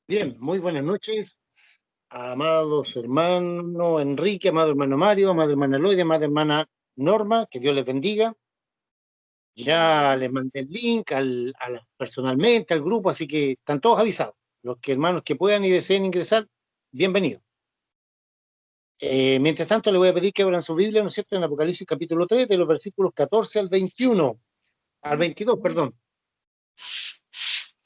Bien, muy buenas noches, amados hermanos Enrique, amado hermano Mario, amada hermana Eloide, amada hermana Norma, que Dios les bendiga. Ya les mandé el link personalmente al grupo, así que están todos avisados. Los hermanos que puedan y deseen ingresar, bienvenidos. Mientras tanto, les voy a pedir que abran su Biblia, ¿no es cierto?, en Apocalipsis capítulo 3, de los versículos 14 al 21, al 22, perdón.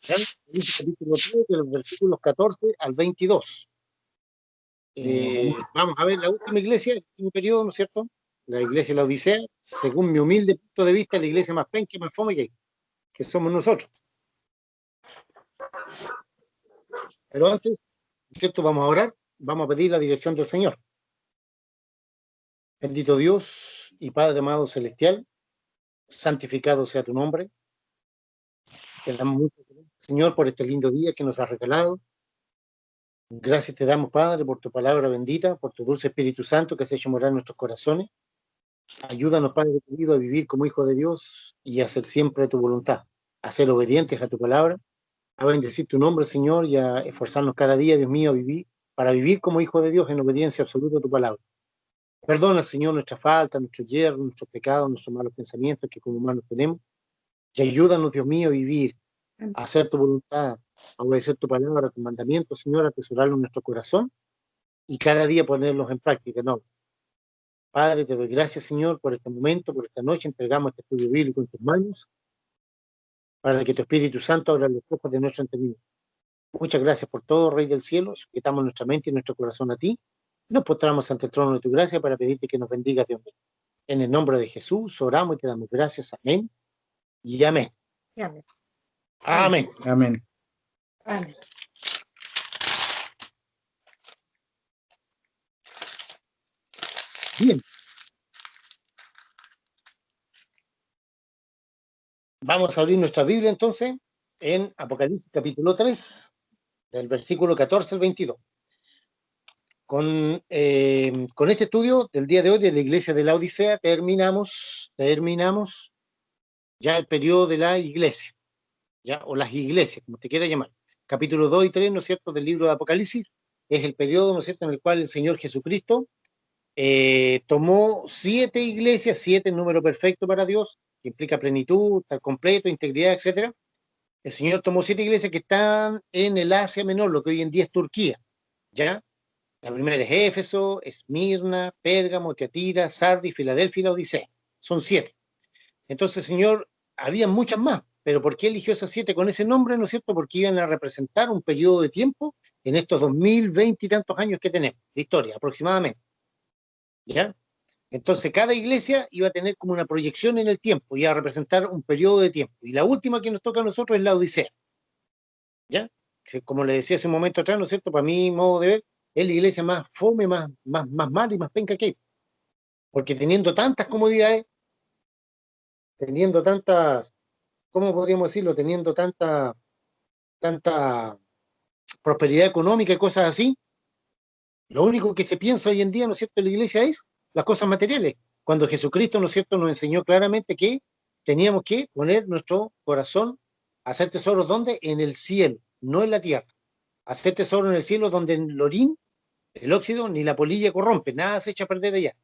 Apocalipsis capítulo 3, de los versículos 14 al 22. Vamos a ver la última iglesia, el último periodo, ¿no es cierto? La iglesia de la Odisea, según mi humilde punto de vista, la iglesia más penca, más fome que somos nosotros. Pero antes, ¿no es cierto?, vamos a orar, vamos a pedir la dirección del Señor. Bendito Dios y Padre amado celestial, santificado sea tu nombre. Te damos muchas gracias, Señor, por este lindo día que nos has regalado. Gracias te damos, Padre, por tu palabra bendita, por tu dulce Espíritu Santo que has hecho morar en nuestros corazones. Ayúdanos, Padre querido, a vivir como hijo de Dios y a hacer siempre tu voluntad, a ser obedientes a tu palabra, a bendecir tu nombre, Señor, y a esforzarnos cada día, Dios mío, para vivir como hijo de Dios en obediencia absoluta a tu palabra. Perdona, Señor, nuestra falta, nuestros yerros, nuestros pecados, nuestros malos pensamientos que como humanos tenemos, y ayúdanos, Dios mío, a vivir, a hacer tu voluntad, a obedecer tu palabra, tus mandamientos, Señor, a atesorarlos en nuestro corazón y cada día ponerlos en práctica, ¿no? Padre, te doy gracias, Señor, por este momento, por esta noche. Entregamos este estudio bíblico en tus manos, para que tu Espíritu Santo abra los ojos de nuestro entendimiento. Muchas gracias por todo, Rey del Cielo. Sujetamos nuestra mente y nuestro corazón a ti. Nos postramos ante el trono de tu gracia para pedirte que nos bendiga, Dios mío. En el nombre de Jesús, oramos y te damos gracias. Amén y amén. Amén. Amén. Amén. Amén. Bien. Vamos a abrir nuestra Biblia entonces en Apocalipsis capítulo 3, del versículo 14 al 22. Con este estudio del día de hoy de la iglesia de la Odisea terminamos ya el periodo de la iglesia, ya, o las iglesias, como te quiera llamar. Capítulo 2 y 3, ¿no es cierto?, del libro de Apocalipsis, es el periodo, ¿no es cierto?, en el cual el Señor Jesucristo tomó 7 iglesias, 7 número perfecto para Dios, que implica plenitud, estar completo, integridad, etcétera. El Señor tomó 7 iglesias que están en el Asia Menor, lo que hoy en día es Turquía, ¿ya? La primera es Éfeso, Esmirna, Pérgamo, Tiatira, Sardis, Filadelfia y la Odisea. Son 7. Entonces, Señor, había muchas más, pero ¿por qué eligió esas 7 con ese nombre, no es cierto? Porque iban a representar un periodo de tiempo en estos 2020 y tantos años que tenemos de historia, aproximadamente. ¿Ya? Entonces, cada iglesia iba a tener como una proyección en el tiempo, iba a representar un periodo de tiempo. Y la última que nos toca a nosotros es la Odisea. ¿Ya? Como le decía hace un momento atrás, ¿no es cierto? Para mi modo de ver, es la iglesia más fome, más mala y más penca que hay. Porque teniendo tantas comodidades, teniendo tantas, ¿cómo podríamos decirlo? Teniendo tanta prosperidad económica y cosas así, lo único que se piensa hoy en día, ¿no es cierto?, en la iglesia es las cosas materiales. Cuando Jesucristo, ¿no es cierto?, nos enseñó claramente que teníamos que poner nuestro corazón a hacer tesoros, ¿dónde? En el cielo, no en la tierra. Hacer tesoro en el cielo donde el orín, el óxido, ni la polilla corrompe, nada se echa a perder allá.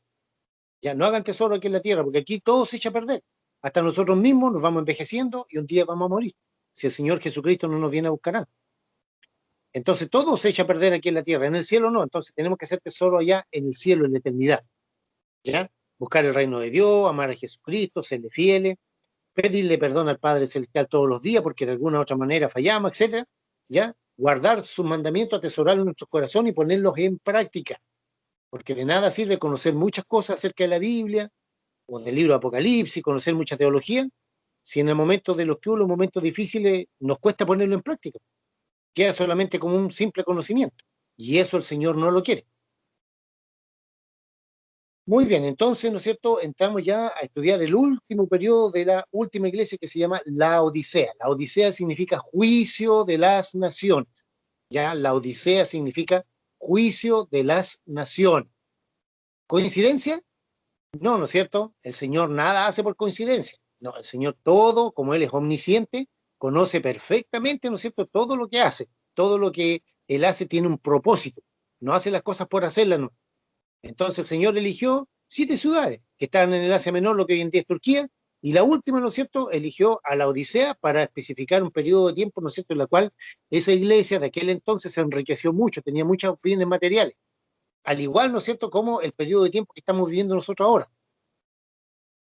Ya no hagan tesoro aquí en la tierra, porque aquí todo se echa a perder. Hasta nosotros mismos nos vamos envejeciendo y un día vamos a morir, si el Señor Jesucristo no nos viene a buscar antes. Entonces todo se echa a perder aquí en la tierra, en el cielo no, entonces tenemos que hacer tesoro allá en el cielo, en la eternidad. ¿Ya? Buscar el reino de Dios, amar a Jesucristo, serle fieles, pedirle perdón al Padre Celestial todos los días, porque de alguna u otra manera fallamos, etcétera. ¿Ya? Guardar sus mandamientos, atesorarlos en nuestros corazones y ponerlos en práctica. Porque de nada sirve conocer muchas cosas acerca de la Biblia o del libro de Apocalipsis, conocer mucha teología, si en el momento de los momentos difíciles, nos cuesta ponerlo en práctica. Queda solamente como un simple conocimiento. Y eso el Señor no lo quiere. Muy bien, entonces, ¿no es cierto?, entramos ya a estudiar el último periodo de la última iglesia que se llama la Odisea. La Odisea significa juicio de las naciones. Ya, la Odisea significa juicio de las naciones. ¿Coincidencia? No, ¿no es cierto? El Señor nada hace por coincidencia. No, el Señor todo, como Él es omnisciente, conoce perfectamente, ¿no es cierto?, todo lo que hace, todo lo que él hace tiene un propósito, no hace las cosas por hacerlas, no. Entonces el Señor eligió 7 ciudades que estaban en el Asia Menor, lo que hoy en día es Turquía, y la última, ¿no es cierto?, eligió a la Odisea para especificar un periodo de tiempo, ¿no es cierto?, en la cual esa iglesia de aquel entonces se enriqueció mucho, tenía muchos bienes materiales, al igual, ¿no es cierto?, como el periodo de tiempo que estamos viviendo nosotros ahora,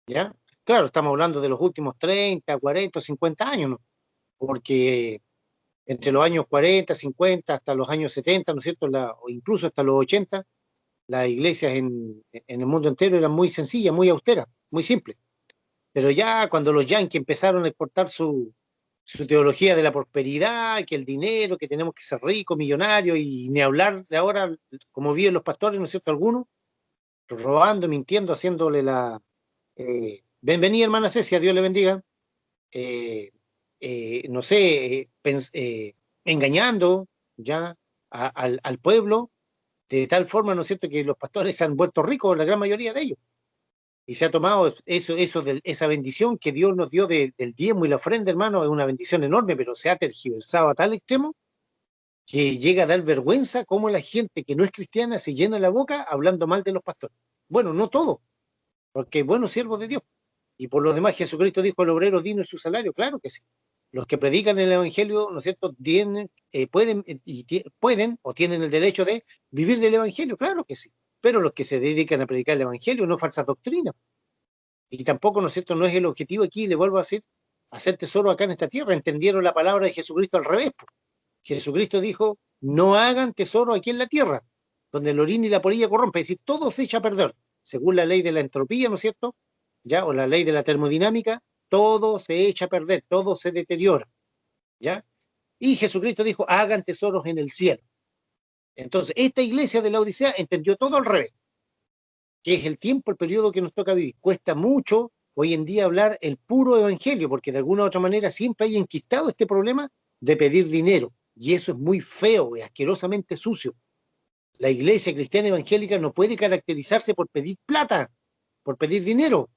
¿ya? Claro, estamos hablando de los últimos 30, 40, 50 años, ¿no? Porque entre los años 40, 50, hasta los años 70, ¿no es cierto?, o incluso hasta los 80, las iglesias en el mundo entero eran muy sencillas, muy austeras, muy simples. Pero ya cuando los yanquis empezaron a exportar su teología de la prosperidad, que el dinero, que tenemos que ser ricos, millonarios, y ni hablar de ahora, como viven los pastores, ¿no es cierto?, algunos, robando, mintiendo, haciéndole bienvenida, hermana Cecia, Dios le bendiga, eh, no sé, engañando ya al pueblo, de tal forma, ¿no es cierto?, que los pastores se han vuelto ricos, la gran mayoría de ellos, y se ha tomado esa bendición que Dios nos dio del diezmo y la ofrenda, hermano, es una bendición enorme, pero se ha tergiversado a tal extremo que llega a dar vergüenza cómo la gente que no es cristiana se llena la boca hablando mal de los pastores. Bueno, no todo, porque buenos siervos de Dios. Y por lo demás, Jesucristo dijo al obrero digno es su salario, claro que sí. Los que predican el Evangelio, ¿no es cierto?, pueden o tienen el derecho de vivir del Evangelio, claro que sí. Pero los que se dedican a predicar el Evangelio, no falsas doctrinas. Y tampoco, ¿no es cierto?, no es el objetivo aquí, le vuelvo a decir, hacer tesoro acá en esta tierra. Entendieron la palabra de Jesucristo al revés. Jesucristo dijo, no hagan tesoro aquí en la tierra, donde el orín y la polilla corrompen, es decir, todo se echa a perder, según la ley de la entropía, ¿no es cierto?, ya, o la ley de la termodinámica, todo se echa a perder, todo se deteriora, ¿ya? Y Jesucristo dijo, hagan tesoros en el cielo. Entonces, esta iglesia de la Odisea entendió todo al revés, que es el tiempo, el periodo que nos toca vivir. Cuesta mucho hoy en día hablar el puro evangelio, porque de alguna u otra manera siempre hay enquistado este problema de pedir dinero, y eso es muy feo, es asquerosamente sucio. La iglesia cristiana evangélica no puede caracterizarse por pedir plata, por pedir dinero.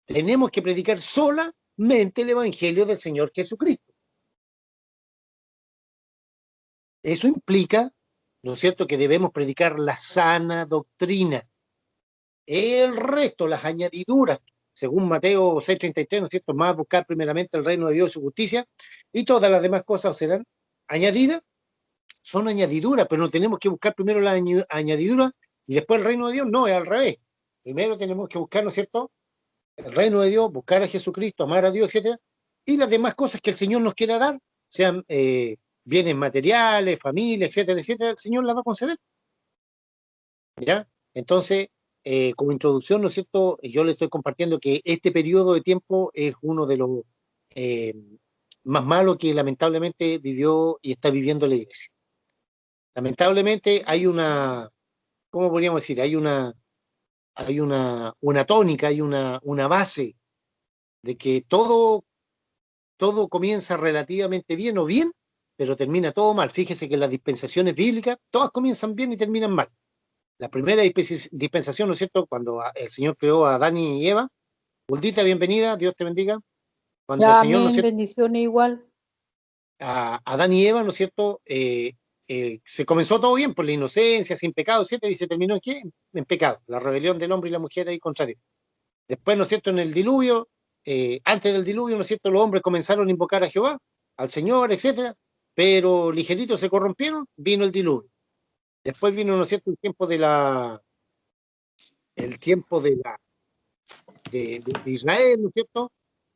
Tenemos que predicar solamente el evangelio del Señor Jesucristo. Eso implica, ¿no es cierto?, que debemos predicar la sana doctrina. El resto, las añadiduras, según Mateo 6:33, ¿no es cierto?, más buscar primeramente el reino de Dios y su justicia, y todas las demás cosas serán añadidas, son añadiduras, pero no tenemos que buscar primero la añadidura y después el reino de Dios, no, es al revés. Primero tenemos que buscar, ¿no es cierto?, el reino de Dios, buscar a Jesucristo, amar a Dios, etcétera, y las demás cosas que el Señor nos quiera dar, sean bienes materiales, familia, etcétera, etcétera, el Señor las va a conceder, ¿ya? Entonces, como introducción, ¿no es cierto?, yo le estoy compartiendo que este periodo de tiempo es uno de los eh, más malos que lamentablemente vivió y está viviendo la iglesia. Lamentablemente hay ¿cómo podríamos decir? Hay una tónica, hay una base de que todo comienza relativamente bien o bien, pero termina todo mal. Fíjese que las dispensaciones bíblicas, todas comienzan bien y terminan mal. La primera dispensación, ¿no es cierto?, cuando el Señor creó a Adán y Eva. Buldita, bienvenida, Dios te bendiga. Cuando el Señor, ¿no es Amén, cierto?, bendiciones igual. a Adán y Eva, ¿no es cierto?, se comenzó todo bien por la inocencia, sin pecado, etcétera, y se terminó ¿en qué? En pecado, la rebelión del hombre y la mujer ahí contra Dios. Después, ¿no es cierto?, en el diluvio, antes del diluvio, ¿no es cierto?, los hombres comenzaron a invocar a Jehová, al Señor, etcétera, pero ligeritos se corrompieron, vino el diluvio. Después vino, ¿no es cierto?, el tiempo de Israel, ¿no es cierto?,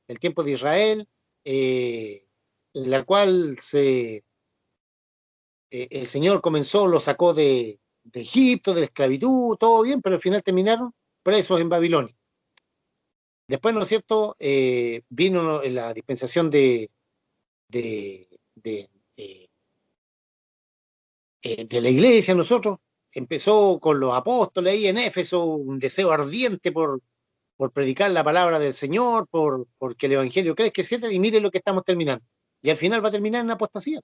el tiempo de Israel, en la cual el Señor comenzó, lo sacó de Egipto, de la esclavitud, todo bien, pero al final terminaron presos en Babilonia. Después, ¿no es cierto?, vino la dispensación de, de, eh, de la iglesia, nosotros, empezó con los apóstoles ahí en Éfeso, un deseo ardiente por predicar la palabra del Señor, porque el Evangelio crezca, etcétera, y mire lo que estamos terminando. Y al final va a terminar en apostasía.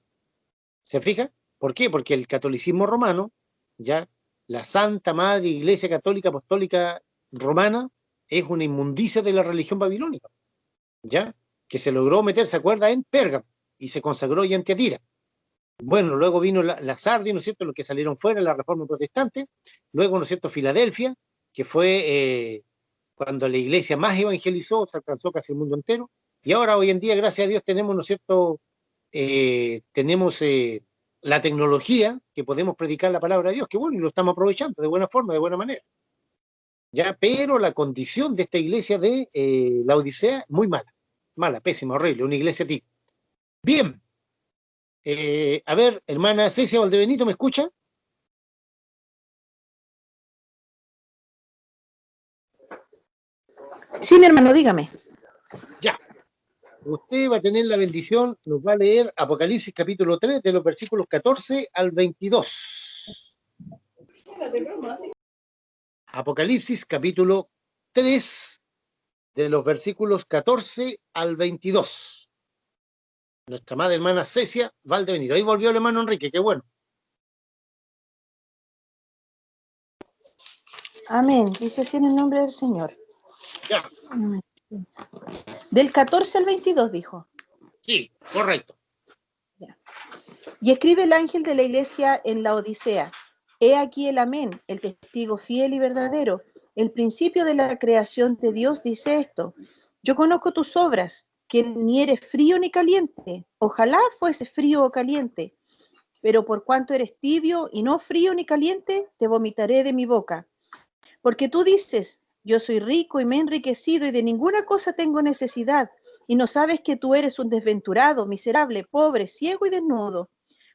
¿Se fija? ¿Por qué? Porque el catolicismo romano, ya, la Santa Madre Iglesia Católica Apostólica Romana, es una inmundicia de la religión babilónica, ¿ya? que se logró meter, ¿se acuerda?, en Pérgamo, y se consagró ya en Tiatira. Bueno, luego vino la Sardi, ¿no es cierto?, los que salieron fuera, la Reforma Protestante, luego, ¿no es cierto?, Filadelfia, que fue cuando la iglesia más evangelizó, se alcanzó casi el mundo entero, y ahora hoy en día, gracias a Dios, tenemos, ¿no es cierto?, tenemos la tecnología que podemos predicar la palabra de Dios, que bueno, y lo estamos aprovechando de buena forma, de buena manera. Ya, pero la condición de esta iglesia de la Odisea, muy mala, mala, pésima, horrible, una iglesia tic. Bien, a ver, hermana Cecia Valdebenito, ¿me escucha? Sí, mi hermano, dígame. Ya. Usted va a tener la bendición, nos va a leer Apocalipsis capítulo 3, de los versículos 14 al 22. Apocalipsis capítulo 3, de los versículos 14 al 22. Nuestra amada hermana Cecia Valdebenito. Ahí volvió el hermano Enrique, qué bueno. Amén. Dice así en el nombre del Señor. Ya. Amén. Del 14 al 22, dijo. Sí, correcto. Ya. Y escribe el ángel de la iglesia en la Odisea. He aquí el amén, el testigo fiel y verdadero. El principio de la creación de Dios dice esto. Yo conozco tus obras, que ni eres frío ni caliente. Ojalá fuese frío o caliente. Pero por cuanto eres tibio y no frío ni caliente, te vomitaré de mi boca. Porque tú dices, yo soy rico y me he enriquecido y de ninguna cosa tengo necesidad, y no sabes que tú eres un desventurado, miserable, pobre, ciego y desnudo.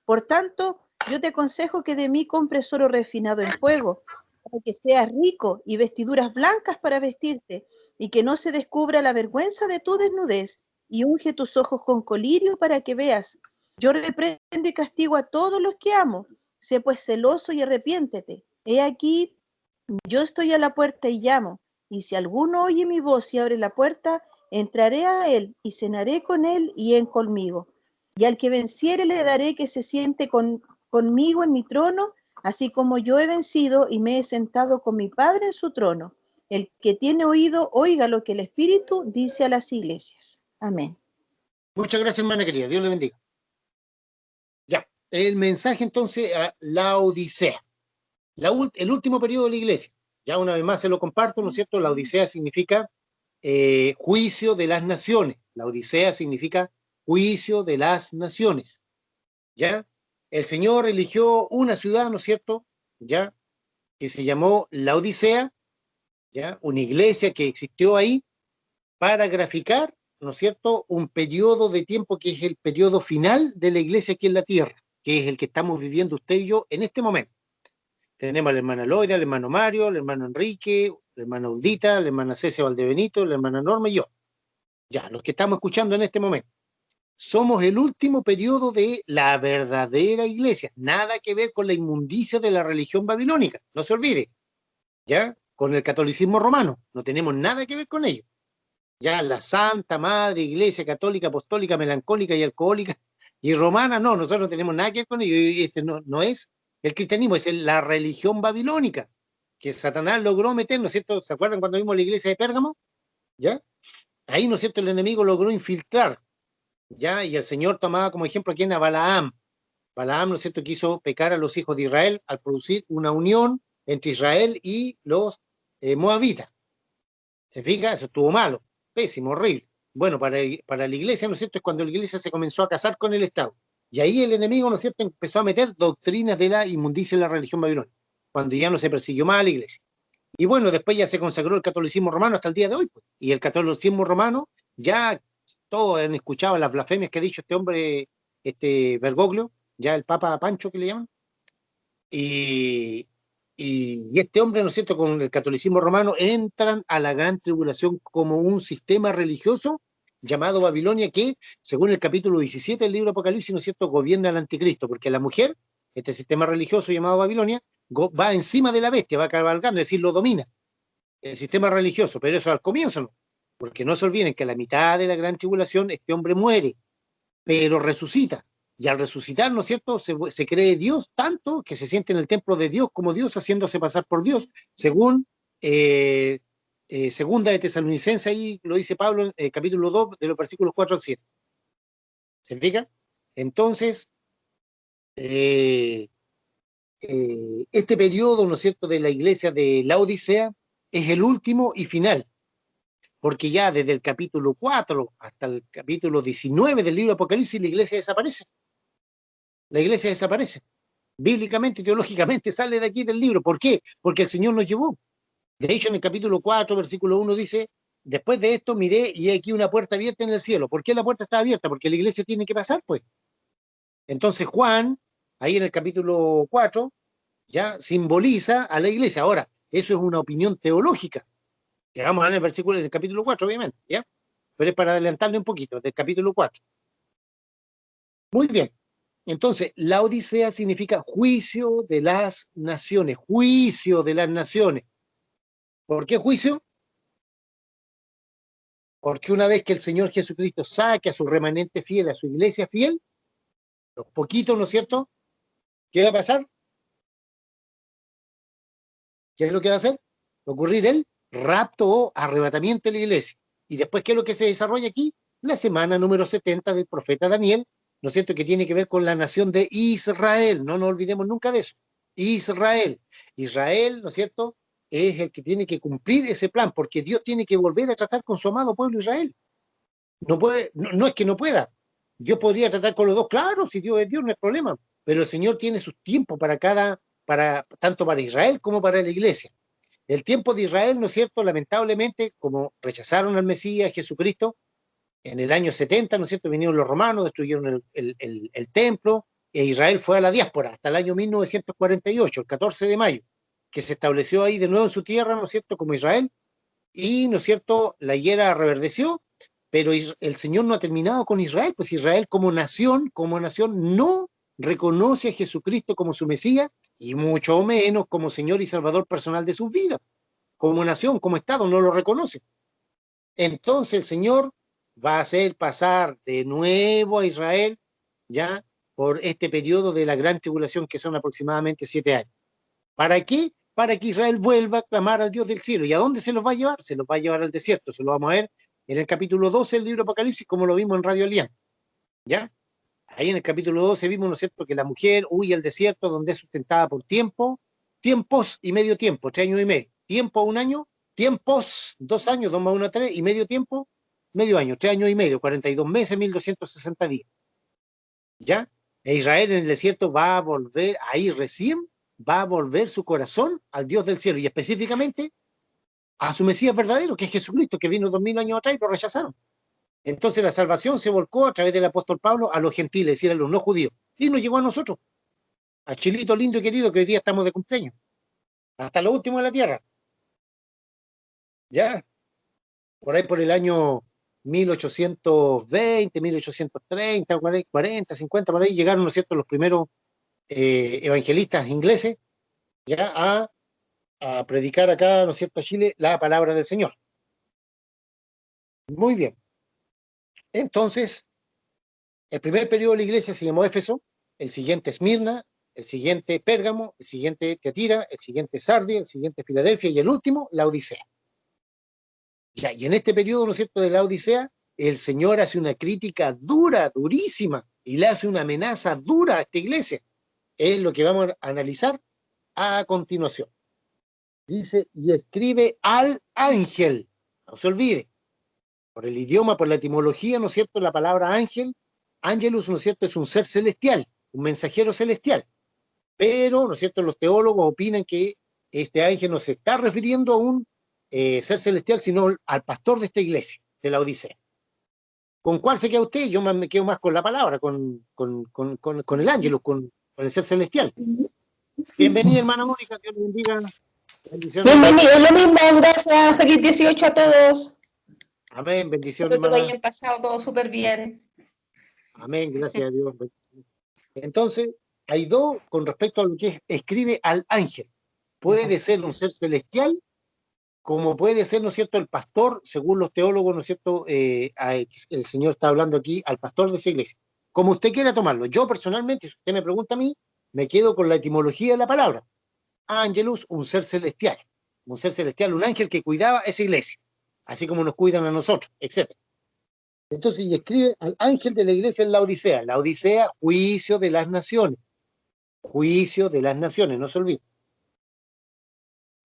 Por tanto, yo te aconsejo que de mí compres oro refinado en fuego, para que seas rico, y vestiduras blancas para vestirte, y que no se descubra la vergüenza de tu desnudez, y unge tus ojos con colirio para que veas. Yo reprendo y castigo a todos los que amo. Sé pues celoso y arrepiéntete. He aquí, yo estoy a la puerta y llamo, y si alguno oye mi voz y abre la puerta, entraré a él y cenaré con él y él conmigo. Y al que venciere le daré que se siente conmigo en mi trono, así como yo he vencido y me he sentado con mi Padre en su trono. El que tiene oído, oiga lo que el Espíritu dice a las iglesias. Amén. Muchas gracias, hermana querida. Dios le bendiga. Ya. El mensaje entonces a la Odisea. El último periodo de la iglesia. Ya una vez más se lo comparto, ¿no es cierto? La Odisea significa juicio de las naciones. La Odisea significa juicio de las naciones. ¿Ya? El Señor eligió una ciudad, ¿no es cierto? ¿Ya? Que se llamó la Odisea, ¿ya? Una iglesia que existió ahí para graficar, ¿no es cierto?, un periodo de tiempo que es el periodo final de la iglesia aquí en la tierra, que es el que estamos viviendo usted y yo en este momento. Tenemos a la hermana Loida, al hermano Mario, al hermano Enrique, la hermana Uldita, la hermana Cecia Valdebenito, la hermana Norma y yo. Ya, los que estamos escuchando en este momento. Somos el último periodo de la verdadera iglesia. Nada que ver con la inmundicia de la religión babilónica. No se olvide. ¿Ya? Con el catolicismo romano. No tenemos nada que ver con ello. Ya la Santa Madre Iglesia Católica, Apostólica, Melancólica y Alcohólica y Romana, no, nosotros no tenemos nada que ver con ello. Y este no es el cristianismo, es la religión babilónica que Satanás logró meter, ¿no es cierto? ¿Se acuerdan cuando vimos la iglesia de Pérgamo? ¿Ya? Ahí, ¿no es cierto?, el enemigo logró infiltrar, ¿ya? Y el Señor tomaba como ejemplo aquí a Balaam. Balaam, ¿no es cierto?, quiso pecar a los hijos de Israel al producir una unión entre Israel y los moabitas. ¿Se fija? Eso estuvo malo, pésimo, horrible. Bueno, para la iglesia, ¿no es cierto?, es cuando la iglesia se comenzó a casar con el Estado. Y ahí el enemigo, ¿no es cierto?, empezó a meter doctrinas de la inmundicia en la religión babilónica, cuando ya no se persiguió más a la iglesia. Y bueno, después ya se consagró el catolicismo romano hasta el día de hoy. Pues. Y el catolicismo romano, ya todos han escuchado las blasfemias que ha dicho este hombre, Bergoglio, ya el Papa Pancho que le llaman. Y este hombre, ¿no es cierto?, con el catolicismo romano, entran a la gran tribulación como un sistema religioso llamado Babilonia, que, según el capítulo 17 del libro Apocalipsis, ¿no es cierto?, gobierna al anticristo, porque la mujer, este sistema religioso llamado Babilonia, va encima de la bestia, va cabalgando, es decir, lo domina, el sistema religioso, pero eso al comienzo no, porque no se olviden que a la mitad de la gran tribulación este hombre muere, pero resucita. Y al resucitar, ¿no es cierto?, se cree Dios tanto que se siente en el templo de Dios como Dios, haciéndose pasar por Dios, según segunda de Tesalonicenses, ahí lo dice Pablo, capítulo 2, de los versículos 4 al 7. ¿Se fija? Entonces, este periodo, ¿no es cierto?, de la iglesia de la Odisea es el último y final, porque ya desde el capítulo 4 hasta el capítulo 19 del libro de Apocalipsis la iglesia desaparece. La iglesia desaparece. Bíblicamente, teológicamente sale de aquí del libro. ¿Por qué? Porque el Señor nos llevó. De hecho, en el capítulo 4, versículo 1 dice, después de esto miré y hay aquí una puerta abierta en el cielo. ¿Por qué la puerta está abierta? Porque la iglesia tiene que pasar, pues. Entonces Juan, ahí en el capítulo 4, ya simboliza a la iglesia. Ahora, eso es una opinión teológica, que vamos a ver en el versículo del capítulo 4, obviamente, ¿ya? Pero es para adelantarle un poquito, del capítulo 4. Muy bien. Entonces, la Odisea significa juicio de las naciones, juicio de las naciones. ¿Por qué juicio? Porque una vez que el Señor Jesucristo saque a su remanente fiel, a su iglesia fiel, los poquitos, ¿no es cierto? ¿Qué va a pasar? ¿Qué es lo que va a hacer? Ocurrir el rapto o arrebatamiento de la iglesia. Y después, ¿qué es lo que se desarrolla aquí? La semana número 70 del profeta Daniel, ¿no es cierto?, que tiene que ver con la nación de Israel. No nos olvidemos nunca de eso. Israel. Israel, ¿no es cierto?, es el que tiene que cumplir ese plan, porque Dios tiene que volver a tratar con su amado pueblo Israel. No puede, no es que no pueda. Dios podría tratar con los dos, claro, si Dios es Dios, no hay problema. Pero el Señor tiene sus tiempos tanto para Israel como para la iglesia. El tiempo de Israel, ¿no es cierto?, lamentablemente, como rechazaron al Mesías Jesucristo, en el año 70, ¿no es cierto?, vinieron los romanos, destruyeron el templo, e Israel fue a la diáspora hasta el año 1948, el 14 de mayo, que se estableció ahí de nuevo en su tierra, ¿no es cierto?, como Israel, y, ¿no es cierto?, la higuera reverdeció, pero el Señor no ha terminado con Israel, pues Israel como nación no reconoce a Jesucristo como su Mesías, y mucho menos como Señor y Salvador personal de sus vidas. Como nación, como Estado, no lo reconoce. Entonces el Señor va a hacer pasar de nuevo a Israel, ya, por este periodo de la gran tribulación, que son aproximadamente 7 años. ¿Para qué? Para que Israel vuelva a clamar al Dios del cielo. ¿Y a dónde se los va a llevar? Se los va a llevar al desierto. Se lo vamos a ver en el capítulo 12 del libro Apocalipsis, como lo vimos en Radio Alianza. ¿Ya? Ahí en el capítulo 12 vimos, ¿no es cierto?, que la mujer huye al desierto donde es sustentada por tiempos y medio tiempo, 3 años y medio. Tiempo, 1 año, tiempos, 2 años, 2 más 1, 3, y medio tiempo, medio año, 3 años y medio, 42 meses, 1260 días. ¿Ya? E Israel en el desierto va a volver, ahí recién va a volver su corazón al Dios del cielo, y específicamente a su Mesías verdadero, que es Jesucristo, que vino 2000 años atrás y lo rechazaron. Entonces la salvación se volcó a través del apóstol Pablo a los gentiles, es decir, a los no judíos, y nos llegó a nosotros, a Chilito lindo y querido, que hoy día estamos de cumpleaños, hasta lo último de la tierra. ¿Ya? Por ahí por el año 1820, 1830, 40, 50, por ahí llegaron, ¿no es cierto?, los primeros evangelistas ingleses, ya a predicar acá, ¿no es cierto?, a Chile, la palabra del Señor. Muy bien. Entonces, el primer periodo de la iglesia se llamó Éfeso, el siguiente Esmirna, el siguiente Pérgamo, el siguiente Teatira, el siguiente Sardia, el siguiente Filadelfia y el último, la Odisea. Ya, y en este periodo, ¿no es cierto?, de la Odisea, el Señor hace una crítica dura, durísima, y le hace una amenaza dura a esta iglesia. Es lo que vamos a analizar a continuación. Dice, y escribe al ángel, no se olvide, por el idioma, por la etimología, ¿no es cierto?, la palabra ángel, ángelus, ¿no es cierto?, es un ser celestial, un mensajero celestial. Pero, ¿no es cierto?, los teólogos opinan que este ángel no se está refiriendo a un ser celestial, sino al pastor de esta iglesia, de la Odisea. ¿Con cuál se queda usted? Yo me quedo más con la palabra, con el ángel, con el ser celestial. Bienvenida, hermana Mónica, Dios le bendiga. Bendiciones. Bienvenido, lo mismo, gracias, feliz 18 a todos. Amén, bendiciones, Espero que lo hermana. hayan pasado todo súper bien. Amén, gracias a Dios. Entonces, hay dos con respecto a lo que escribe al ángel. Puede ser un ser celestial, como puede ser, ¿no es cierto?, el pastor, según los teólogos, ¿no es cierto?, el Señor está hablando aquí al pastor de esa iglesia. Como usted quiera tomarlo. Yo personalmente, si usted me pregunta a mí, me quedo con la etimología de la palabra. Ángelus, un ser celestial. un ser celestial, un ángel que cuidaba esa iglesia, así como nos cuidan a nosotros, etc. Entonces, y escribe al ángel de la iglesia en la Odisea, juicio de las naciones, no se olvide.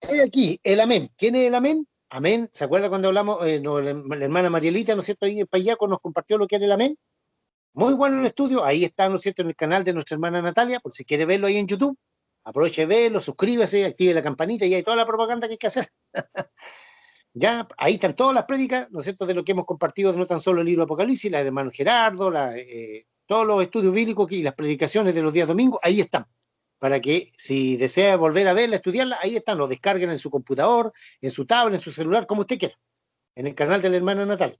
He aquí, el amén. ¿Quién es el amén? Amén, ¿se acuerda cuando hablamos, la hermana Marielita, ¿no es cierto? Ahí en Payaco nos compartió lo que era el amén. Muy bueno el estudio, ahí está, ¿no es cierto?, en el canal de nuestra hermana Natalia, por si quiere verlo ahí en YouTube. Aproveche, verlo, suscríbase, active la campanita y hay toda la propaganda que hay que hacer. Ya, ahí están todas las prédicas, ¿no es cierto?, de lo que hemos compartido, no tan solo el libro Apocalipsis, la del hermano Gerardo, todos los estudios bíblicos y las predicaciones de los días domingos, ahí están. Para que si desea volver a verla, estudiarla, ahí están, lo descarguen en su computador, en su tablet, en su celular, como usted quiera, en el canal de la hermana Natalia.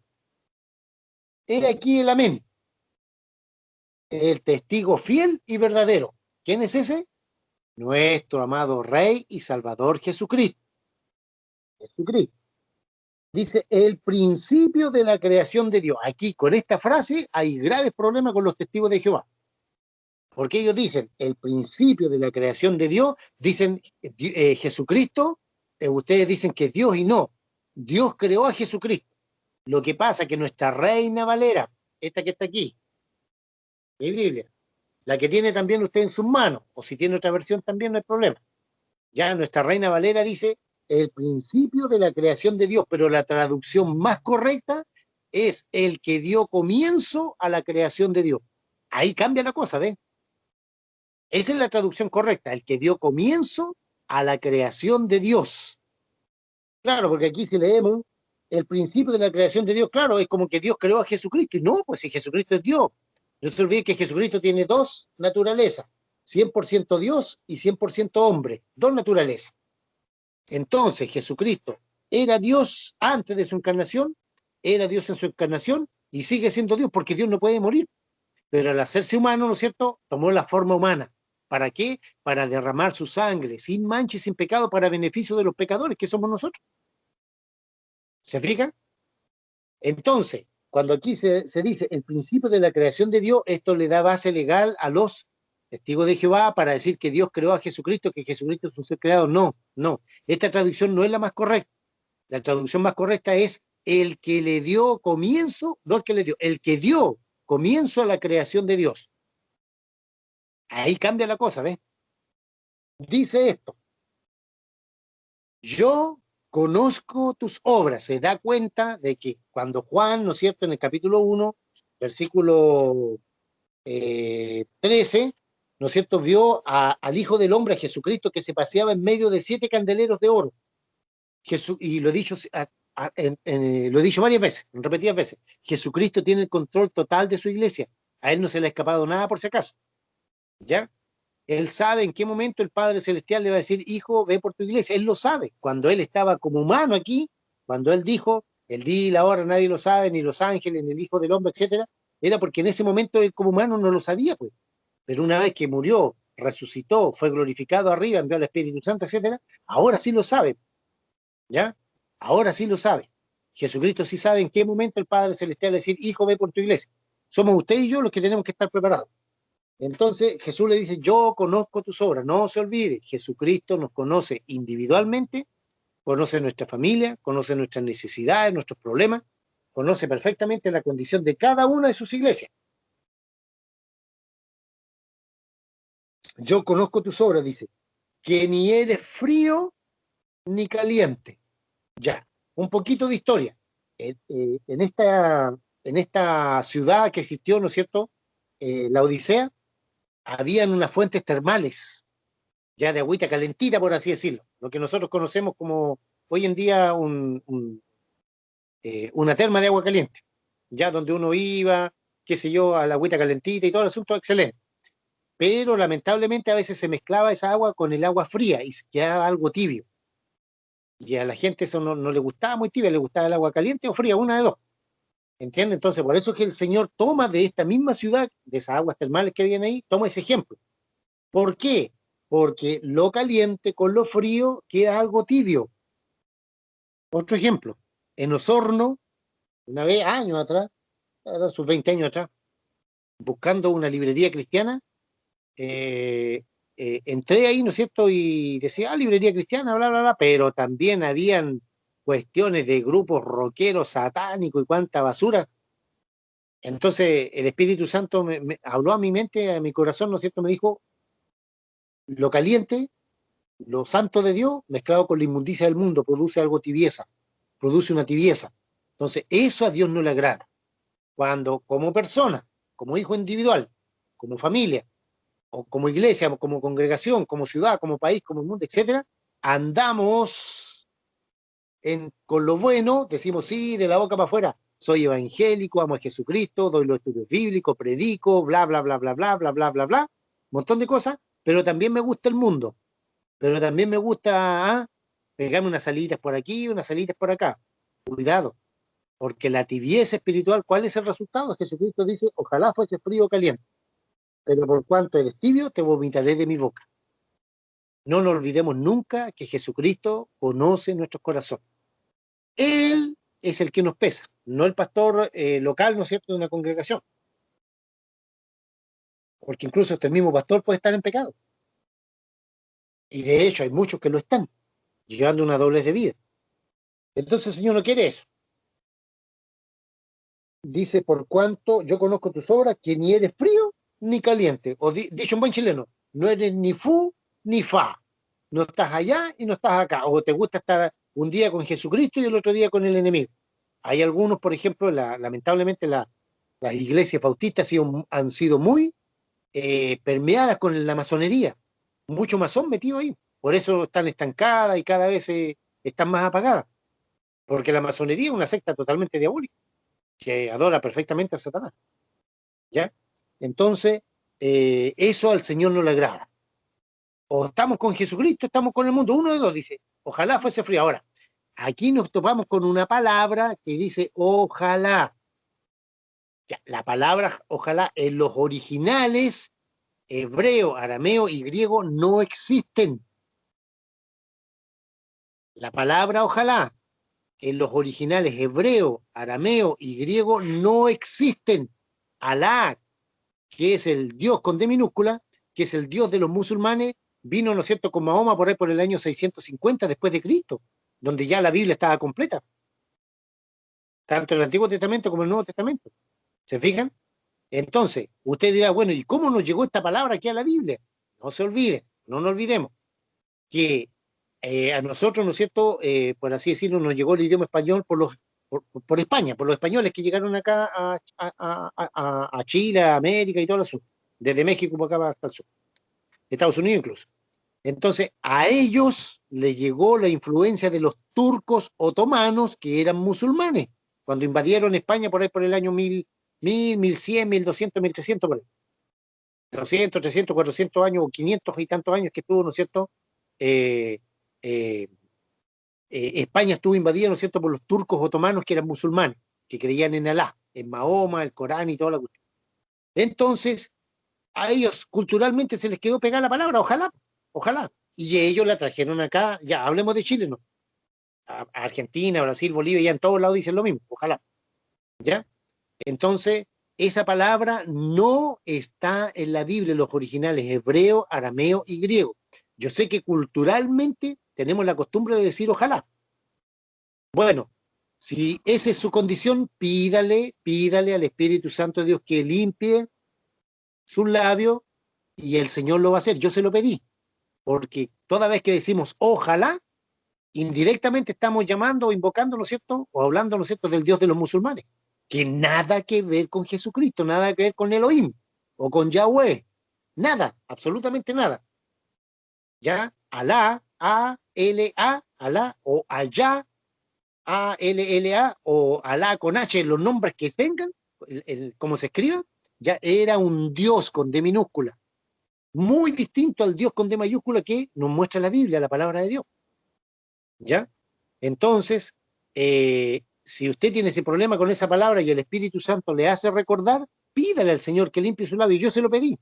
He aquí el amén, el testigo fiel y verdadero. ¿Quién es ese? Nuestro amado Rey y Salvador Jesucristo. Jesucristo. Dice, el principio de la creación de Dios. Aquí, con esta frase, hay graves problemas con los testigos de Jehová. Porque ellos dicen, el principio de la creación de Dios, dicen Jesucristo, ustedes dicen que es Dios y no. Dios creó a Jesucristo. Lo que pasa es que nuestra Reina Valera, esta que está aquí, mi Biblia, la que tiene también usted en sus manos, o si tiene otra versión también no hay problema. Ya nuestra Reina Valera dice el principio de la creación de Dios, pero la traducción más correcta es el que dio comienzo a la creación de Dios. Ahí cambia la cosa, ¿ven? Esa es la traducción correcta, el que dio comienzo a la creación de Dios. Claro, porque aquí si leemos el principio de la creación de Dios, claro, es como que Dios creó a Jesucristo, y no, pues si Jesucristo es Dios. No se olvide que Jesucristo tiene dos naturalezas, 100% Dios y 100% hombre, dos naturalezas. Entonces Jesucristo era Dios antes de su encarnación, era Dios en su encarnación y sigue siendo Dios porque Dios no puede morir. Pero al hacerse humano, ¿no es cierto?, tomó la forma humana. ¿Para qué? Para derramar su sangre sin mancha y sin pecado para beneficio de los pecadores que somos nosotros. ¿Se fija? Entonces, cuando aquí se dice el principio de la creación de Dios, esto le da base legal a los testigos de Jehová para decir que Dios creó a Jesucristo, que Jesucristo es un ser creado. No, no. Esta traducción no es la más correcta. La traducción más correcta es el que le dio comienzo, no el que le dio, el que dio comienzo a la creación de Dios. Ahí cambia la cosa, ¿ves? Dice esto, yo conozco tus obras. Se da cuenta de que cuando Juan, ¿no es cierto?, en el capítulo 1, versículo 13, ¿no es cierto?, vio al Hijo del Hombre, a Jesucristo, que se paseaba en medio de 7 candeleros de oro. Y lo he dicho, lo he dicho varias veces, repetidas veces, Jesucristo tiene el control total de su iglesia. A él no se le ha escapado nada por si acaso. ¿Ya? Él sabe en qué momento el Padre Celestial le va a decir, hijo, ve por tu iglesia. Él lo sabe. Cuando él estaba como humano aquí, cuando él dijo, el día y la hora nadie lo sabe, ni los ángeles, ni el Hijo del Hombre, etcétera, era porque en ese momento él como humano no lo sabía, pues. Pero una vez que murió, resucitó, fue glorificado arriba, envió al Espíritu Santo, etcétera, ahora sí lo sabe. ¿Ya? Ahora sí lo sabe. Jesucristo sí sabe en qué momento el Padre Celestial le decir, hijo, ve por tu iglesia. Somos usted y yo los que tenemos que estar preparados. Entonces Jesús le dice, yo conozco tus obras, no se olvide, Jesucristo nos conoce individualmente, conoce nuestra familia, conoce nuestras necesidades, nuestros problemas, conoce perfectamente la condición de cada una de sus iglesias. Yo conozco tus obras, dice, que ni eres frío ni caliente. Ya, un poquito de historia. En esta ciudad que existió, ¿no es cierto?, la Odisea, habían unas fuentes termales, ya de agüita calentita, por así decirlo, lo que nosotros conocemos como hoy en día una terma de agua caliente, ya donde uno iba, qué sé yo, a la agüita calentita y todo el asunto, excelente. Pero lamentablemente a veces se mezclaba esa agua con el agua fría y se quedaba algo tibio. Y a la gente eso no le gustaba muy tibia, le gustaba el agua caliente o fría, una de dos. ¿Entiende? Entonces, por eso es que el Señor toma de esta misma ciudad, de esas aguas termales que vienen ahí, toma ese ejemplo. ¿Por qué? Porque lo caliente con lo frío queda algo tibio. Otro ejemplo, en Osorno, una vez, años atrás, ahora sus 20 años atrás, buscando una librería cristiana, entré ahí, ¿no es cierto? Y decía, librería cristiana, bla, bla, bla, pero también habían cuestiones de grupos rockeros satánicos y cuánta basura. Entonces el Espíritu Santo me habló a mi mente, a mi corazón, ¿no es cierto? Me dijo, lo caliente, lo santo de Dios, mezclado con la inmundicia del mundo, produce algo tibieza, produce una tibieza. Entonces, eso a Dios no le agrada. Cuando como persona, como hijo individual, como familia, o como iglesia, o como congregación, como ciudad, como país, como mundo, etcétera, andamos con lo bueno, decimos sí, de la boca para afuera, soy evangélico, amo a Jesucristo, doy los estudios bíblicos, predico, bla, bla, bla, bla, bla, bla, bla, bla, bla, montón de cosas, pero también me gusta el mundo, pero también me gusta pegarme unas salidas por aquí, unas salidas por acá. Cuidado, porque la tibieza espiritual, ¿cuál es el resultado? Jesucristo dice, ojalá fuese frío o caliente, pero por cuanto eres tibio, te vomitaré de mi boca. No nos olvidemos nunca que Jesucristo conoce nuestros corazones. Él es el que nos pesa, no el pastor local, ¿no es cierto?, de una congregación. Porque incluso este mismo pastor puede estar en pecado. Y de hecho hay muchos que lo están, llevando una doblez de vida. Entonces el Señor no quiere eso. Dice, por cuanto yo conozco tus obras, que ni eres frío ni caliente. O dicho en buen chileno, no eres ni fu ni fa. No estás allá y no estás acá. O te gusta estar un día con Jesucristo y el otro día con el enemigo. Hay algunos, por ejemplo, lamentablemente las iglesias bautistas han sido muy permeadas con la masonería. Mucho masón metido ahí. Por eso están estancadas y cada vez están más apagadas. Porque la masonería es una secta totalmente diabólica que adora perfectamente a Satanás. ¿Ya? Entonces, eso al Señor no le agrada. O estamos con Jesucristo, estamos con el mundo. Uno de dos dice, ojalá fuese frío. Ahora, aquí nos topamos con una palabra que dice ojalá. Ya, la palabra ojalá en los originales hebreo, arameo y griego no existen. La palabra ojalá en los originales hebreo, arameo y griego no existen. Alá, que es el Dios con D minúscula, que es el Dios de los musulmanes, vino, ¿no es cierto?, con Mahoma por ahí por el año 650 después de Cristo, donde ya la Biblia estaba completa, tanto el Antiguo Testamento como el Nuevo Testamento. ¿Se fijan? Entonces, usted dirá, bueno, ¿y cómo nos llegó esta palabra aquí a la Biblia? No se olvide, no nos olvidemos que a nosotros, ¿no es cierto?, por así decirlo, nos llegó el idioma español por España, por los españoles que llegaron acá a Chile, a América y todo el sur, desde México para acá hasta el sur, Estados Unidos incluso. Entonces, a ellos les llegó la influencia de los turcos otomanos, que eran musulmanes, cuando invadieron España por ahí por el año 1100, 1200, 1300, por ahí. 200, 300, 400 años, o 500 y tantos años que estuvo, ¿no es cierto?, eh, eh, España estuvo invadida, ¿no es cierto?, por los turcos otomanos que eran musulmanes, que creían en Alá, en Mahoma, el Corán y toda la cuestión. Entonces, a ellos culturalmente se les quedó pegada la palabra, ojalá, ojalá. Y ellos la trajeron acá, ya, hablemos de Chile, ¿no? A Argentina, Brasil, Bolivia, ya en todos lados dicen lo mismo, ojalá. ¿Ya? Entonces, esa palabra no está en la Biblia, en los originales hebreo, arameo y griego. Yo sé que culturalmente tenemos la costumbre de decir ojalá. Bueno, si esa es su condición, pídale al Espíritu Santo de Dios que limpie sus labios y el Señor lo va a hacer. Yo se lo pedí, porque toda vez que decimos ojalá, indirectamente estamos llamando o invocando, ¿no es cierto?, o hablando, ¿no es cierto?, del Dios de los musulmanes, que nada que ver con Jesucristo, nada que ver con Elohim o con Yahweh, nada, absolutamente nada. ¿Ya? Alá, A-L-A, Alá, o Allá, A-L-L-A, o Alá con H, los nombres que tengan, como se escriba, ya era un Dios con D minúscula, muy distinto al Dios con D mayúscula que nos muestra la Biblia, la palabra de Dios. ¿Ya? Entonces, si usted tiene ese problema con esa palabra y el Espíritu Santo le hace recordar, pídale al Señor que limpie su labio. Yo se lo pedí.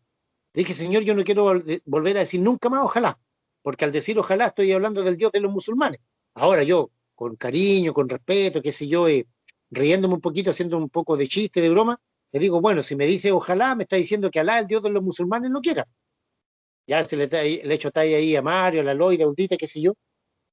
Le dije, Señor, yo no quiero volver a decir nunca más ojalá, porque al decir ojalá estoy hablando del Dios de los musulmanes. Ahora yo, con cariño, con respeto, qué sé yo, riéndome un poquito, haciendo un poco de chiste, de broma, le digo, bueno, si me dice ojalá, me está diciendo que Alá, el Dios de los musulmanes, lo quiera. Ya se le echo talla ahí a Mario, a la Loida, a Audita, qué sé yo,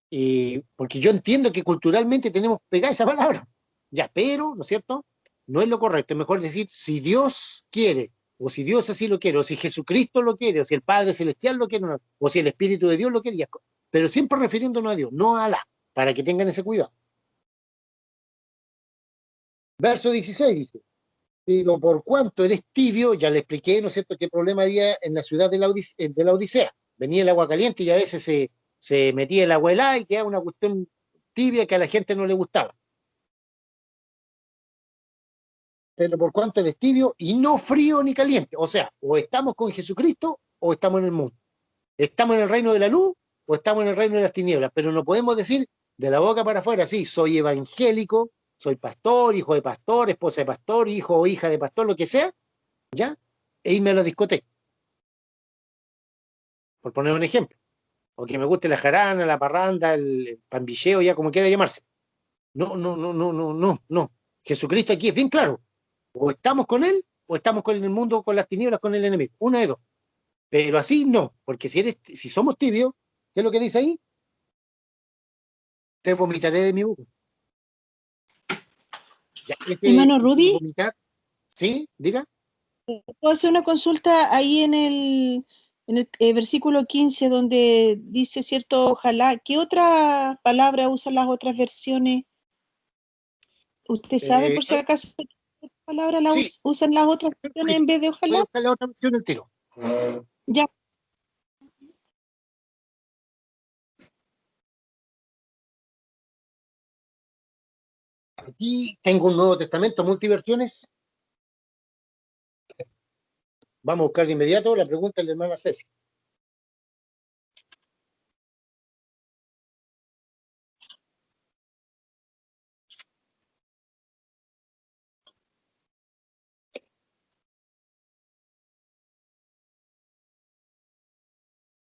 y porque yo entiendo que culturalmente tenemos pegada esa palabra, ya, pero, ¿no es cierto? No es lo correcto, es mejor decir si Dios quiere, o si Dios así lo quiere, o si Jesucristo lo quiere, o si el Padre Celestial lo quiere, o si el Espíritu de Dios lo quiere, pero siempre refiriéndonos a Dios, no a Alá, para que tengan ese cuidado. Verso 16 dice, pero por cuanto eres tibio, ya le expliqué, ¿no es cierto?, qué problema había en la ciudad de la Odisea. Venía el agua caliente y a veces se metía el agua helada y quedaba una cuestión tibia que a la gente no le gustaba. Pero por cuanto eres tibio y no frío ni caliente. O sea, o estamos con Jesucristo o estamos en el mundo. Estamos en el reino de la luz o estamos en el reino de las tinieblas. Pero no podemos decir de la boca para afuera, sí, soy evangélico, soy pastor, hijo de pastor, esposa de pastor, hijo o hija de pastor, lo que sea, ¿ya? E irme a la discoteca, por poner un ejemplo. O que me guste la jarana, la parranda, el pambilleo, ya como quiera llamarse. No, no, no, no, no, no, no. Jesucristo aquí es bien claro. O estamos con Él, o estamos con el mundo, con las tinieblas, con el enemigo. Una de dos. Pero así no, porque si somos tibios, ¿qué es lo que dice ahí? Te vomitaré de mi boca. Ya, Hermano Rudy, vomitar, ¿sí? Diga. ¿puedo hacer una consulta ahí en el versículo 15 donde dice, cierto, ojalá? ¿Qué otra palabra usan las otras versiones? ¿Usted sabe por si Ah, acaso qué palabra sí, usan las otras versiones en vez de voy a ojalá? buscar la otra opción del tiro. Ya, Aquí tengo un Nuevo Testamento, multiversiones. Vamos a buscar de inmediato la pregunta de la hermana Ceci.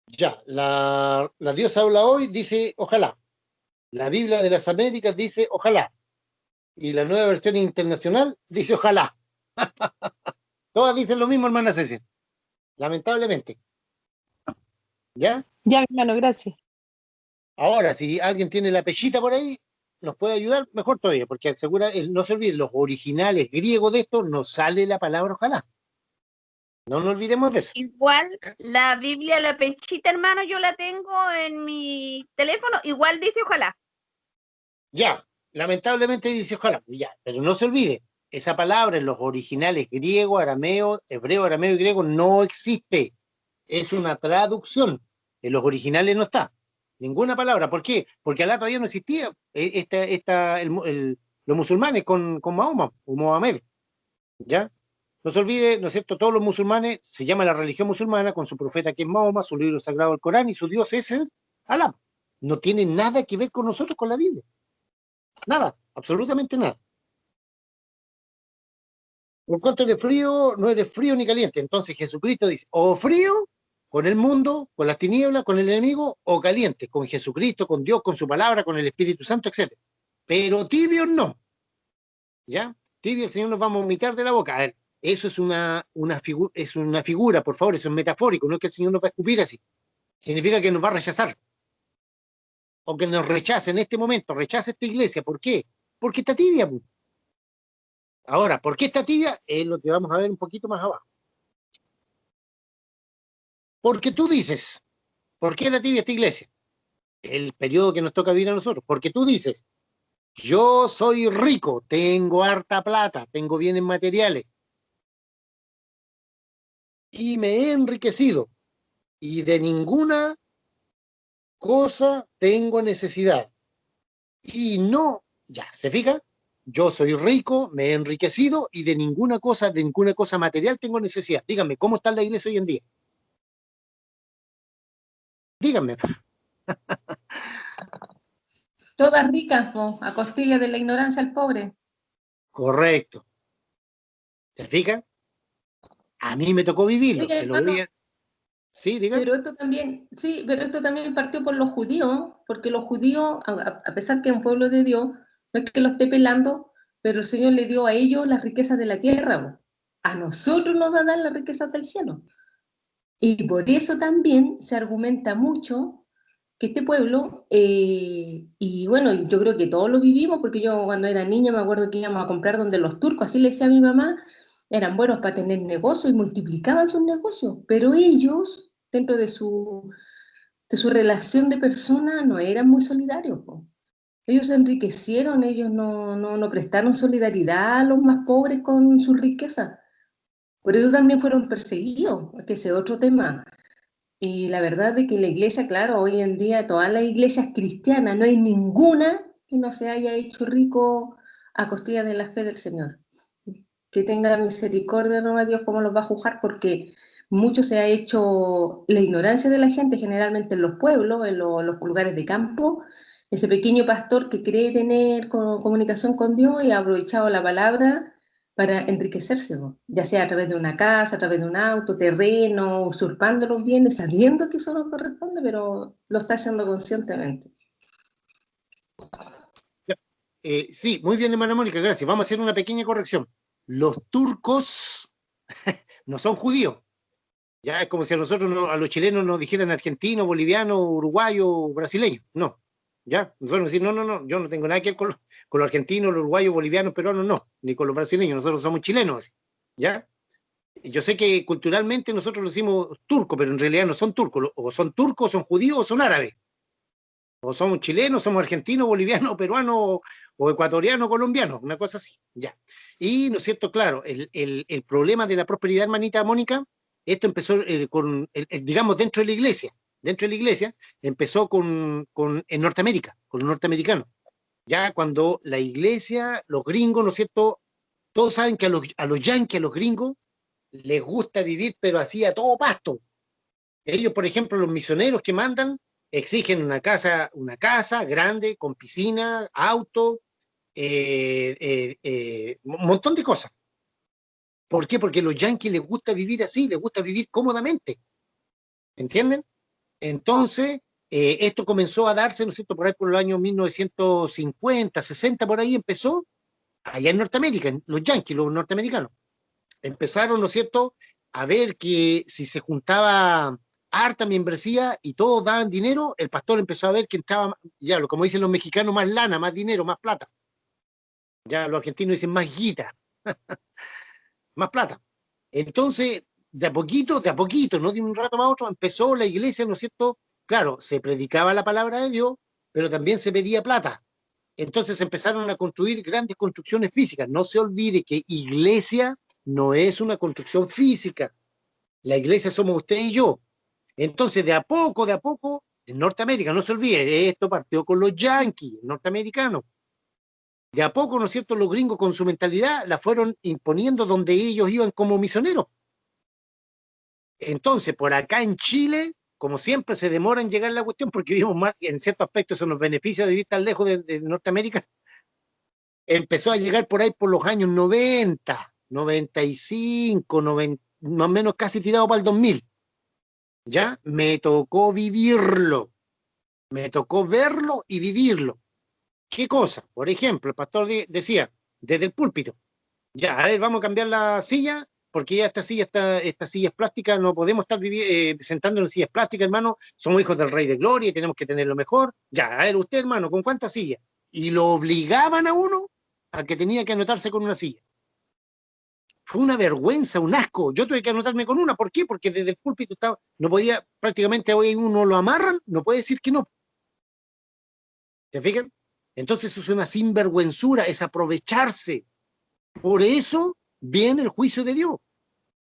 Ya, la diosa habla hoy, dice ojalá. La Biblia de las Américas dice ojalá. Y la nueva versión internacional dice ojalá. Todas dicen lo mismo, hermana Ceci. Lamentablemente. ¿Ya? ya, hermano, gracias. Ahora, si alguien tiene la pechita por ahí, nos puede ayudar, mejor todavía, porque asegura, no se olviden, los originales griegos de esto no sale la palabra ojalá. No nos olvidemos de eso. Igual la Biblia, la pechita, hermano, yo la tengo en mi teléfono, igual dice ojalá. Ya, lamentablemente dice ojalá, ya, pero no se olvide, esa palabra en los originales griego, arameo, hebreo, arameo y griego no existe. Es una traducción. En los originales no está. Ninguna palabra. ¿Por qué? Porque Alá todavía no existía. Los musulmanes con Mahoma o Mohamed. ¿Ya? No se olvide, ¿no es cierto? Todos los musulmanes se llama la religión musulmana con su profeta que es Mahoma, su libro sagrado el Corán y su Dios es el Alá. No tiene nada que ver con nosotros, con la Biblia. Nada, absolutamente nada. Por cuanto eres frío, no eres frío ni caliente. Entonces Jesucristo dice, o frío con el mundo, con las tinieblas, con el enemigo, o caliente, con Jesucristo, con Dios, con su palabra, con el Espíritu Santo, etc. Pero tibios no. ¿Ya? Tibio el Señor nos va a vomitar de la boca. A ver, eso es es una figura, por favor, eso es metafórico, no es que el Señor nos va a escupir así. Significa que nos va a rechazar. O que nos rechace en este momento, rechace esta iglesia. ¿Por qué? Porque está tibia. Pues. Ahora, ¿por qué está tibia? Es lo que vamos a ver un poquito más abajo. Porque tú dices, ¿por qué era tibia esta iglesia? El periodo que nos toca vivir a nosotros. Porque tú dices, yo soy rico, tengo harta plata, tengo bienes materiales y me he enriquecido y de ninguna cosa tengo necesidad. Y no, ya, ¿se fija? Yo soy rico, me he enriquecido y de ninguna cosa material tengo necesidad. Díganme, ¿cómo está la iglesia hoy en día? Díganme. Todas ricas, po, a costilla de la ignorancia al pobre. Correcto. ¿Se fija? A mí me tocó vivirlo, Oiga, se lo voy hermano, a... Sí, digan. pero esto también, sí, pero esto también partió por los judíos, porque los judíos, a pesar que es un pueblo de Dios, no es que lo esté pelando, pero el Señor le dio a ellos las riquezas de la tierra, po. A nosotros nos va a dar las riquezas del cielo. Y por eso también se argumenta mucho que este pueblo, y bueno, yo creo que todos lo vivimos, porque yo cuando era niña me acuerdo que íbamos a comprar donde los turcos, así le decía a mi mamá, eran buenos para tener negocios y multiplicaban sus negocios, pero ellos, dentro de su relación de persona, no eran muy solidarios, po. Ellos se enriquecieron, ellos no prestaron solidaridad a los más pobres con su riqueza. Por eso también fueron perseguidos, que ese es otro tema. Y la verdad es que la iglesia, claro, hoy en día todas las iglesias cristianas, no hay ninguna que no se haya hecho rico a costilla de la fe del Señor. Que tenga misericordia, no, Dios, cómo los va a juzgar, porque mucho se ha hecho la ignorancia de la gente, generalmente en los pueblos, en los lugares de campo, ese pequeño pastor que cree tener comunicación con Dios y ha aprovechado la palabra para enriquecerse, ya sea a través de una casa, a través de un auto, terreno, usurpando los bienes, sabiendo que eso no corresponde, pero lo está haciendo conscientemente. Sí, muy bien, hermana Mónica, gracias. Vamos a hacer una pequeña corrección. Los turcos no son judíos. Ya es como si a nosotros, a los chilenos nos dijeran argentino, boliviano, uruguayo, brasileño. No. Ya, nosotros decimos, no, yo no tengo nada que ver con los argentinos, los uruguayos, bolivianos, peruanos, no, ni con los brasileños, nosotros somos chilenos. ¿Ya? Yo sé que culturalmente nosotros lo decimos turco, pero en realidad no son turcos, o son turcos, o son judíos, o son árabes. O somos chilenos, somos argentinos, bolivianos, peruanos, o ecuatorianos, colombianos, una cosa así, ya. Y, ¿no es cierto? Claro, el problema de la prosperidad, hermanita Mónica, esto empezó digamos, dentro de la iglesia, empezó en Norteamérica, con los norteamericanos. Ya cuando la iglesia, los gringos, ¿no es cierto? Todos saben que a los yanquis, a los gringos, les gusta vivir, pero así a todo pasto. Ellos, por ejemplo, los misioneros que mandan, exigen una casa grande, con piscina, auto, un montón de cosas. ¿Por qué? Porque a los yanquis les gusta vivir así, les gusta vivir cómodamente. ¿Entienden? Entonces, esto comenzó a darse, ¿no es cierto?, por ahí por los años 1950, 60, por ahí empezó, allá en Norteamérica, los yanquis, los norteamericanos. Empezaron, ¿no es cierto?, a ver que si se juntaba harta membresía y todos daban dinero, el pastor empezó a ver que entraba, ya, como dicen los mexicanos, más lana, más dinero, más plata. Ya los argentinos dicen más guita, más plata. Entonces, de a poquito, no de un rato más otro, empezó la iglesia, ¿no es cierto? Claro, se predicaba la palabra de Dios, pero también se pedía plata. Entonces empezaron a construir grandes construcciones físicas. No se olvide que iglesia no es una construcción física. La iglesia somos usted y yo. Entonces, de a poco, en Norteamérica, no se olvide, esto partió con los yanquis norteamericanos. De a poco, ¿no es cierto?, los gringos con su mentalidad la fueron imponiendo donde ellos iban como misioneros. Entonces, por acá en Chile, como siempre, se demora en llegar la cuestión porque vivimos más, en cierto aspecto eso nos beneficia de vivir tan lejos de Norteamérica. Empezó a llegar por ahí por los años 90, 95, 90, más o menos casi tirado para el 2000. Ya me tocó vivirlo, me tocó verlo y vivirlo. ¿Qué cosa? Por ejemplo, el pastor decía, desde el púlpito, ya, a ver, vamos a cambiar la silla, porque ya esta silla es plástica, no podemos estar sentándonos en sillas plásticas, hermano, somos hijos del Rey de Gloria y tenemos que tener lo mejor. Ya, a ver, usted, hermano, ¿con cuántas sillas? Y lo obligaban a uno a que tenía que anotarse con una silla. Fue una vergüenza, un asco. Yo tuve que anotarme con una. ¿Por qué? Porque desde el púlpito no podía, prácticamente hoy uno lo amarran, no puede decir que no. ¿Se fijan? Entonces eso es una sinvergüenzura, es aprovecharse. Por eso viene el juicio de Dios.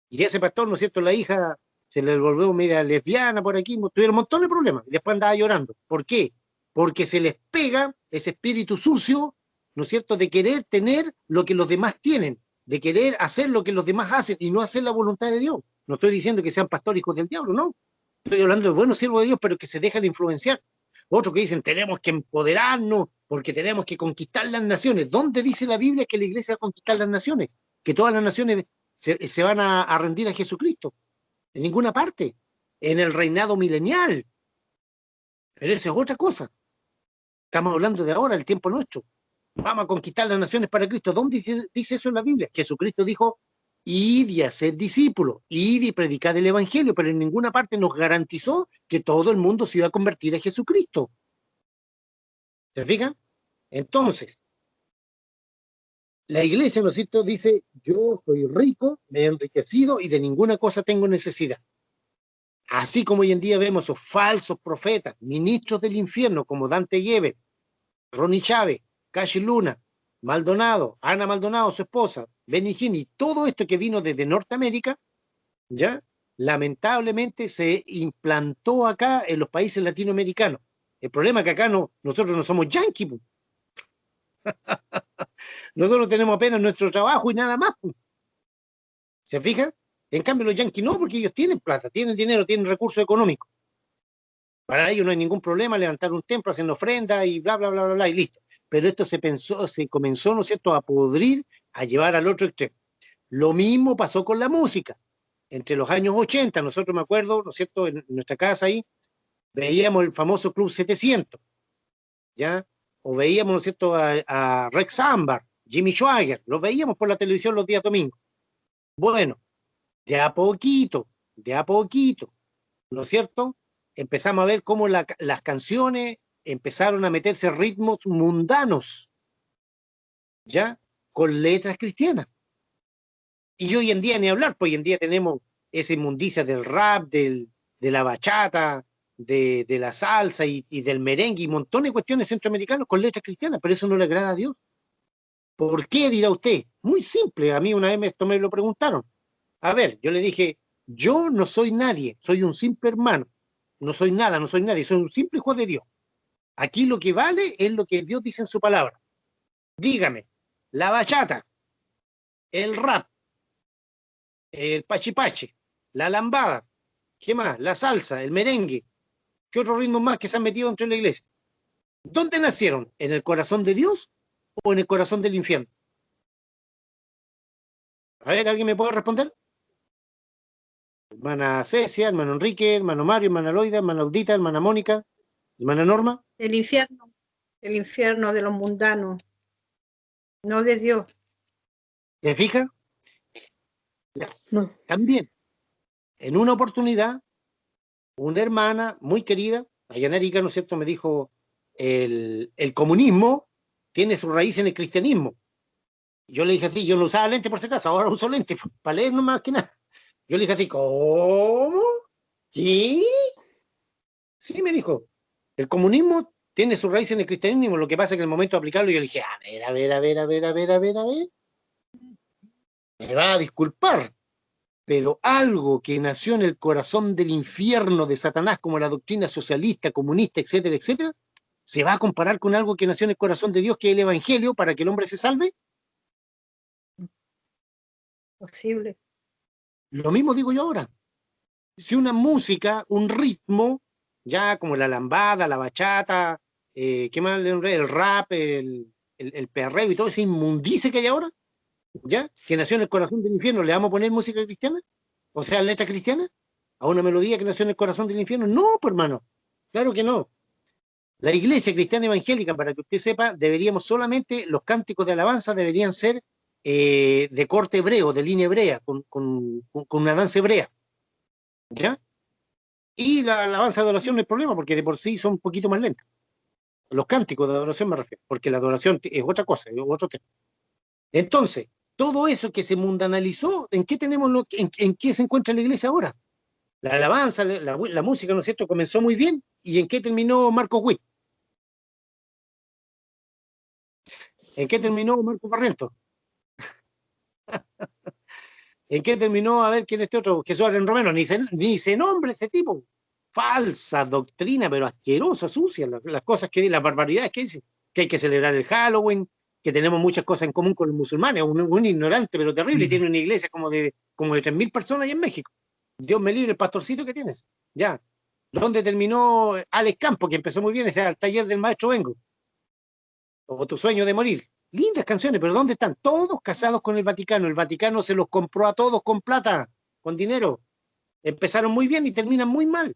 Y ese pastor, ¿no es cierto?, la hija se le volvió media lesbiana por aquí, tuvieron un montón de problemas. Y después andaba llorando. ¿Por qué? Porque se les pega ese espíritu sucio, ¿no es cierto?, de querer tener lo que los demás tienen, de querer hacer lo que los demás hacen y no hacer la voluntad de Dios. No estoy diciendo que sean pastores hijos del diablo, no. Estoy hablando de buenos siervos de Dios, pero que se dejan influenciar. Otros que dicen, tenemos que empoderarnos porque tenemos que conquistar las naciones. ¿Dónde dice la Biblia que la iglesia va a conquistar las naciones? Que todas las naciones se van a rendir a Jesucristo. En ninguna parte. En el reinado milenial. Pero esa es otra cosa. Estamos hablando de ahora, el tiempo nuestro. Vamos a conquistar las naciones para Cristo. ¿Dónde dice eso en la Biblia? Jesucristo dijo, id y hacer discípulos, id y predicar el evangelio, pero en ninguna parte nos garantizó que todo el mundo se iba a convertir a Jesucristo. ¿Se fijan? Entonces, la iglesia, ¿no es cierto?, dice, yo soy rico, me he enriquecido y de ninguna cosa tengo necesidad. Así como hoy en día vemos esos falsos profetas, ministros del infierno, como Dante Gebel, Ronnie Chávez, Cash Luna, Maldonado, Ana Maldonado, su esposa, Benny Hinn, y todo esto que vino desde Norteamérica, ya, lamentablemente se implantó acá en los países latinoamericanos. El problema es que acá nosotros no somos yanquis. Nosotros tenemos apenas nuestro trabajo y nada más. ¿Se fijan? En cambio los yanquis no, porque ellos tienen plata, tienen dinero, tienen recursos económicos. Para ellos no hay ningún problema levantar un templo, hacer ofrenda y bla, bla, bla, bla, bla, y listo. Pero esto se comenzó, ¿no es cierto?, a podrir, a llevar al otro extremo. Lo mismo pasó con la música. Entre los años 80, nosotros me acuerdo, ¿no es cierto?, en nuestra casa ahí, veíamos el famoso Club 700, ¿ya? O veíamos, ¿no es cierto?, a Rex Ambar, Jimmy Schwager, los veíamos por la televisión los días domingos. Bueno, de a poquito, ¿no es cierto?, empezamos a ver cómo las canciones empezaron a meterse ritmos mundanos, ¿ya?, con letras cristianas. Y hoy en día ni hablar, pues hoy en día tenemos esa inmundicia del rap, de la bachata, de la salsa y del merengue y montones de cuestiones centroamericanas con letras cristianas, pero eso no le agrada a Dios. ¿Por qué, dirá usted? Muy simple, a mí una vez esto me lo preguntaron. A ver, yo le dije, yo no soy nadie, soy un simple hermano, no soy nada, no soy nadie, soy un simple hijo de Dios. Aquí lo que vale es lo que Dios dice en su palabra. Dígame, la bachata, el rap, el pachipache, la lambada, ¿qué más? La salsa, el merengue, ¿qué otros ritmos más que se han metido dentro de la iglesia? ¿Dónde nacieron? ¿En el corazón de Dios o en el corazón del infierno? A ver, ¿alguien me puede responder? Hermana Cecia, hermano Enrique, hermano Mario, hermana Loida, hermana Audita, hermana Mónica, hermana Norma. El infierno de los mundanos, no de Dios. ¿Se fija? No. También, en una oportunidad, una hermana muy querida, allá en Arica, ¿no es cierto?, me dijo, el comunismo tiene su raíz en el cristianismo. Yo le dije así, yo no usaba lente por si acaso, ahora uso lente, para leer nomás que nada. Yo le dije así, ¿cómo? ¿Qué? Sí, me dijo, el comunismo tiene su raíz en el cristianismo, lo que pasa es que en el momento de aplicarlo yo le dije, a ver, me va a disculpar, pero algo que nació en el corazón del infierno de Satanás, como la doctrina socialista, comunista, etcétera, etcétera, ¿se va a comparar con algo que nació en el corazón de Dios, que es el evangelio, para que el hombre se salve? Posible. Lo mismo digo yo ahora. Si una música, un ritmo, ya como la lambada, la bachata, ¿qué más? El rap, el perreo y todo ese inmundice que hay ahora, ¿ya? Que nació en el corazón del infierno, ¿le vamos a poner música cristiana? O sea, letra cristiana, a una melodía que nació en el corazón del infierno. No, pues hermano, claro que no. La iglesia cristiana evangélica, para que usted sepa, deberíamos los cánticos de alabanza deberían ser de corte hebreo, de línea hebrea, con una danza hebrea, ¿ya? Y la alabanza de adoración no hay problema, porque de por sí son un poquito más lentas. Los cánticos de adoración me refiero, porque la adoración es otra cosa, es otro tema. Entonces, todo eso que se mundanalizó, ¿en qué tenemos en qué se encuentra la iglesia ahora? La alabanza, la música, ¿no es cierto?, comenzó muy bien, ¿y en qué terminó Marco Witt? ¿En qué terminó Marco Barrientos? ¿En qué terminó, a ver quién es este otro? Jesús Arren Romero, ni se nombra ese tipo. Falsa doctrina, pero asquerosa, sucia, las cosas las barbaridades que dicen, que hay que celebrar el Halloween, que tenemos muchas cosas en común con los musulmanes, un ignorante pero terrible, y tiene una iglesia como de 3.000 personas allá en México. Dios me libre el pastorcito que tienes. Ya. ¿Dónde terminó Alex Campo, que empezó muy bien, ese al taller del maestro Vengo? O Tu sueño de morir. Lindas canciones, pero ¿dónde están? Todos casados con el Vaticano. El Vaticano se los compró a todos con plata, con dinero. Empezaron muy bien y terminan muy mal.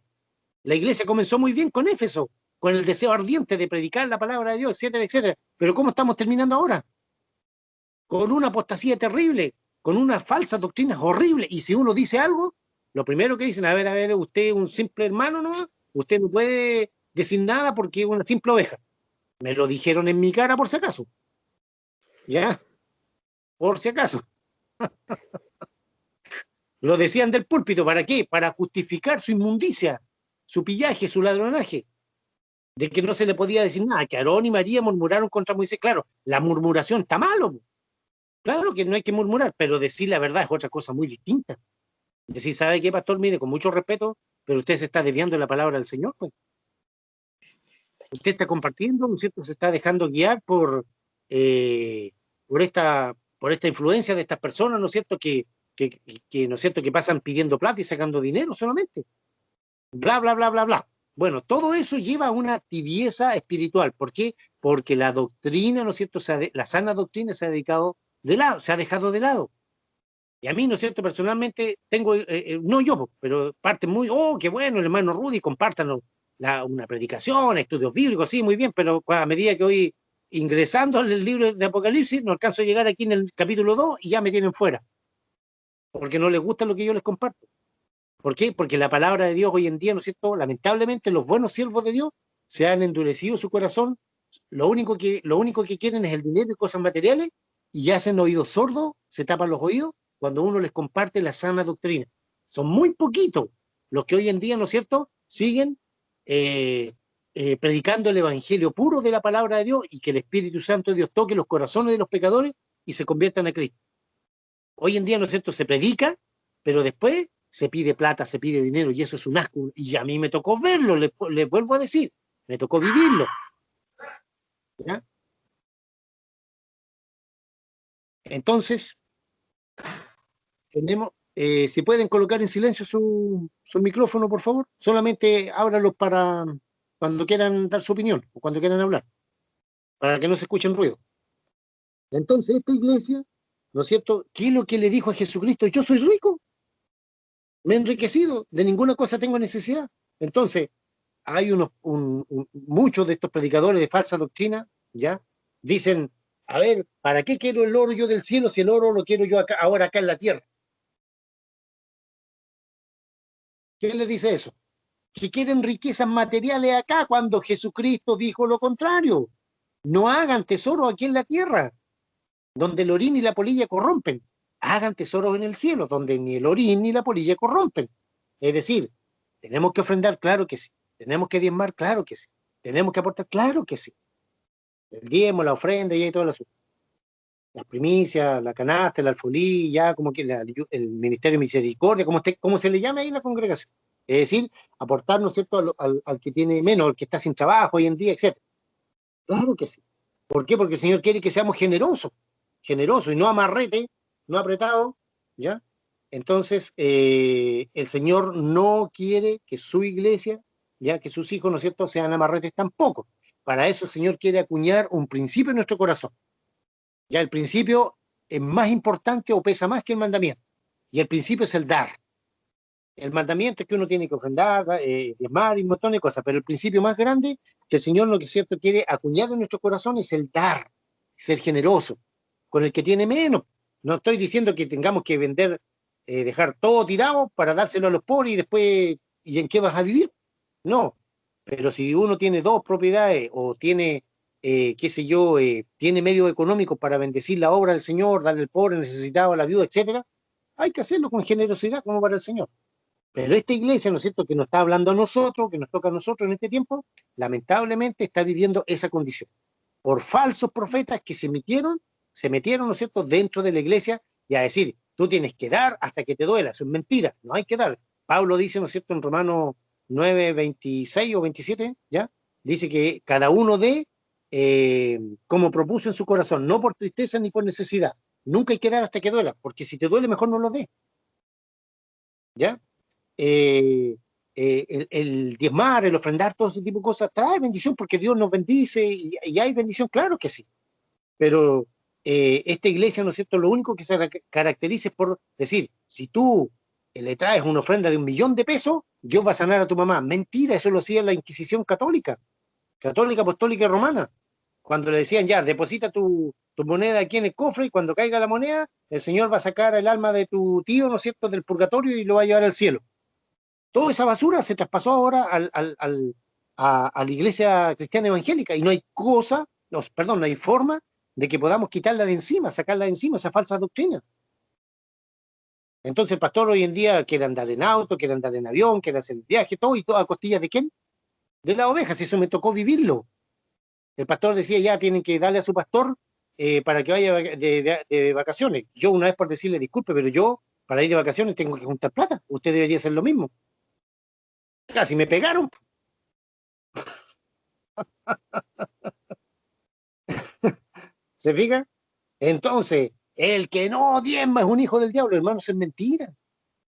La iglesia comenzó muy bien con Éfeso, con el deseo ardiente de predicar la palabra de Dios, etcétera, etcétera. Pero ¿cómo estamos terminando ahora? Con una apostasía terrible. con unas falsas doctrinas horribles, y si uno dice algo, lo primero que dicen, a ver, usted es un simple hermano, ¿no? Usted no puede decir nada porque es una simple oveja. Me lo dijeron en mi cara por si acaso. ¿Ya? Por si acaso. Lo decían del púlpito, ¿para qué? Para justificar su inmundicia, su pillaje, su ladronaje, de que no se le podía decir nada, que Aarón y María murmuraron contra Moisés. Claro, la murmuración está malo, claro que no hay que murmurar, pero decir la verdad es otra cosa muy distinta. Decir, ¿sabe qué, pastor? Mire, con mucho respeto, pero usted se está desviando de la palabra del Señor, pues. Usted está compartiendo, ¿no es cierto? Se está dejando guiar por esta influencia de estas personas, ¿no es cierto? Que ¿no es cierto? Que pasan pidiendo plata y sacando dinero solamente. Bla, bla, bla, bla, bla. Bueno, todo eso lleva a una tibieza espiritual. ¿Por qué? Porque la doctrina, ¿no es cierto? La sana doctrina se ha dejado de lado. Y a mí, ¿no es cierto? Personalmente tengo, no yo, pero parte muy, qué bueno, el hermano Rudy, compártanos una predicación, estudios bíblicos, sí, muy bien, pero a medida que voy ingresando al libro de Apocalipsis, no alcanzo a llegar aquí en el capítulo 2 y ya me tienen fuera. Porque no les gusta lo que yo les comparto. ¿Por qué? Porque la palabra de Dios hoy en día, ¿no es cierto? Lamentablemente los buenos siervos de Dios se han endurecido su corazón, lo único que quieren es el dinero y cosas materiales, y hacen oídos sordos, se tapan los oídos cuando uno les comparte la sana doctrina. Son muy poquitos los que hoy en día, ¿no es cierto?, siguen predicando el evangelio puro de la palabra de Dios, y que el Espíritu Santo de Dios toque los corazones de los pecadores y se conviertan a Cristo. Hoy en día, ¿no es cierto?, se predica, pero después se pide plata, se pide dinero, y eso es un asco. Y a mí me tocó verlo, les vuelvo a decir, me tocó vivirlo. ¿Ya? Entonces, tenemos, si pueden colocar en silencio su micrófono, por favor, solamente ábralos para cuando quieran dar su opinión o cuando quieran hablar, para que no se escuchen ruido. Entonces, esta iglesia, ¿no es cierto?, ¿qué es lo que le dijo a Jesucristo? Yo soy rico, me he enriquecido, de ninguna cosa tengo necesidad. Entonces, hay muchos de estos predicadores de falsa doctrina, ¿ya? Dicen, a ver, ¿para qué quiero el oro yo del cielo si el oro lo quiero yo ahora acá en la tierra? ¿Quién les dice eso? Que quieren riquezas materiales acá cuando Jesucristo dijo lo contrario. No hagan tesoros aquí en la tierra, donde el orín y la polilla corrompen. Hagan tesoros en el cielo, donde ni el orín ni la polilla corrompen. Es decir, tenemos que ofrendar, claro que sí. Tenemos que diezmar, claro que sí. Tenemos que aportar, claro que sí. El diezmo, la ofrenda y todo eso. Las primicias, la canasta, el alfolí, ya como que el ministerio de misericordia, como se le llama ahí en la congregación. Es decir, aportar, ¿no es cierto?, al que tiene menos, al que está sin trabajo hoy en día, etc. Claro que sí. ¿Por qué? Porque el Señor quiere que seamos generosos y no amarrete, no apretado, ¿ya? Entonces, el Señor no quiere que su iglesia, ya que sus hijos, ¿no es cierto?, sean amarretes tampoco. Para eso el Señor quiere acuñar un principio en nuestro corazón. Ya el principio es más importante o pesa más que el mandamiento. Y el principio es el dar. El mandamiento es que uno tiene que ofrendar, diezmar y un montón de cosas, pero el principio más grande que el Señor, lo que es cierto, quiere acuñar en nuestro corazón es el dar, ser generoso con el que tiene menos. No estoy diciendo que tengamos que vender, dejar todo tirado para dárselo a los pobres y después, ¿y en qué vas a vivir? No, pero si uno tiene 2 propiedades o tiene, qué sé yo, tiene medios económicos para bendecir la obra del Señor, darle al pobre, necesitado, a la viuda, etcétera, hay que hacerlo con generosidad como para el Señor. Pero esta iglesia, ¿no es cierto?, que nos está hablando a nosotros, que nos toca a nosotros en este tiempo, lamentablemente está viviendo esa condición. Por falsos profetas que se metieron, ¿no es cierto?, dentro de la iglesia y a decir, tú tienes que dar hasta que te duela. Eso es mentira, no hay que dar. Pablo dice, ¿no es cierto?, en Romanos 9, 26 o 27, ¿ya? Dice que cada uno dé como propuso en su corazón, no por tristeza ni por necesidad. Nunca hay que dar hasta que duela, porque si te duele, mejor no lo dé. ¿Ya? El diezmar, el ofrendar, todo ese tipo de cosas trae bendición porque Dios nos bendice y hay bendición, claro que sí. Pero esta iglesia, ¿no es cierto?, lo único que se caracteriza es por decir, si tú le traes una ofrenda de 1 millón de pesos, Dios va a sanar a tu mamá. Mentira, eso lo hacía la Inquisición católica, apostólica y romana. Cuando le decían, ya, deposita tu tu moneda aquí en el cofre y cuando caiga la moneda, el Señor va a sacar el alma de tu tío, ¿no es cierto?, del purgatorio y lo va a llevar al cielo. Toda esa basura se traspasó ahora a la iglesia cristiana evangélica y no hay cosa, no, perdón, no hay forma de que podamos quitarla de encima, sacarla de encima, esa falsa doctrina. Entonces el pastor hoy en día quiere andar en auto, quiere andar en avión, quiere hacer viaje, todo y todo a costillas ¿de quién? De las ovejas, y eso me tocó vivirlo. El pastor decía, ya tienen que darle a su pastor para que vaya de vacaciones. Yo una vez por decirle, disculpe, pero yo para ir de vacaciones tengo que juntar plata. Usted debería hacer lo mismo. Casi me pegaron. ¿Se fija? Entonces, el que no diezma es un hijo del diablo, hermano, eso es mentira.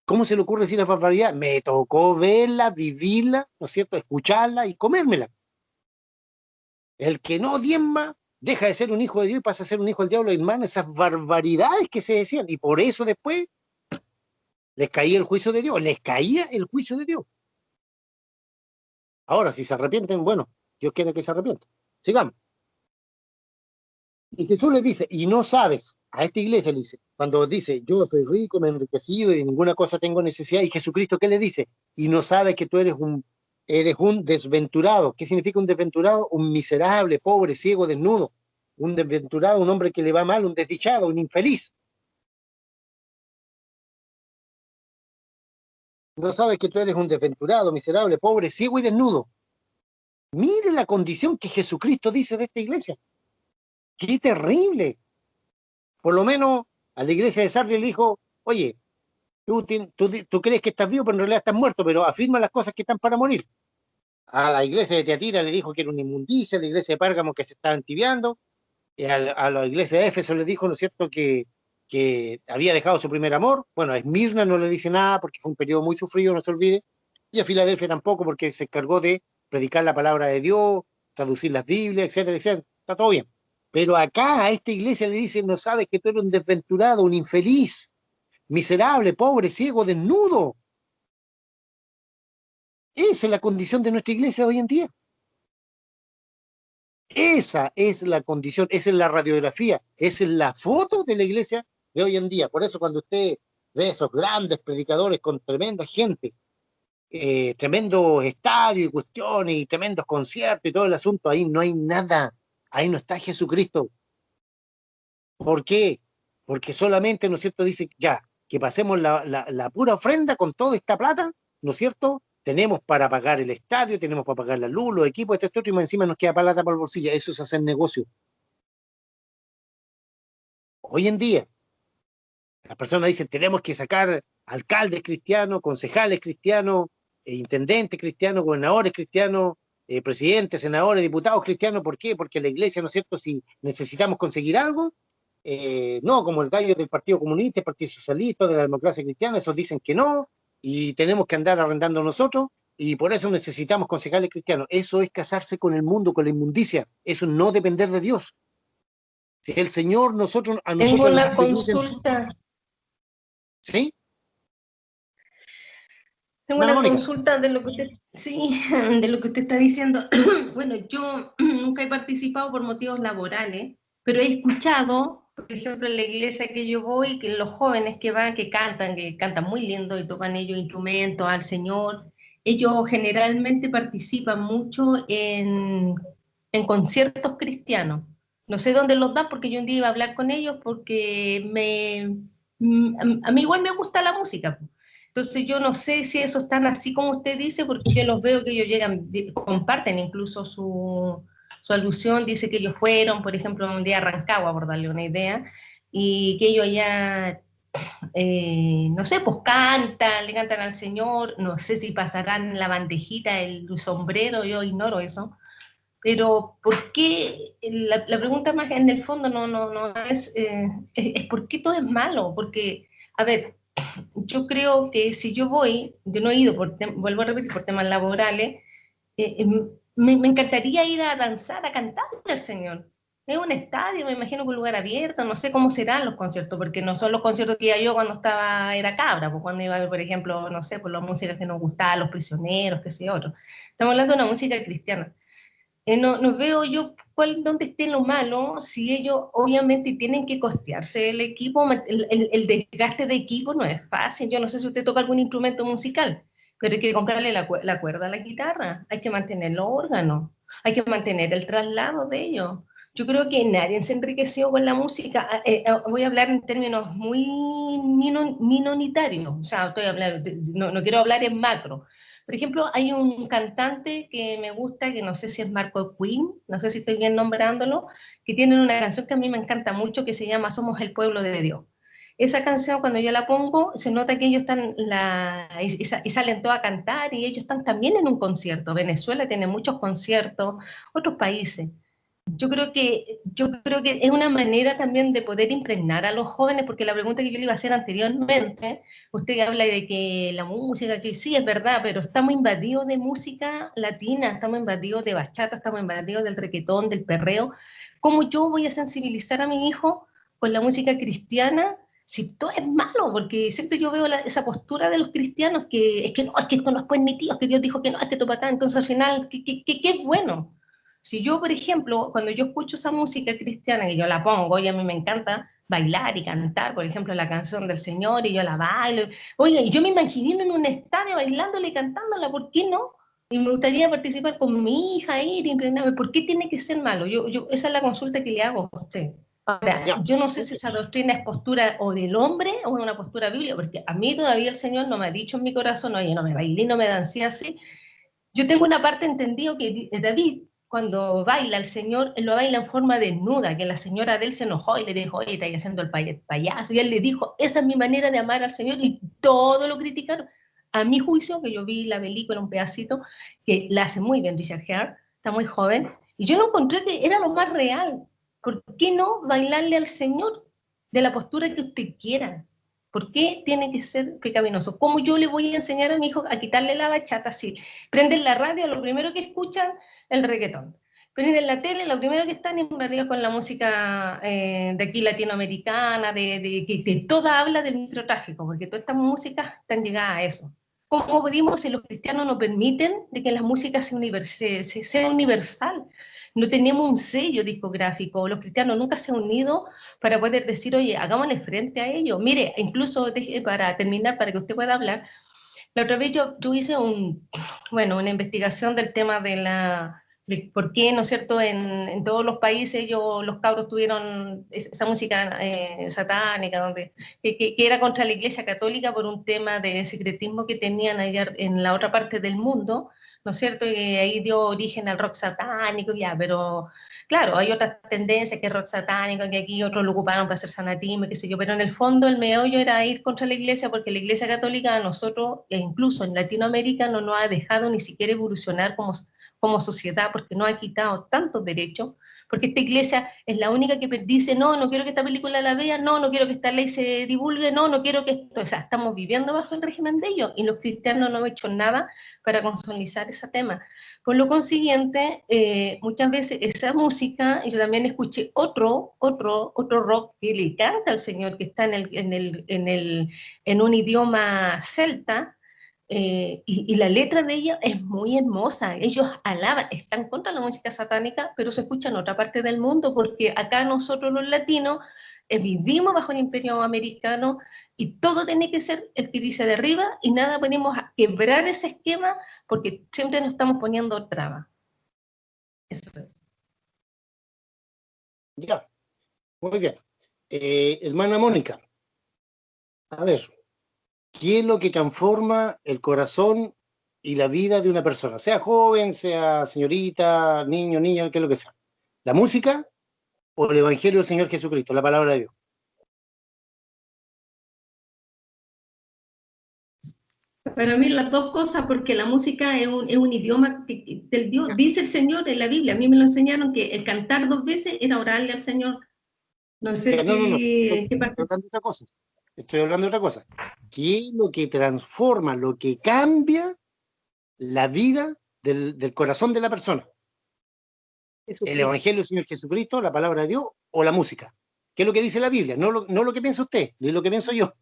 ¿Cómo se le ocurre decir la barbaridad? Me tocó verla, vivirla, ¿no es cierto? Escucharla y comérmela. El que no diezma deja de ser un hijo de Dios y pasa a ser un hijo del diablo, hermano, esas barbaridades que se decían. Y por eso después les caía el juicio de Dios, les caía el juicio de Dios. Ahora, si se arrepienten, bueno, Dios quiere que se arrepientan. Sigamos. Y Jesús les dice, y no sabes, a esta iglesia le dice, cuando dice, yo soy rico, me he enriquecido y de ninguna cosa tengo necesidad, y Jesucristo, ¿qué le dice? Y no sabes que tú eres un desventurado. ¿Qué significa un desventurado? Un miserable, pobre, ciego, desnudo. Un desventurado, un hombre que le va mal, un desdichado, un infeliz. No sabes que tú eres un desventurado, miserable, pobre, ciego y desnudo. Mire la condición que Jesucristo dice de esta iglesia. ¡Qué terrible! Por lo menos a la iglesia de Sardis le dijo, oye, tú crees que estás vivo, pero en realidad estás muerto, pero afirma las cosas que están para morir. A la iglesia de Teatira le dijo que era una inmundicia, a la iglesia de Pérgamo que se estaba entibiando, y a la iglesia de Éfeso le dijo, ¿no es cierto?, que había dejado su primer amor. Bueno, a Esmirna no le dice nada porque fue un periodo muy sufrido, no se olvide, y a Filadelfia tampoco porque se encargó de predicar la palabra de Dios, traducir las Biblias, etcétera, etcétera. Está todo bien. Pero acá a esta iglesia le dicen, no sabes que tú eres un desventurado, un infeliz, miserable, pobre, ciego, desnudo. Esa es la condición de nuestra iglesia hoy en día. Esa es la condición, esa es la radiografía, esa es la foto de la iglesia de hoy en día. Por eso cuando usted ve esos grandes predicadores con tremenda gente, tremendos estadios y cuestiones y tremendos conciertos y todo el asunto, ahí no hay nada, ahí no está Jesucristo. ¿Por qué? Porque solamente, ¿no es cierto?, dice, ya, que pasemos la pura ofrenda con toda esta plata, ¿no es cierto? Tenemos para pagar el estadio, tenemos para pagar la luz, los equipos, esto, y más encima nos queda plata para el bolsillo. Eso es hacer negocio. Hoy en día, las personas dicen, tenemos que sacar alcaldes cristianos, concejales cristianos, intendentes cristianos, gobernadores cristianos, presidentes, senadores, diputados cristianos. ¿Por qué? Porque la iglesia, ¿no es cierto?, si necesitamos conseguir algo, no, como el gallo del Partido Comunista, el Partido Socialista, de la democracia cristiana, esos dicen que no, y tenemos que andar arrendando nosotros, y por eso necesitamos concejales cristianos. Eso es casarse con el mundo, con la inmundicia, eso no depender de Dios. Si el Señor a nosotros... Tengo una consulta. ¿Sí? Tengo una consulta de lo que usted, sí, de lo que usted está diciendo. Bueno, yo nunca he participado por motivos laborales, pero he escuchado, por ejemplo, en la iglesia que yo voy, que los jóvenes que van, que cantan muy lindo y tocan ellos instrumentos al Señor, ellos generalmente participan mucho en conciertos cristianos. No sé dónde los dan porque yo un día iba a hablar con ellos porque a mí igual me gusta la música. Entonces yo no sé si eso están así como usted dice, porque yo los veo que ellos llegan, comparten incluso su alusión, dice que ellos fueron, por ejemplo, un día a Rancagua, por darle una idea, y que ellos ya, no sé, pues le cantan al Señor, no sé si pasarán la bandejita, el sombrero, yo ignoro eso, pero ¿por qué? La pregunta más en el fondo no es ¿por qué todo es malo? Porque, a ver, yo creo que si yo voy, yo no he ido, vuelvo a repetir, por temas laborales, me encantaría ir a danzar, a cantarle al Señor. Es un estadio, me imagino que un lugar abierto, no sé cómo serán los conciertos, porque no son los conciertos que iba yo cuando era cabra, pues cuando iba a ver, por ejemplo, no sé, por la música que nos gustaba, Los Prisioneros, qué sé yo, otro. Estamos hablando de una música cristiana. No veo yo dónde esté lo malo, si ellos obviamente tienen que costearse el equipo, el desgaste de equipo no es fácil. Yo no sé si usted toca algún instrumento musical, pero hay que comprarle la cuerda a la guitarra, hay que mantener los órganos, hay que mantener el traslado de ellos. Yo creo que nadie se enriqueció con la música. Voy a hablar en términos muy minoritarios, o sea, estoy hablando, no quiero hablar en macro. Por ejemplo, hay un cantante que me gusta, que no sé si es Marco Queen, no sé si estoy bien nombrándolo, que tiene una canción que a mí me encanta mucho, que se llama Somos el pueblo de Dios. Esa canción, cuando yo la pongo, se nota que ellos están, y salen todos a cantar, y ellos están también en un concierto. Venezuela tiene muchos conciertos, otros países. Yo creo que es una manera también de poder impregnar a los jóvenes, porque la pregunta que yo le iba a hacer anteriormente, usted habla de que la música, que sí, es verdad, pero estamos invadidos de música latina, estamos invadidos de bachata, estamos invadidos del reggaetón, del perreo. ¿Cómo yo voy a sensibilizar a mi hijo con la música cristiana si todo es malo? Porque siempre yo veo esa postura de los cristianos que es que no, es que esto no es permitido, es que Dios dijo que no, es que esto para acá. Entonces al final, ¿qué es bueno? Si yo, por ejemplo, cuando yo escucho esa música cristiana, que yo la pongo, y a mí me encanta bailar y cantar, por ejemplo, la canción del Señor, y yo la bailo, oiga, y yo me imagino en un estadio bailándola y cantándola, ¿por qué no? Y me gustaría participar con mi hija, ir, impregnarme, ¿por qué tiene que ser malo? Esa es la consulta que le hago a usted. Ahora, Ya, yo no sé si esa doctrina es postura o del hombre o es una postura bíblica, porque a mí todavía el Señor no me ha dicho en mi corazón, oye, no me bailé, no me dancé así. Yo tengo una parte entendido que David, cuando baila el Señor, él lo baila en forma desnuda, que la señora de él se enojó y le dijo, oye, está haciendo el payaso, y él le dijo, esa es mi manera de amar al Señor, y todo lo criticaron. A mi juicio, que yo vi la película, un pedacito, que la hace muy bien Richard Gere, está muy joven, y yo lo encontré que era lo más real. ¿Por qué no bailarle al Señor de la postura que usted quiera? ¿Por qué tiene que ser pecaminoso? ¿Cómo yo le voy a enseñar a mi hijo a quitarle la bachata si prenden la radio, lo primero que escuchan, el reggaetón? Prenden la tele, lo primero que están invadidos con la música de aquí latinoamericana, que toda habla del microtráfico, porque todas estas músicas están llegadas a eso. ¿Cómo pedimos si los cristianos no permiten de que la música sea universal? No tenemos un sello discográfico, los cristianos nunca se han unido para poder decir, oye, hagámosle frente a ello. Mire, incluso para terminar, para que usted pueda hablar, la otra vez yo hice una investigación del tema de por qué, ¿no es cierto?, en todos los países los cabros tuvieron esa música satánica, que era contra la Iglesia Católica por un tema de secretismo que tenían allá en la otra parte del mundo, ¿no es cierto?, y ahí dio origen al rock satánico, ya, pero claro, hay otras tendencias que es rock satánico, que aquí otros lo ocuparon para hacer sanatismo, qué sé yo, pero en el fondo el meollo era ir contra la Iglesia, porque la Iglesia Católica a nosotros, e incluso en Latinoamérica, no nos ha dejado ni siquiera evolucionar como sociedad, porque nos ha quitado tantos derechos, porque esta iglesia es la única que dice, no quiero que esta película la vean, no quiero que esta ley se divulgue, no quiero que esto, o sea, estamos viviendo bajo el régimen de ellos, y los cristianos no han hecho nada para consolidar ese tema. Por lo consiguiente, muchas veces esa música, yo también escuché otro rock que le canta al Señor, que está en un idioma celta, y la letra de ella es muy hermosa. Ellos alaban, están contra la música satánica, pero se escucha en otra parte del mundo, porque acá nosotros los latinos vivimos bajo el imperio americano y todo tiene que ser el que dice de arriba y nada podemos quebrar ese esquema porque siempre nos estamos poniendo trabas. Eso es. ya, muy bien. Hermana Mónica, a ver, ¿qué es lo que transforma el corazón y la vida de una persona? Sea joven, sea señorita, niño, niña, qué es lo que sea. ¿La música o el Evangelio del Señor Jesucristo, la palabra de Dios? Para mí las dos cosas, porque la música es un idioma del Dios, dice el Señor en la Biblia. A mí me lo enseñaron que el cantar 2 veces era orarle al Señor. No sé No. si... ¿qué Estoy parte? hablando de otra cosa. Estoy hablando de otra cosa. ¿Qué es lo que transforma, lo que cambia la vida del corazón de la persona? ¿El Evangelio del Señor Jesucristo, la palabra de Dios o la música? ¿Qué es lo que dice la Biblia? No lo que piensa usted, ni lo que pienso yo.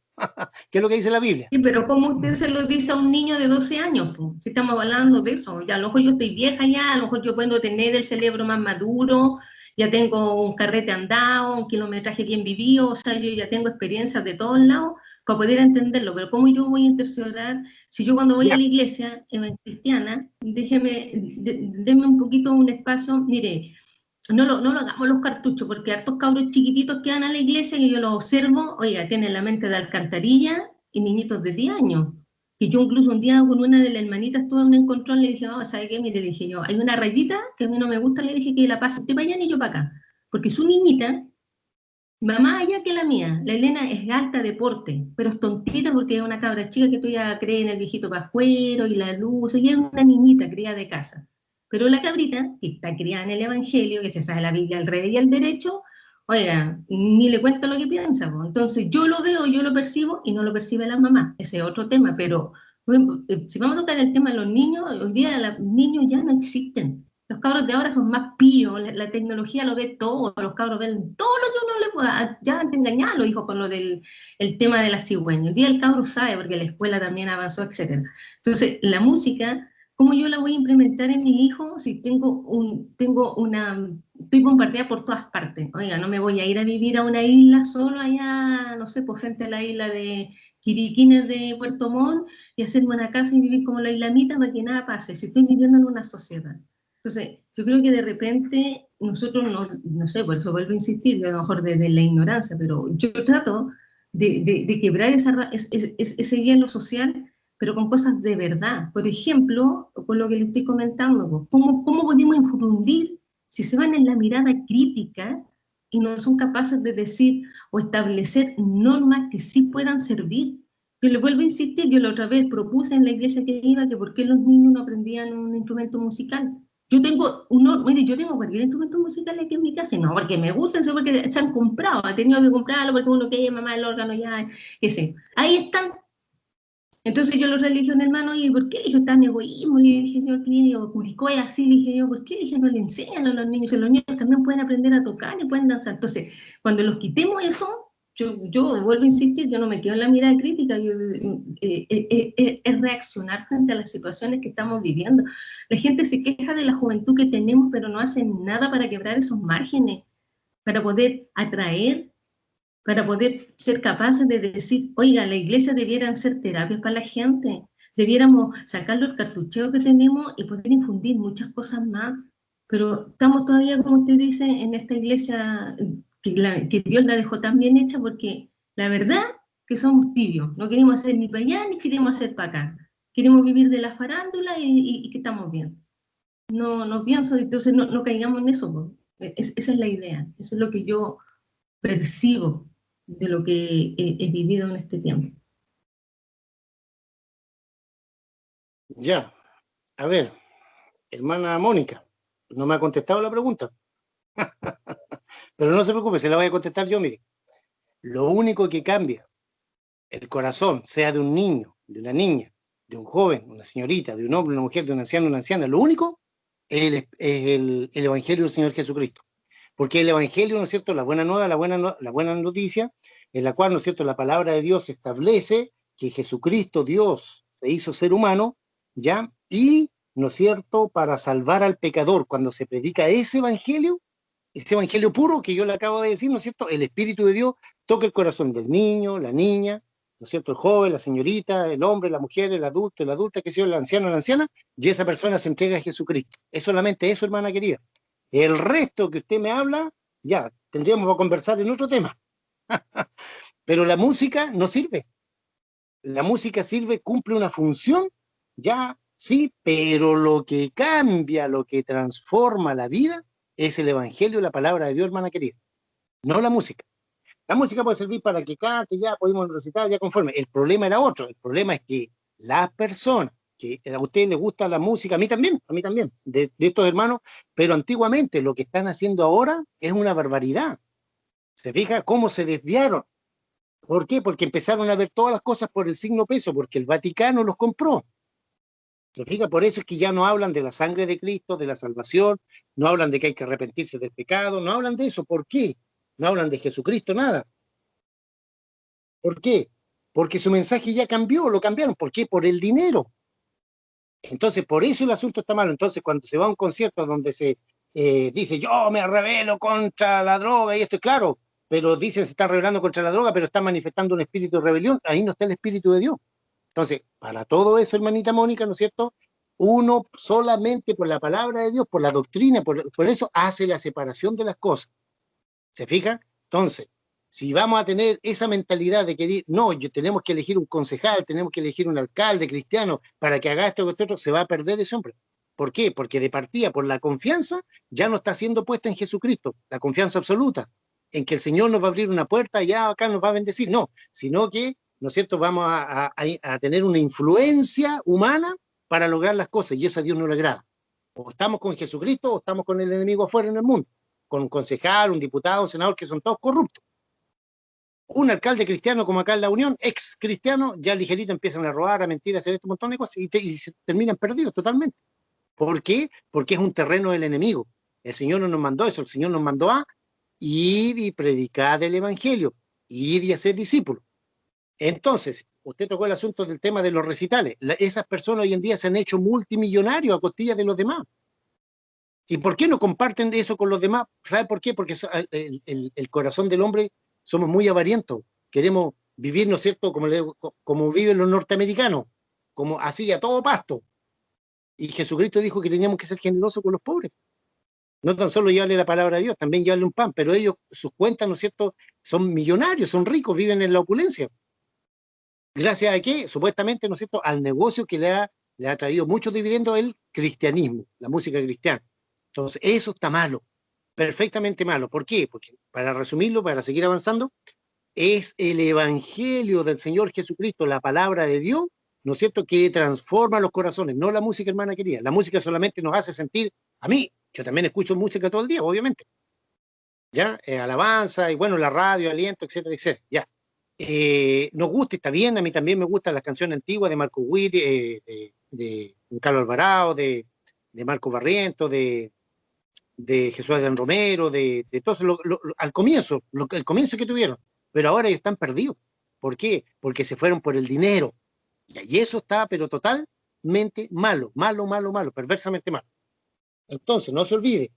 ¿Qué es lo que dice la Biblia? Sí, pero ¿cómo usted se lo dice a un niño de 12 años? Po? Si estamos hablando de eso, ya a lo mejor yo estoy vieja ya, a lo mejor yo puedo tener el cerebro más maduro, ya tengo un carrete andado, un kilometraje bien vivido, o sea, yo ya tengo experiencias de todos lados para poder entenderlo, pero ¿cómo yo voy a interceder si yo cuando voy a la iglesia cristiana, déme un poquito un espacio, mire, no lo hagamos los cartuchos, porque hartos cabros chiquititos que van a la iglesia, que yo los observo, oiga, tienen la mente de alcantarilla y niñitos de 10 años. Y yo incluso un día con una de las hermanitas tuve un encontrón, le dije, no, ¿sabe qué? Mire, le dije yo, hay una rayita que a mí no me gusta, le dije que la pase usted para allá y yo para acá. Porque su niñita va más allá que la mía. La Elena es alta de porte, pero es tontita porque es una cabra chica que todavía cree en el viejito pascuero y la luz, y es una niñita criada de casa. Pero la cabrita, que está criada en el Evangelio, que se sabe la Biblia al revés y al derecho, oiga, ni le cuento lo que piensa. ¿No? Entonces yo lo veo, yo lo percibo y no lo percibe la mamá. Ese es otro tema, pero si vamos a tocar el tema de los niños, hoy día los niños ya no existen. Los cabros de ahora son más píos, la tecnología lo ve todo, los cabros ven todo lo que uno le pueda, ya te engañar a los hijos con lo del el tema de la cigüeña. Hoy día el cabro sabe, porque la escuela también avanzó, etc. Entonces, la música, ¿cómo yo la voy a implementar en mi hijo si estoy bombardeada por todas partes? Oiga, no me voy a ir a vivir a una isla solo allá, no sé, por frente a la isla de Chiriquines de Puerto Montt y hacerme una casa y vivir como la islamita para que nada pase, si estoy viviendo en una sociedad. Entonces, yo creo que de repente nosotros, no sé, por eso vuelvo a insistir, a lo mejor desde la ignorancia, pero yo trato de quebrar ese hielo social, pero con cosas de verdad. Por ejemplo, con lo que le estoy comentando, ¿cómo podemos infundir si se van en la mirada crítica y no son capaces de decir o establecer normas que sí puedan servir? Yo le vuelvo a insistir, yo la otra vez propuse en la iglesia que iba que por qué los niños no aprendían un instrumento musical. Yo tengo cualquier instrumento musical aquí en mi casa, y no porque me gustan, sino porque se han comprado, he tenido que comprarlo porque uno que mamá el órgano ya, qué sé. Ahí están. Entonces yo los religiones, hermano, ¿y por qué le dije tan egoísmo? Le dije yo aquí, o Curicó es así, le dije yo, ¿por qué le dije no le enseñan a los niños? Y los niños también pueden aprender a tocar y pueden danzar. Entonces, cuando los quitemos eso, yo vuelvo a insistir, yo no me quedo en la mirada crítica, es reaccionar frente a las situaciones que estamos viviendo. La gente se queja de la juventud que tenemos, pero no hacen nada para quebrar esos márgenes, para poder atraer, para poder ser capaces de decir, oiga, la iglesia debieran ser terapias para la gente, debiéramos sacar los cartucheos que tenemos y poder infundir muchas cosas más, pero estamos todavía, como usted dice, en esta iglesia que Dios la dejó tan bien hecha, porque la verdad que somos tibios, no queremos hacer ni para allá ni queremos hacer para acá, queremos vivir de la farándula y que estamos bien. No pienso, entonces no caigamos en eso, ¿no? Esa es la idea, eso es lo que yo percibo de lo que he vivido en este tiempo. Ya, a ver, hermana Mónica, no me ha contestado la pregunta. Pero no se preocupe, se la voy a contestar yo, mire. Lo único que cambia el corazón, sea de un niño, de una niña, de un joven, una señorita, de un hombre, una mujer, de un anciano, una anciana, lo único es el Evangelio del Señor Jesucristo. Porque el Evangelio, ¿no es cierto?, la buena nueva, la buena noticia, en la cual, ¿no es cierto?, la palabra de Dios establece que Jesucristo, Dios, se hizo ser humano, ¿ya? Y, ¿no es cierto?, para salvar al pecador, cuando se predica ese Evangelio puro que yo le acabo de decir, ¿no es cierto?, el Espíritu de Dios toca el corazón del niño, la niña, ¿no es cierto?, el joven, la señorita, el hombre, la mujer, el adulto, la adulta, que sea el anciano, la anciana, y esa persona se entrega a Jesucristo. Es solamente eso, hermana querida. El resto que usted me habla, ya, tendríamos que conversar en otro tema. Pero la música no sirve. La música sirve, cumple una función, ya, sí, pero lo que cambia, lo que transforma la vida, es el Evangelio y la palabra de Dios, hermana querida. No la música. La música puede servir para que cante, ya podemos recitar, ya conforme. El problema era otro. El problema es que las personas que a ustedes les gusta la música, a mí también, de estos hermanos, pero antiguamente lo que están haciendo ahora es una barbaridad. ¿Se fija cómo se desviaron? ¿Por qué? Porque empezaron a ver todas las cosas por el signo peso, porque el Vaticano los compró. ¿Se fija? Por eso es que ya no hablan de la sangre de Cristo, de la salvación, no hablan de que hay que arrepentirse del pecado, no hablan de eso. ¿Por qué? No hablan de Jesucristo, nada. ¿Por qué? porque su mensaje ya cambió, lo cambiaron. ¿Por qué? Por el dinero. Entonces, por eso el asunto está malo. Entonces, cuando se va a un concierto donde se dice, yo me rebelo contra la droga, y esto es claro, pero dicen se está rebelando contra la droga, pero está manifestando un espíritu de rebelión, ahí no está el espíritu de Dios. Entonces, para todo eso, hermanita Mónica, ¿no es cierto? Uno solamente por la palabra de Dios, por la doctrina, por eso hace la separación de las cosas. ¿Se fijan? Entonces, si vamos a tener esa mentalidad de que no, tenemos que elegir un concejal, tenemos que elegir un alcalde cristiano para que haga esto o esto otro, se va a perder ese hombre. ¿Por qué? Porque de partida, por la confianza, ya no está siendo puesta en Jesucristo, la confianza absoluta, en que el Señor nos va a abrir una puerta y ya acá nos va a bendecir. No, sino que, ¿no es cierto?, vamos a tener una influencia humana para lograr las cosas, y eso a Dios no le agrada. O estamos con Jesucristo o estamos con el enemigo afuera en el mundo, con un concejal, un diputado, un senador, que son todos corruptos. Un alcalde cristiano como acá en la Unión, ex cristiano, ya ligerito empiezan a robar, a mentir, a hacer este montón de cosas y se terminan perdidos totalmente. ¿Por qué? Porque es un terreno del enemigo. El Señor no nos mandó eso, el Señor nos mandó a ir y predicar el Evangelio, ir y hacer discípulos. Entonces, usted tocó el asunto del tema de los recitales. Esas personas hoy en día se han hecho multimillonarios a costillas de los demás. ¿Y por qué no comparten eso con los demás? ¿Sabe por qué? Porque el corazón del hombre somos muy avarientos. Queremos vivir, ¿no es cierto?, como viven los norteamericanos, como así a todo pasto. Y Jesucristo dijo que teníamos que ser generosos con los pobres. No tan solo llevarle la palabra de Dios, también llevarle un pan, pero ellos, sus cuentas, ¿no es cierto?, son millonarios, son ricos, viven en la opulencia. ¿Gracias a qué? Supuestamente, ¿no es cierto?, al negocio que le ha traído muchos dividendos el cristianismo, la música cristiana. Entonces, eso está malo, perfectamente malo. ¿Por qué? Porque, para resumirlo, para seguir avanzando, es el evangelio del Señor Jesucristo, la palabra de Dios, ¿no es cierto?, que transforma los corazones, no la música, hermana querida. La música solamente nos hace sentir, a mí, yo también escucho música todo el día, obviamente, ¿ya? Alabanza, y bueno, la radio, aliento, etcétera, etcétera, ya. Nos gusta, está bien, a mí también me gustan las canciones antiguas de Marco Witt, de Carlos Alvarado, de Marco Barrientos, de Jesús Adrián Romero, de todos, al comienzo, el comienzo que tuvieron, pero ahora ellos están perdidos. ¿Por qué? Porque se fueron por el dinero. Y eso está, pero totalmente malo, malo, malo, malo, perversamente malo. Entonces, no se olvide,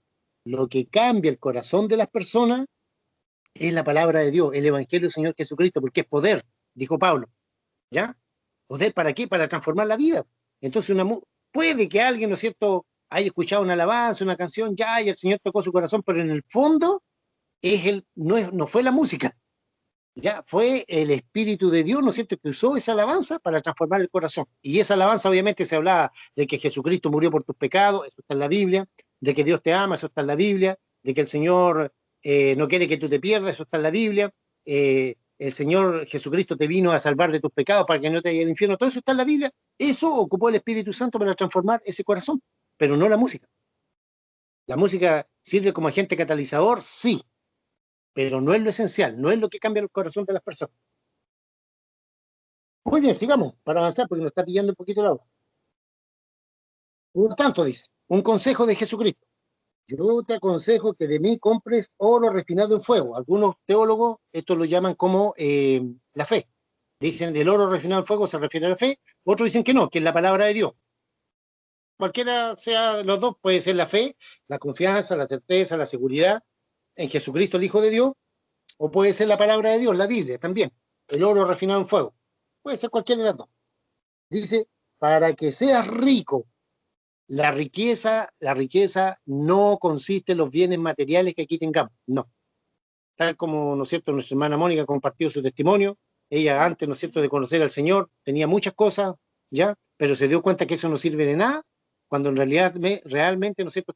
lo que cambia el corazón de las personas es la palabra de Dios, el Evangelio del Señor Jesucristo, porque es poder, dijo Pablo. ¿Ya? ¿Poder para qué? Para transformar la vida. Entonces, puede que alguien, ¿no es cierto?, haya escuchado una alabanza, una canción, ya, y el Señor tocó su corazón, pero en el fondo no fue la música, ya fue el Espíritu de Dios, ¿no es cierto?, que usó esa alabanza para transformar el corazón. Y esa alabanza obviamente se hablaba de que Jesucristo murió por tus pecados, eso está en la Biblia, de que Dios te ama, eso está en la Biblia, de que el Señor no quiere que tú te pierdas, eso está en la Biblia, el Señor Jesucristo te vino a salvar de tus pecados para que no te vayas al infierno, todo eso está en la Biblia. Eso ocupó el Espíritu Santo para transformar ese corazón, pero no la música. La música sirve como agente catalizador, sí, pero no es lo esencial, no es lo que cambia el corazón de las personas. Muy bien, sigamos para avanzar porque nos está pillando un poquito el agua. Por tanto, dice, un consejo de Jesucristo. Yo te aconsejo que de mí compres oro refinado en fuego. Algunos teólogos esto lo llaman como la fe. Dicen del oro refinado en fuego se refiere a la fe. Otros dicen que no, que es la palabra de Dios. Cualquiera sea de los dos, puede ser la fe, la confianza, la certeza, la seguridad en Jesucristo, el Hijo de Dios, o puede ser la palabra de Dios, la Biblia también, el oro refinado en fuego. Puede ser cualquiera de las dos. Dice, para que seas rico, la riqueza no consiste en los bienes materiales que aquí tengamos, no. Tal como, ¿no es cierto?, nuestra hermana Mónica compartió su testimonio, ella antes, ¿no es cierto?, de conocer al Señor, tenía muchas cosas, ¿ya? Pero se dio cuenta que eso no sirve de nada, cuando en realidad, realmente, ¿no es cierto?,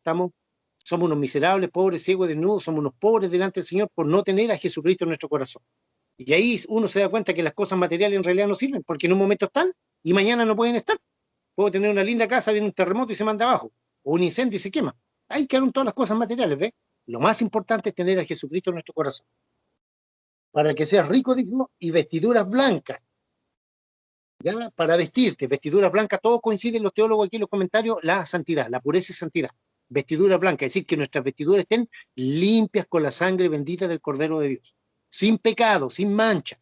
somos unos miserables, pobres, ciegos, desnudos, somos unos pobres delante del Señor por no tener a Jesucristo en nuestro corazón. Y ahí uno se da cuenta que las cosas materiales en realidad no sirven, porque en un momento están y mañana no pueden estar. Puedo tener una linda casa, viene un terremoto y se manda abajo, o un incendio y se quema. Ahí quedaron todas las cosas materiales, ¿ves? Lo más importante es tener a Jesucristo en nuestro corazón. Para que seas rico, digno, y vestiduras blancas. ¿Ya? Para vestirte, vestiduras blancas, todos coinciden los teólogos aquí en los comentarios, la santidad, la pureza y santidad. Vestidura blanca, es decir, que nuestras vestiduras estén limpias con la sangre bendita del Cordero de Dios, sin pecado, sin mancha.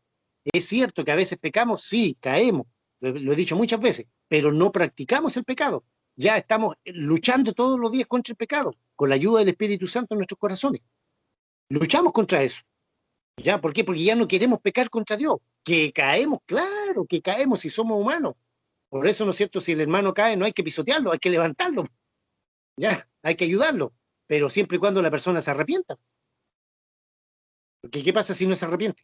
Es cierto que a veces pecamos, sí, caemos, lo he dicho muchas veces, pero no practicamos el pecado. Ya estamos luchando todos los días contra el pecado, con la ayuda del Espíritu Santo en nuestros corazones. Luchamos contra eso. ¿Ya? ¿Por qué? Porque ya no queremos pecar contra Dios. Que caemos, claro, que caemos si somos humanos. Por eso, ¿no es cierto? Si el hermano cae, no hay que pisotearlo, hay que levantarlo. Ya, hay que ayudarlo. Pero siempre y cuando la persona se arrepienta. Porque ¿qué pasa si no se arrepiente?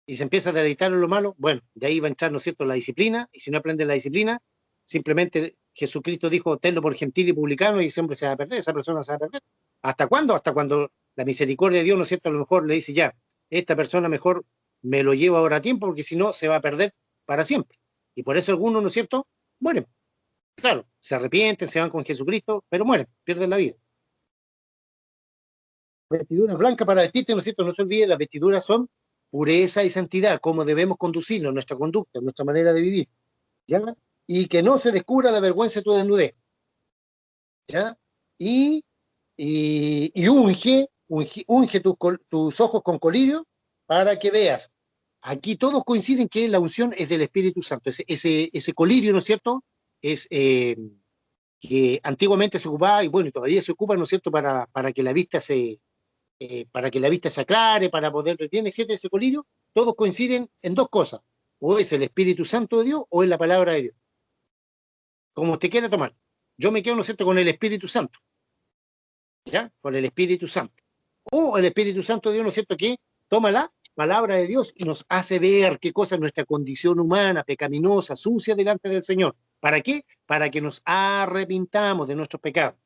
Y se empieza a deleitar en lo malo, bueno, de ahí va a entrar, ¿no es cierto?, la disciplina, y si no aprende la disciplina, simplemente Jesucristo dijo, tenlo por gentil y publicano, y ese hombre se va a perder, esa persona se va a perder. ¿Hasta cuándo? Hasta cuando la misericordia de Dios, ¿no es cierto?, a lo mejor le dice, ya, esta persona mejor me lo llevo ahora a tiempo, porque si no, se va a perder para siempre. Y por eso algunos, ¿no es cierto?, mueren. Claro, se arrepienten, se van con Jesucristo, pero mueren, pierden la vida. Vestiduras blancas para vestirte, ¿no es cierto? No se olvide, las vestiduras son pureza y santidad, cómo debemos conducirnos, nuestra conducta, nuestra manera de vivir, ¿ya? Y que no se descubra la vergüenza de tu desnudez, ¿ya? Y unge tus ojos con colirio para que veas. Aquí todos coinciden que la unción es del Espíritu Santo. Ese colirio, ¿no es cierto?, es que antiguamente se ocupaba, y bueno, todavía se ocupa, ¿no es cierto?, para que la vista se aclare, para poder ver bien, etcétera, ese colirio, todos coinciden en dos cosas: o es el Espíritu Santo de Dios o es la palabra de Dios. Como usted quiera tomar. Yo me quedo, ¿no es cierto?, con el Espíritu Santo. ¿Ya? Con el Espíritu Santo. O el Espíritu Santo de Dios, ¿no es cierto?, que toma la palabra de Dios y nos hace ver qué cosa es nuestra condición humana, pecaminosa, sucia delante del Señor. ¿Para qué? Para que nos arrepintamos de nuestros pecados.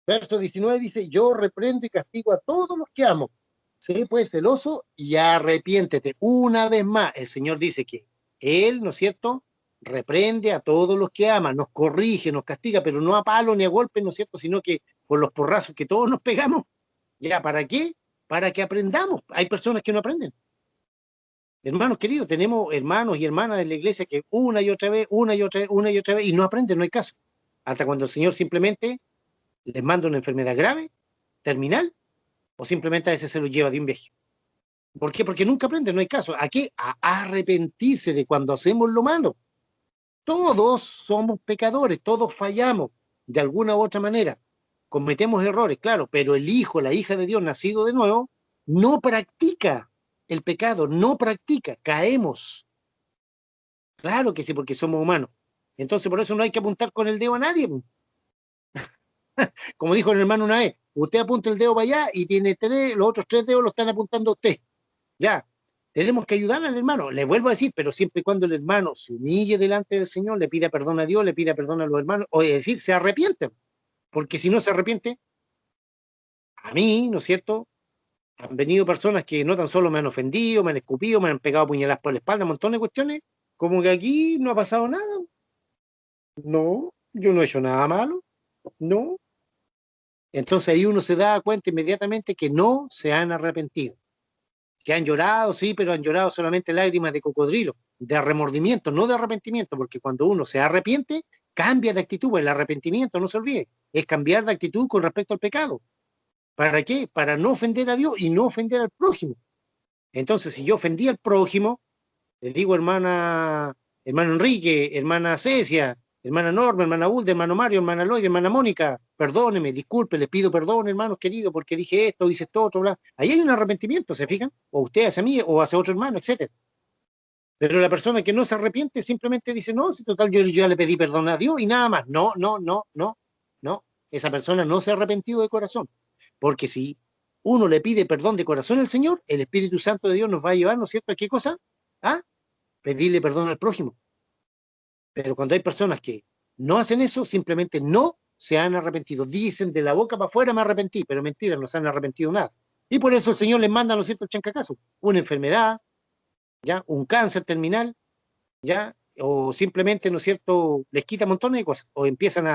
Verso 19 dice, yo reprendo y castigo a todos los que amo. Sé pues celoso y arrepiéntete. Una vez más, el Señor dice que Él, ¿no es cierto?, reprende a todos los que ama, nos corrige, nos castiga, pero no a palo ni a golpe, ¿no es cierto?, sino que con los porrazos que todos nos pegamos. ¿Ya? ¿Para qué? Para que aprendamos. Hay personas que no aprenden. Hermanos queridos, tenemos hermanos y hermanas de la iglesia que una y otra vez, una y otra vez, una y otra vez, y no aprenden, no hay caso. Hasta cuando el Señor simplemente les manda una enfermedad grave, terminal, o simplemente a veces se lo lleva de un viaje. ¿Por qué? Porque nunca aprenden, no hay caso. ¿A qué? A arrepentirse de cuando hacemos lo malo. Todos somos pecadores, todos fallamos de alguna u otra manera. Cometemos errores, claro, pero el hijo, la hija de Dios, nacido de nuevo, no practica el pecado, no practica, caemos. Claro que sí, porque somos humanos. Entonces, por eso no hay que apuntar con el dedo a nadie. Como dijo el hermano una vez, usted apunta el dedo para allá y tiene tres, los otros tres dedos lo están apuntando a usted. Ya, tenemos que ayudar al hermano. Le vuelvo a decir, pero siempre y cuando el hermano se humille delante del Señor, le pida perdón a Dios, le pida perdón a los hermanos, o es decir, se arrepiente. Porque si no se arrepiente, a mí, ¿no es cierto?, han venido personas que no tan solo me han ofendido, me han escupido, me han pegado puñaladas por la espalda, un montón de cuestiones, como que aquí no ha pasado nada. No, yo no he hecho nada malo. No. Entonces ahí uno se da cuenta inmediatamente que no se han arrepentido. Que han llorado, sí, pero han llorado solamente lágrimas de cocodrilo, de remordimiento, no de arrepentimiento, porque cuando uno se arrepiente, cambia de actitud. El arrepentimiento, no se olvide, es cambiar de actitud con respecto al pecado. ¿Para qué? Para no ofender a Dios y no ofender al prójimo. Entonces, si yo ofendí al prójimo, les digo, hermano Enrique, hermana Cecia, hermana Norma, hermana Ulda, hermano Mario, hermana Lloyd, hermana Mónica, perdóneme, disculpe, les pido perdón, hermanos queridos, porque dije esto, hice esto, otro, bla. Ahí hay un arrepentimiento, ¿se fijan? O usted hacia mí, o hacia otro hermano, etcétera. Pero la persona que no se arrepiente simplemente dice, no, si total yo ya le pedí perdón a Dios y nada más. No. Esa persona no se ha arrepentido de corazón. Porque si uno le pide perdón de corazón al Señor, el Espíritu Santo de Dios nos va a llevar, ¿no es cierto?, ¿a qué cosa? A pedirle perdón al prójimo. Pero cuando hay personas que no hacen eso, simplemente no se han arrepentido. Dicen de la boca para afuera me arrepentí, pero mentira, no se han arrepentido nada. Y por eso el Señor les manda, ¿no es cierto?, el chancacazo. Una enfermedad, ¿ya? Un cáncer terminal, ¿ya? O simplemente, ¿no es cierto?, les quita montones de cosas. O empiezan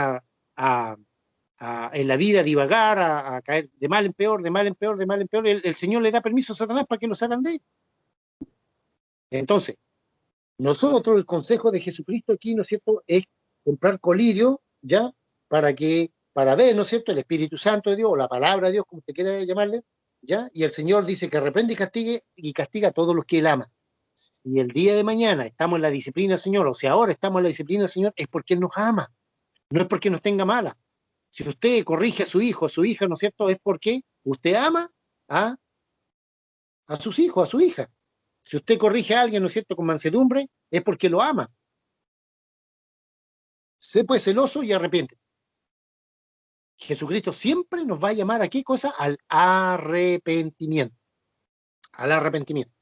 en la vida a divagar, a caer de mal en peor, de mal en peor, de mal en peor. El Señor le da permiso a Satanás para que los hagan de él. Entonces, nosotros, el consejo de Jesucristo aquí, ¿no es cierto?, es comprar colirio, ¿ya? Para ver, ¿no es cierto?, el Espíritu Santo de Dios, o la palabra de Dios, como usted quiera llamarle, ¿ya? Y el Señor dice que reprende y castiga a todos los que Él ama. Si el día de mañana estamos en la disciplina del Señor, o si ahora estamos en la disciplina del Señor, es porque Él nos ama, no es porque nos tenga mala. Si usted corrige a su hijo, a su hija, ¿no es cierto? Es porque usted ama a, a sus hijos, a su hija. Si usted corrige a alguien, ¿no es cierto?, con mansedumbre, es porque lo ama. Sé pues celoso y arrepiente. Jesucristo siempre nos va a llamar a qué cosa? Al arrepentimiento. Al arrepentimiento.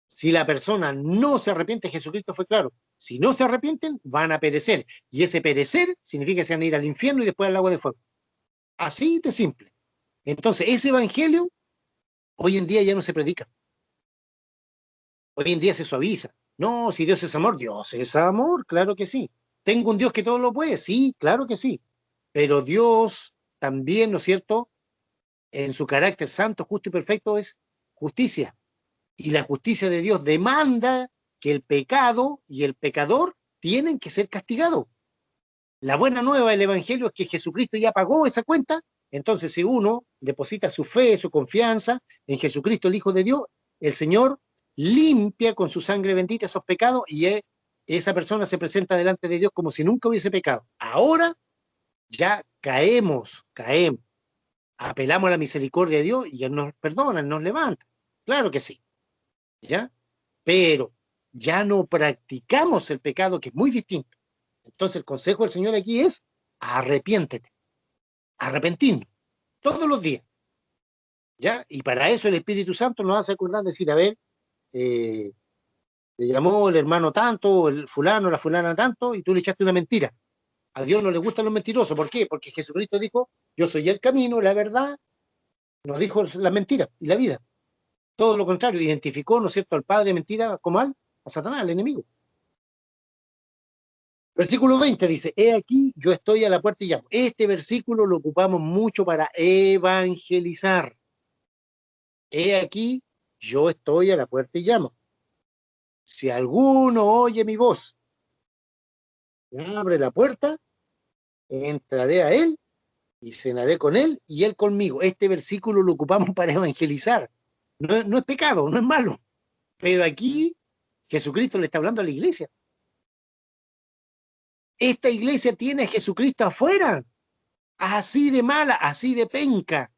Si la persona no se arrepiente, Jesucristo fue claro. Si no se arrepienten, van a perecer. Y ese perecer significa que se van a ir al infierno y después al agua de fuego. Así de simple. Entonces, ese evangelio hoy en día ya no se predica. Hoy en día se suaviza. No, si Dios es amor, claro que sí. ¿Tengo un Dios que todo lo puede? Sí, claro que sí. Pero Dios también, ¿no es cierto?, en su carácter santo, justo y perfecto es justicia. Y la justicia de Dios demanda que el pecado y el pecador tienen que ser castigados. La buena nueva del Evangelio es que Jesucristo ya pagó esa cuenta. Entonces, si uno deposita su fe, su confianza en Jesucristo, el Hijo de Dios, el Señor limpia con su sangre bendita esos pecados y esa persona se presenta delante de Dios como si nunca hubiese pecado. Ahora ya caemos, apelamos a la misericordia de Dios y Él nos perdona, nos levanta. Claro que sí, ¿ya? Pero ya no practicamos el pecado, que es muy distinto. Entonces el consejo del Señor aquí es: arrepiéntete, arrepentirnos, todos los días, ¿ya? Y para eso el Espíritu Santo nos hace acordar, decir, a ver, le llamó el hermano tanto, el fulano, la fulana tanto, y tú le echaste una mentira. A Dios no le gustan los mentirosos. ¿Por qué? Porque Jesucristo dijo: yo soy el camino, la verdad, nos dijo la mentira y la vida. Todo lo contrario, identificó, ¿no es cierto?, al padre de mentira como a Satanás, al enemigo. Versículo 20 dice: he aquí, yo estoy a la puerta y llamo. Este versículo lo ocupamos mucho para evangelizar. He aquí, yo estoy a la puerta y llamo. Si alguno oye mi voz, abre la puerta, entraré a él y cenaré con él y él conmigo. Este versículo lo ocupamos para evangelizar. No es pecado, no es malo. Pero aquí Jesucristo le está hablando a la iglesia. Esta iglesia tiene a Jesucristo afuera. Así de mala, así de penca.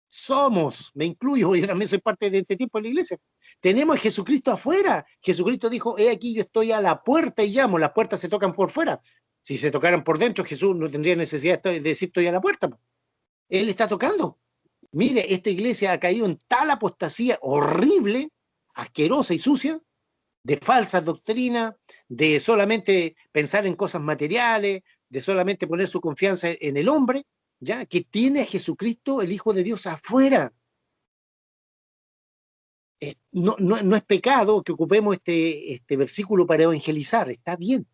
Somos, me incluyo, yo también soy parte de este tipo de la iglesia. Tenemos a Jesucristo afuera. Jesucristo dijo: he aquí, yo estoy a la puerta y llamo. Las puertas se tocan por fuera. Si se tocaran por dentro, Jesús no tendría necesidad de decir: estoy a la puerta. Él está tocando. Mire, esta iglesia ha caído en tal apostasía horrible, asquerosa y sucia, de falsas doctrinas, de solamente pensar en cosas materiales, de solamente poner su confianza en el hombre, ya que tiene a Jesucristo, el Hijo de Dios, afuera. No es pecado que ocupemos este versículo para evangelizar, está bien,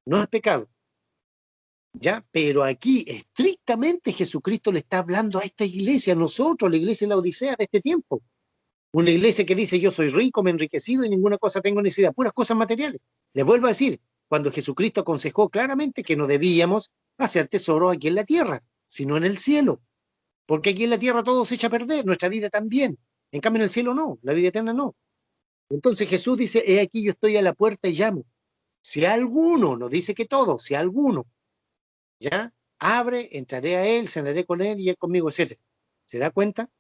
no es pecado, ¿ya? Pero aquí estrictamente Jesucristo le está hablando a esta iglesia, a nosotros, la iglesia de la Odisea de este tiempo. Una iglesia que dice: yo soy rico, me he enriquecido y ninguna cosa tengo necesidad, puras cosas materiales. Les vuelvo a decir, cuando Jesucristo aconsejó claramente que no debíamos hacer tesoros aquí en la tierra, sino en el cielo. Porque aquí en la tierra todo se echa a perder, nuestra vida también. En cambio en el cielo no, la vida eterna no. Entonces Jesús dice: he aquí, yo estoy a la puerta y llamo. Si alguno, no dice que todo, si alguno, ya, abre, entraré a él, cenaré con él y él conmigo, etc. ¿Se da cuenta?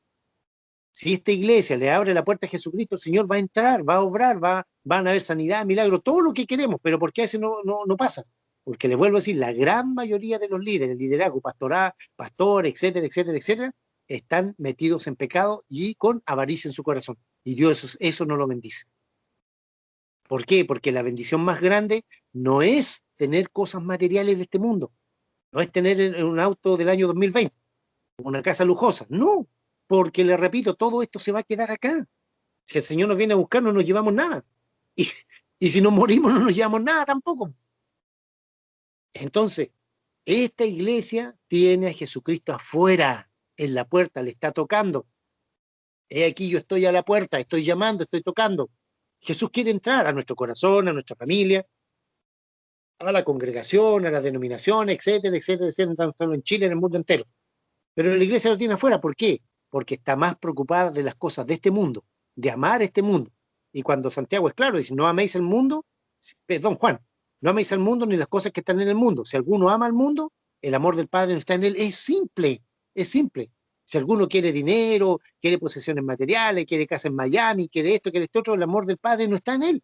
Si esta iglesia le abre la puerta a Jesucristo, el Señor va a entrar, va a obrar, van a haber sanidad, milagro, todo lo que queremos. Pero ¿por qué a veces no pasa? Porque le vuelvo a decir, la gran mayoría de los líderes, el liderazgo, pastor, etcétera, etcétera, etcétera, están metidos en pecado y con avaricia en su corazón. Y Dios eso no lo bendice. ¿Por qué? Porque la bendición más grande no es tener cosas materiales de este mundo, no es tener un auto del año 2020, una casa lujosa, no, porque le repito, todo esto se va a quedar acá. Si el Señor nos viene a buscar, no nos llevamos nada. Y si nos morimos, no nos llevamos nada tampoco. Entonces, esta iglesia tiene a Jesucristo afuera, en la puerta, le está tocando. He aquí, yo estoy a la puerta, estoy llamando, estoy tocando. Jesús quiere entrar a nuestro corazón, a nuestra familia, a la congregación, a las denominaciones, etcétera, etcétera, etcétera, tanto en Chile, en el mundo entero. Pero la iglesia lo tiene afuera, ¿por qué? porque está más preocupada de las cosas de este mundo, de amar este mundo. Y cuando Santiago es claro, dice, no améis el mundo, perdón, Juan, no améis al mundo ni las cosas que están en el mundo. Si alguno ama al mundo, el amor del Padre no está en él. Es simple, es simple. Si alguno quiere dinero, quiere posesiones materiales, quiere casa en Miami, quiere esto otro, el amor del Padre no está en él.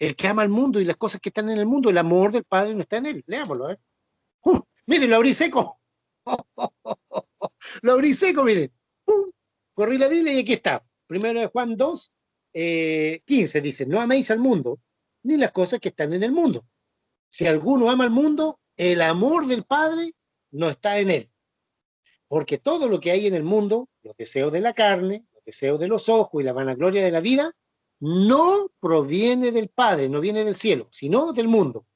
El que ama al mundo y las cosas que están en el mundo, el amor del Padre no está en él. Leámoslo, ¿eh? Miren, lo abrí seco. Lo abrí seco, miren. Corrí la Biblia y aquí está. Primero de Juan 2, 15 dice, no améis al mundo, ni las cosas que están en el mundo. Si alguno ama al mundo, el amor del Padre no está en él. Porque todo lo que hay en el mundo, los deseos de la carne, los deseos de los ojos y la vanagloria de la vida, no proviene del Padre, no viene del cielo, sino del mundo.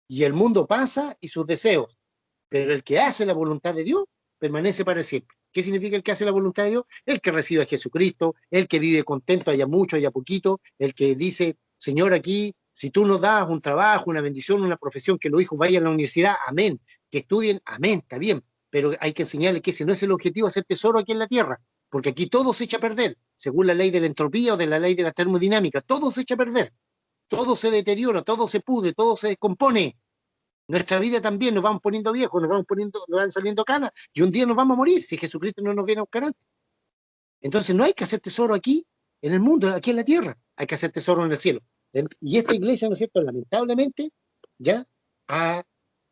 Y el mundo pasa y sus deseos, pero el que hace la voluntad de Dios permanece para siempre. ¿Qué significa el que hace la voluntad de Dios? El que recibe a Jesucristo, el que vive contento, haya mucho, haya poquito, el que dice, Señor, aquí, si tú nos das un trabajo, una bendición, una profesión, que los hijos vayan a la universidad, amén, que estudien, amén, está bien, pero hay que enseñarles que ese no es el objetivo, hacer tesoro aquí en la tierra, porque aquí todo se echa a perder, según la ley de la entropía o de la ley de la termodinámica, todo se echa a perder, todo se deteriora, todo se pudre, todo se descompone. Nuestra vida también, nos vamos poniendo viejos, nos van saliendo canas, y un día nos vamos a morir si Jesucristo no nos viene a buscar antes. Entonces no hay que hacer tesoro aquí, en el mundo, aquí en la tierra, hay que hacer tesoro en el cielo. Y esta iglesia, ¿no es cierto?, lamentablemente, ya a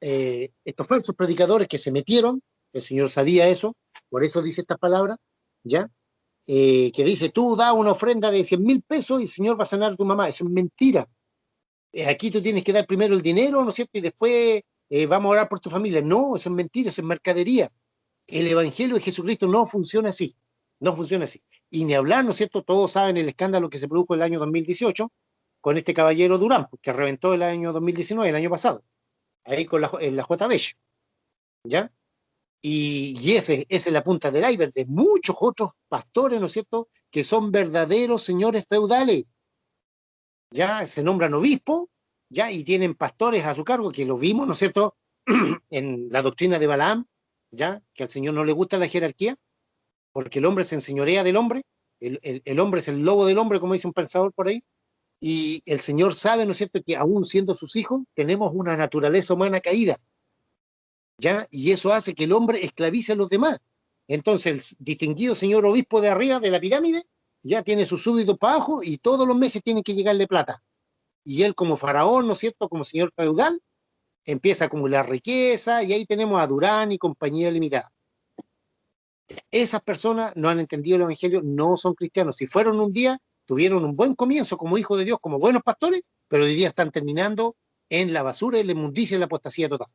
estos falsos predicadores que se metieron, el Señor sabía eso, por eso dice estas palabras, ya, que dice, tú da una ofrenda de 100.000 pesos y el Señor va a sanar a tu mamá. Eso es mentira. Aquí tú tienes que dar primero el dinero, ¿no es cierto?, y después vamos a orar por tu familia. No, eso es mentira, eso es mercadería. El Evangelio de Jesucristo no funciona así, no funciona así. Y ni hablar, ¿no es cierto?, todos saben el escándalo que se produjo el año 2018 con este caballero Durán, que reventó el año 2019, el año pasado, ahí con en la JB, ¿ya? Y esa es la punta del iceberg de muchos otros pastores, ¿no es cierto?, que son verdaderos señores feudales. Ya se nombran obispos, ya, y tienen pastores a su cargo, que lo vimos, ¿no es cierto?, en la doctrina de Balaam, ya, que al Señor no le gusta la jerarquía, porque el hombre se enseñorea del hombre, el hombre es el lobo del hombre, como dice un pensador por ahí, y el Señor sabe, ¿no es cierto?, que aún siendo sus hijos, tenemos una naturaleza humana caída, ya, y eso hace que el hombre esclavice a los demás. Entonces, el distinguido señor obispo de arriba de la pirámide, ya tiene sus súbditos para abajo, y todos los meses tienen que llegarle plata. Y él como faraón, ¿no es cierto?, como señor feudal, empieza a acumular riqueza, y ahí tenemos a Durán y compañía limitada. Esas personas no han entendido el Evangelio, no son cristianos. Si fueron un día, tuvieron un buen comienzo como hijos de Dios, como buenos pastores, pero hoy día están terminando en la basura, en la inmundicia y en la apostasía total.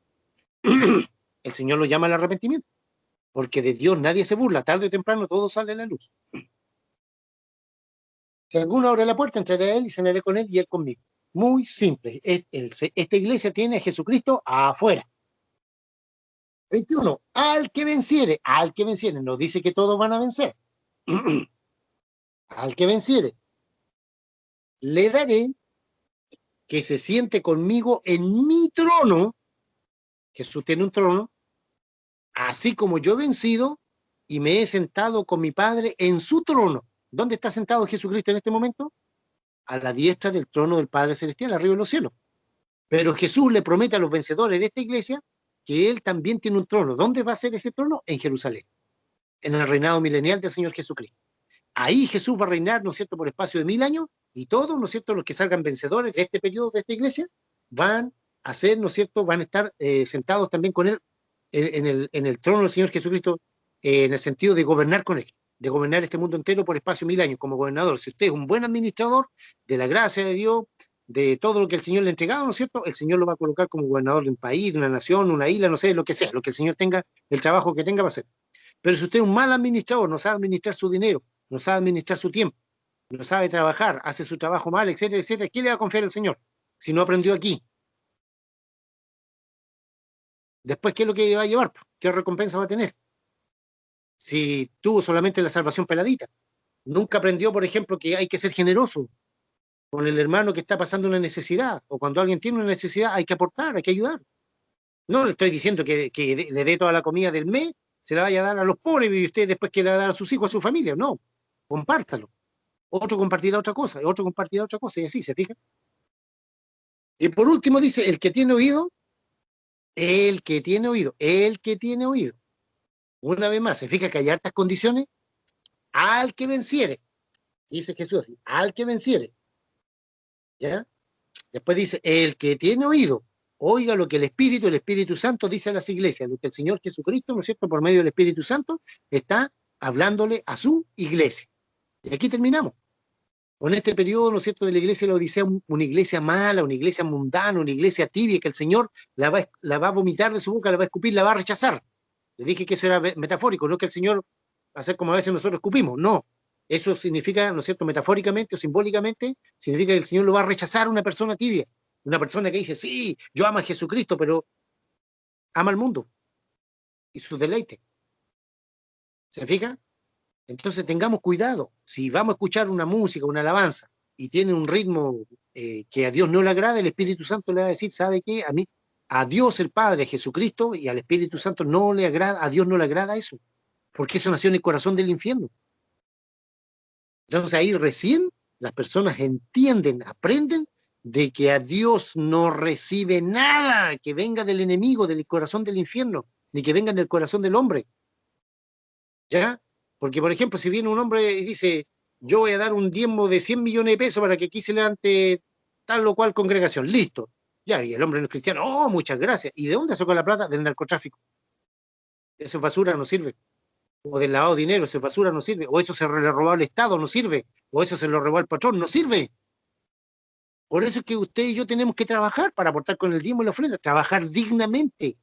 El Señor lo llama al arrepentimiento, porque de Dios nadie se burla, tarde o temprano todo sale a la luz. Si alguno abre la puerta, entraré a él y cenaré con él y él conmigo. Muy simple. Esta iglesia tiene a Jesucristo afuera. 21. Al que venciere, nos dice que todos van a vencer. Al que venciere, le daré que se siente conmigo en mi trono. Jesús tiene un trono, así como yo he vencido y me he sentado con mi Padre en su trono. ¿Dónde está sentado Jesucristo en este momento? A la diestra del trono del Padre Celestial, arriba en los cielos. Pero Jesús le promete a los vencedores de esta iglesia que Él también tiene un trono. ¿Dónde va a ser ese trono? En Jerusalén, en el reinado milenial del Señor Jesucristo. Ahí Jesús va a reinar, ¿no es cierto?, por espacio de 1000 años, y todos, ¿no es cierto?, los que salgan vencedores de este periodo, de esta iglesia, van a ser, ¿no es cierto?, van a estar sentados también con Él en el trono del Señor Jesucristo, en el sentido de gobernar con Él, de gobernar este mundo entero por espacio de 1000 años como gobernador. Si usted es un buen administrador de la gracia de Dios, de todo lo que el Señor le ha entregado, ¿no es cierto?, el Señor lo va a colocar como gobernador de un país, de una nación, una isla, no sé, lo que sea, lo que el Señor tenga, el trabajo que tenga va a hacer. Pero si usted es un mal administrador, no sabe administrar su dinero, no sabe administrar su tiempo, no sabe trabajar, hace su trabajo mal, etcétera, etcétera, ¿qué le va a confiar el Señor si no aprendió aquí? Después, ¿qué es lo que va a llevar? ¿Qué recompensa va a tener? Si tuvo solamente la salvación peladita, nunca aprendió, por ejemplo, que hay que ser generoso con el hermano que está pasando una necesidad, o cuando alguien tiene una necesidad hay que aportar, hay que ayudar. No le estoy diciendo que le dé toda la comida del mes se la vaya a dar a los pobres y usted después que le va a dar a sus hijos, a su familia. No, compártalo. Otro compartirá otra cosa, otro compartirá otra cosa, y así, ¿se fija? Y por último dice, el que tiene oído, el que tiene oído, el que tiene oído. Una vez más, ¿se fija que hay hartas condiciones? Al que venciere, dice Jesús, al que venciere. ¿Ya? Después dice, el que tiene oído, oiga lo que el Espíritu Santo dice a las iglesias, lo que el Señor Jesucristo, ¿no es cierto?, por medio del Espíritu Santo, está hablándole a su iglesia. Y aquí terminamos. Con este periodo, ¿no es cierto?, de la iglesia de la Odisea, una iglesia mala, una iglesia mundana, una iglesia tibia, que el Señor la va a vomitar de su boca, la va a escupir, la va a rechazar. Le dije que eso era metafórico, no que el Señor va a hacer como a veces nosotros escupimos, no. Eso significa, ¿no es cierto?, metafóricamente o simbólicamente, significa que el Señor lo va a rechazar a una persona tibia, una persona que dice, sí, yo amo a Jesucristo, pero ama al mundo y su deleite. ¿Se fija? Entonces tengamos cuidado. Si vamos a escuchar una música, una alabanza, y tiene un ritmo que a Dios no le agrada, el Espíritu Santo le va a decir, ¿sabe qué? A Dios el Padre, a Jesucristo y al Espíritu Santo no le agrada, a Dios no le agrada eso, porque eso nació en el corazón del infierno. Entonces ahí recién las personas entienden, aprenden de que a Dios no recibe nada que venga del enemigo, del corazón del infierno, ni que venga del corazón del hombre. ¿Ya? Porque, por ejemplo, si viene un hombre y dice, yo voy a dar un diezmo de 100 millones de pesos para que aquí se levante tal o cual congregación, listo. Ya, y el hombre no es cristiano, oh, muchas gracias. ¿Y de dónde sacó la plata? Del narcotráfico. Eso es basura, no sirve. O del lavado de dinero, eso es basura, no sirve. O eso se le robó al Estado, no sirve. O eso se lo robó al patrón, no sirve. Por eso es que usted y yo tenemos que trabajar para aportar con el diezmo y la ofrenda, trabajar dignamente.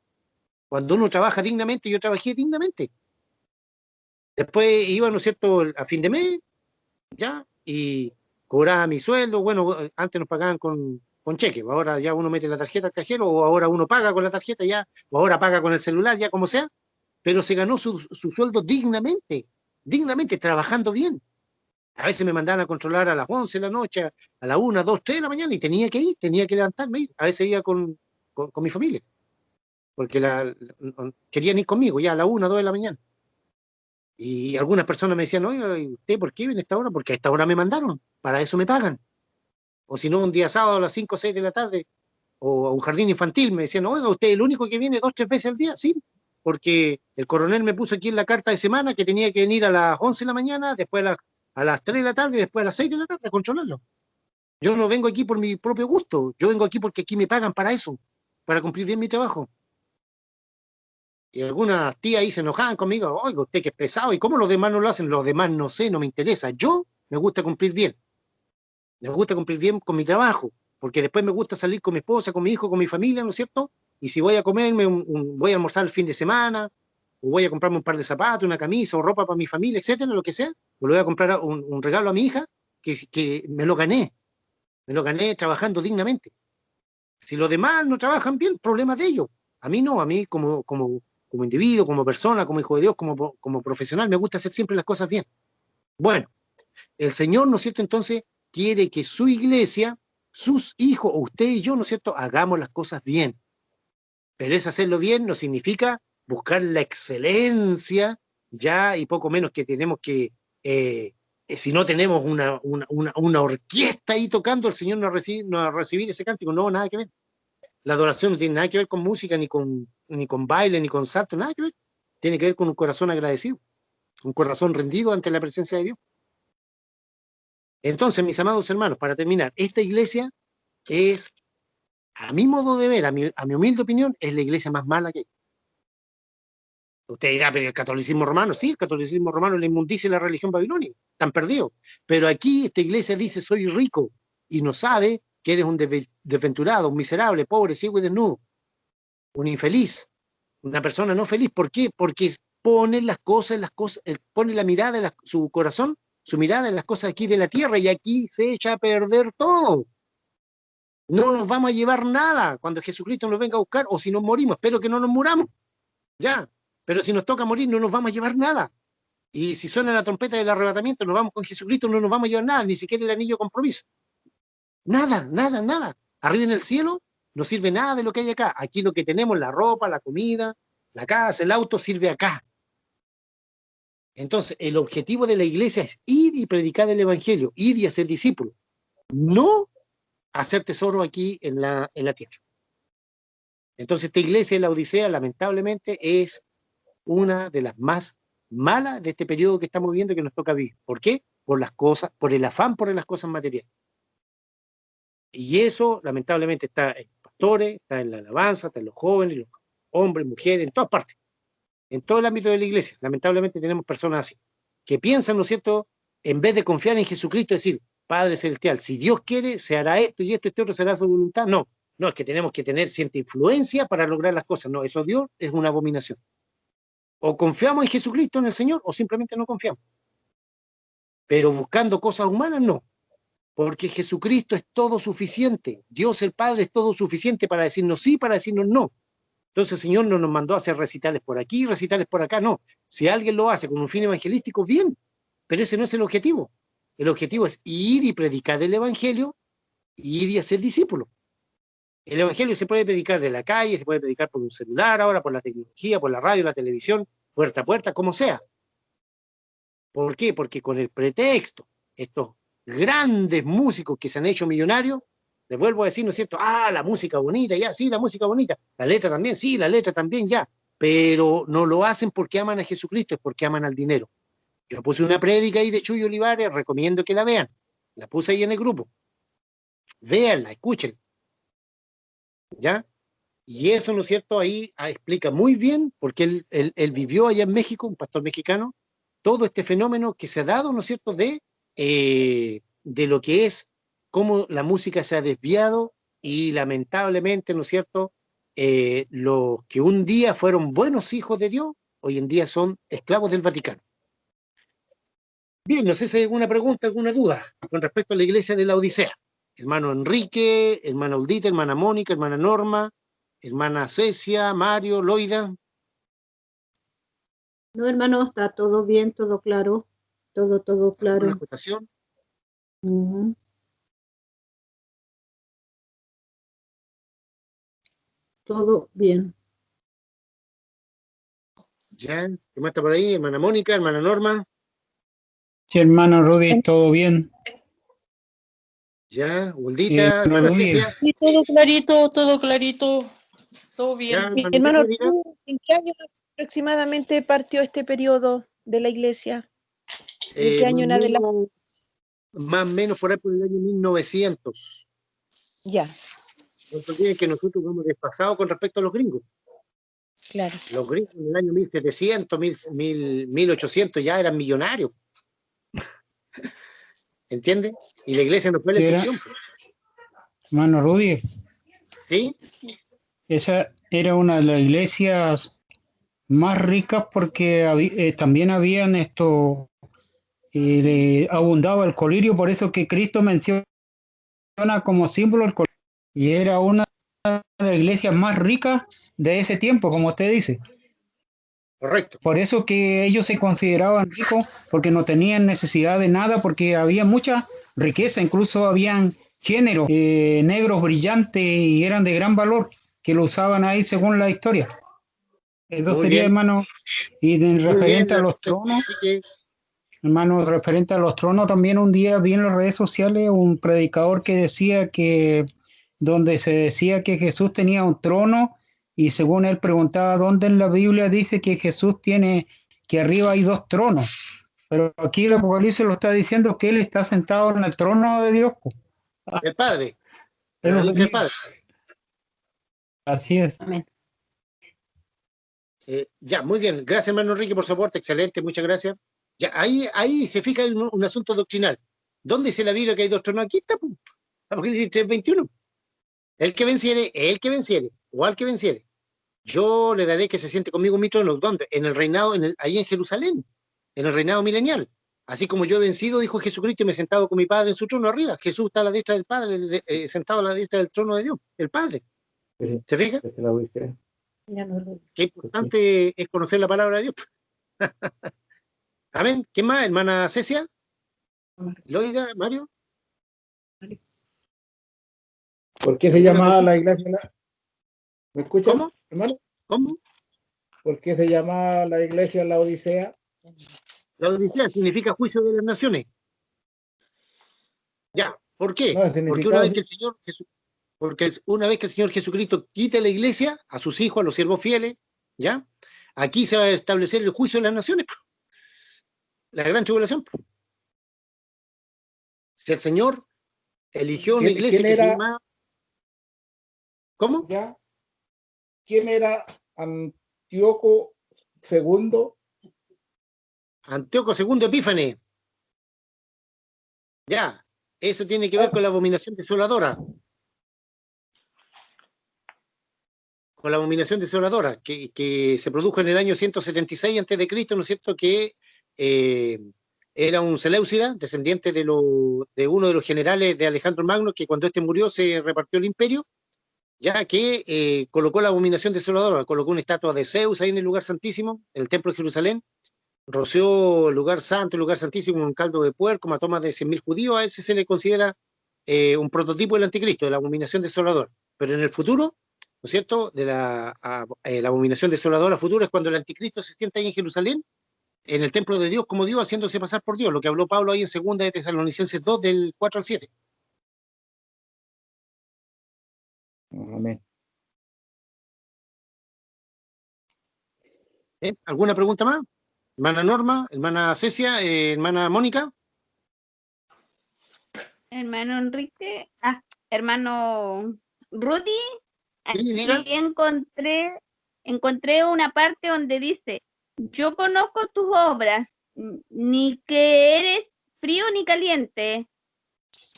Cuando uno trabaja dignamente, yo trabajé dignamente. Después iba, ¿no es cierto?, a fin de mes, ya, y cobraba mi sueldo. Bueno, antes nos pagaban con cheque, ahora ya uno mete la tarjeta al cajero, o ahora uno paga con la tarjeta ya, o ahora paga con el celular, ya como sea, pero se ganó su sueldo dignamente, dignamente, trabajando bien. A veces me mandaban a controlar a las 11 de la noche, a la 1, 2, 3 de la mañana, y tenía que ir, tenía que levantarme, ir. A veces iba con mi familia, porque querían ir conmigo ya a la 1, 2 de la mañana. Y algunas personas me decían, oye, ¿usted por qué viene a esta hora? Porque a esta hora me mandaron, para eso me pagan. O si no, un día sábado a las 5 o 6 de la tarde, o a un jardín infantil, me decían, oiga, ¿usted es el único que viene 2 o 3 veces al día? Sí, porque el coronel me puso aquí en la carta de semana que tenía que venir a las 11 de la mañana, después a las 3 de la tarde y después a las 6 de la tarde a controlarlo. Yo no vengo aquí por mi propio gusto, yo vengo aquí porque aquí me pagan para eso, para cumplir bien mi trabajo. Y algunas tías ahí se enojaban conmigo, oiga, usted que es pesado, ¿y cómo los demás no lo hacen? Los demás no sé, no me interesa. Yo me gusta cumplir bien. Me gusta cumplir bien con mi trabajo, porque después me gusta salir con mi esposa, con mi hijo, con mi familia, ¿no es cierto? Y si voy a comerme, voy a almorzar el fin de semana, o voy a comprarme un par de zapatos, una camisa o ropa para mi familia, etcétera, lo que sea, o le voy a comprar un regalo a mi hija, que me lo gané trabajando dignamente. Si los demás no trabajan bien, problema de ellos. A mí no, a mí como individuo, como persona, como hijo de Dios, como profesional, me gusta hacer siempre las cosas bien. Bueno, el Señor, ¿no es cierto?, entonces quiere que su iglesia, sus hijos, o usted y yo, ¿no es cierto?, hagamos las cosas bien. Pero es hacerlo bien no significa buscar la excelencia, ya, y poco menos que tenemos que, si no tenemos una orquesta ahí tocando, el Señor no va a recibir ese cántico, no, nada que ver. La adoración no tiene nada que ver con música, ni con baile, ni con salto, nada que ver. Tiene que ver con un corazón agradecido, un corazón rendido ante la presencia de Dios. Entonces, mis amados hermanos, para terminar, esta iglesia es, a mi modo de ver, a mi humilde opinión, es la iglesia más mala que hay. Usted dirá, pero el catolicismo romano, sí, el catolicismo romano es la inmundicia de la religión babilónica, están perdidos. Pero aquí esta iglesia dice, soy rico, y no sabe que eres un desventurado, un miserable, pobre, ciego y desnudo, un infeliz, una persona no feliz. ¿Por qué? Porque pone pone la mirada en su corazón, su mirada en las cosas aquí de la tierra, y aquí se echa a perder todo. No nos vamos a llevar nada cuando Jesucristo nos venga a buscar, o si nos morimos, espero que no nos muramos, ya, pero si nos toca morir no nos vamos a llevar nada. Y si suena la trompeta del arrebatamiento, nos vamos con Jesucristo, no nos vamos a llevar nada, ni siquiera el anillo de compromiso. Nada, nada, nada. Arriba en el cielo no sirve nada de lo que hay acá. Aquí lo que tenemos, la ropa, la comida, la casa, el auto, sirve acá. Entonces, el objetivo de la iglesia es ir y predicar el evangelio, ir y hacer discípulos, no hacer tesoro aquí en la tierra. Entonces, esta iglesia de la Odisea, lamentablemente, es una de las más malas de este periodo que estamos viviendo y que nos toca vivir. ¿Por qué? Por las cosas, por el afán por las cosas materiales. Y eso, lamentablemente, está en los pastores, está en la alabanza, está en los jóvenes, los hombres, mujeres, en todas partes. En todo el ámbito de la iglesia, lamentablemente tenemos personas así, que piensan, ¿no es cierto?, en vez de confiar en Jesucristo, decir, Padre Celestial, si Dios quiere, se hará esto y esto, este otro será su voluntad. No, no, es que tenemos que tener cierta influencia para lograr las cosas. No, eso Dios es una abominación. O confiamos en Jesucristo, en el Señor, o simplemente no confiamos. Pero buscando cosas humanas, no. Porque Jesucristo es todo suficiente. Dios el Padre es todo suficiente para decirnos sí, para decirnos no. Entonces el Señor no nos mandó a hacer recitales por aquí, recitales por acá, no. Si alguien lo hace con un fin evangelístico, bien, pero ese no es el objetivo. El objetivo es ir y predicar el Evangelio, ir y hacer discípulos. El Evangelio se puede predicar de la calle, se puede predicar por un celular ahora, por la tecnología, por la radio, la televisión, puerta a puerta, como sea. ¿Por qué? Porque con el pretexto, estos grandes músicos que se han hecho millonarios, les vuelvo a decir, ¿no es cierto? Ah, la música bonita, ya, sí, la música bonita. La letra también, sí, la letra también, ya. Pero no lo hacen porque aman a Jesucristo, es porque aman al dinero. Yo puse una prédica ahí de Chuy Olivares, recomiendo que la vean. La puse ahí en el grupo. Véanla, escuchen. ¿Ya? Y eso, ¿no es cierto? Ahí explica muy bien, porque él vivió allá en México, un pastor mexicano, todo este fenómeno que se ha dado, ¿no es cierto?, de lo que es cómo la música se ha desviado y lamentablemente, ¿no es cierto?, los que un día fueron buenos hijos de Dios, hoy en día son esclavos del Vaticano. Bien, no sé si hay alguna pregunta, alguna duda con respecto a la iglesia de la Odisea. Hermano Enrique, hermana Oldita, hermana Mónica, hermana Norma, hermana Cecia, Mario, Loida. No, hermano, está todo bien, todo claro. Todo claro. ¿Alguna acotación? Ujú. Todo bien. Ya, ¿qué más está por ahí? Hermana Mónica, hermana Norma. Sí, hermano Rudy, ¿todo bien? Ya, Oldita, hermano hermana Rudy. Cecia. Sí, todo clarito, todo bien. Ya, Mi hermana hermano, Cecia, ¿tú ¿en qué año aproximadamente partió este periodo de la iglesia? ¿De qué año en adelante? más o menos por ahí por el año 1900. Ya, No se olviden que nosotros vamos desfasados con respecto a los gringos. claro. Los gringos en el año 1700, 1800 ya eran millonarios. ¿Entiendes? Y la iglesia no fue la Sí, excepción. Hermano Rudy, ¿Sí? esa era una de las iglesias más ricas porque también habían abundaba el colirio, por eso que Cristo menciona como símbolo el colirio. Y era una de las iglesias más ricas de ese tiempo, como usted dice. Correcto. Por eso que ellos se consideraban ricos, porque no tenían necesidad de nada, porque había mucha riqueza, incluso habían géneros negros brillantes y eran de gran valor, que lo usaban ahí según la historia. Eso Muy sería, bien. hermano, y referente a los tronos, Que hermano, referente a los tronos, también un día vi en las redes sociales un predicador que decía que, donde se decía que Jesús tenía un trono, y según él preguntaba dónde en la Biblia dice que Jesús tiene, que arriba hay dos tronos, pero aquí el Apocalipsis lo está diciendo que él está sentado en el trono de Dios. el Padre. Es lo Ahí que está el dice. Padre. Así es. Amén. Ya, muy bien. Gracias, hermano Enrique, por su aporte. Excelente, muchas gracias. Ya, ahí se fija un asunto doctrinal. ¿Dónde dice la Biblia que hay dos tronos? Aquí está, pues. Apocalipsis 3:21. El que venciere, o al que venciere, yo le daré que se siente conmigo en mi trono. ¿Dónde? En el reinado, ahí en Jerusalén, en el reinado milenial. Así como yo he vencido, dijo Jesucristo, y me he sentado con mi Padre en su trono arriba. Jesús está a la diestra del Padre, sentado a la diestra del trono de Dios, el Padre. ¿Se fija? Ya no lo- Qué importante es conocer la palabra de Dios. Amén. ¿Quién más? Hermana Cecia, Loida, Mario. ¿Por qué se llama la iglesia? ¿Me escuchan, ¿Cómo? hermano? ¿Cómo? ¿Por qué se llama la iglesia la Odisea? La Odisea significa juicio de las naciones. Ya, ¿por qué? No, el Porque una significado vez que el Señor porque una vez que el Señor Jesucristo quite la iglesia, a sus hijos, a los siervos fieles, ¿ya? Aquí se va a establecer el juicio de las naciones, la gran tribulación. Si el Señor eligió una iglesia ¿quién que se era? llama... ¿Cómo? ¿Ya? ¿Quién era Antíoco II? Antíoco II Epífanes. Ya, eso tiene que ver con la abominación desoladora. Con la abominación desoladora, que se produjo en el año 176 a.C., ¿no es cierto?, que era un Seleucida, descendiente de uno de los generales de Alejandro Magno, que cuando este murió se repartió el imperio, ya que colocó la abominación desoladora, colocó una estatua de Zeus ahí en el lugar santísimo, en el templo de Jerusalén, roció el lugar santo, el lugar santísimo, un caldo de puerco, mató más de 100.000 judíos. A ese se le considera un prototipo del anticristo, de la abominación desoladora. Pero en el futuro, ¿no es cierto?, de la abominación desoladora futura es cuando el anticristo se sienta ahí en Jerusalén, en el templo de Dios como Dios, haciéndose pasar por Dios, lo que habló Pablo ahí en 2 de Tesalonicenses 2, del 4 al 7. Amén. ¿Alguna pregunta más? Hermana Norma, hermana Cecia, hermana Mónica. Hermano Enrique, hermano Rudy, Sí, diga. aquí encontré una parte donde dice, yo conozco tus obras, ni que eres frío ni caliente.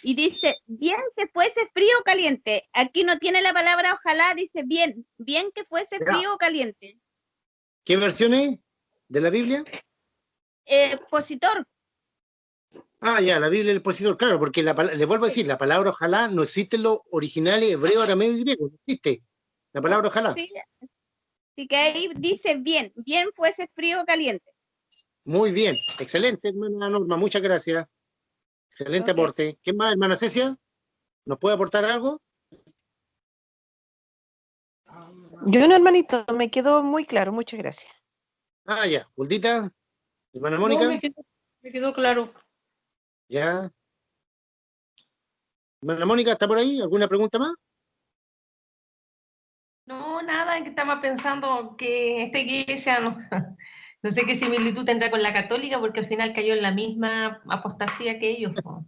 Y dice, bien que fuese frío o caliente. Aquí no tiene la palabra ojalá, dice bien que fuese Ya. frío o caliente. ¿Qué versión es de la Biblia? Expositor. Ah, ya, la Biblia del expositor, claro, porque le vuelvo a decir, la palabra ojalá no existe en los originales hebreo, arameo y griego, no existe la palabra ojalá. Sí, así que ahí dice bien fuese frío o caliente. Muy bien, excelente, hermana Norma, muchas gracias. Excelente Ok. aporte. ¿Qué más, hermana Cecia? ¿Nos puede aportar algo? Yo no, hermanito, me quedó muy claro, muchas gracias. Ah, ya. Juldita, hermana No, Mónica, me quedó claro. ya. Hermana Mónica, ¿está por ahí? ¿Alguna pregunta más? No, nada, que estaba pensando que esta iglesia, no sé qué similitud tendrá con la católica, porque al final cayó en la misma apostasía que ellos. Po.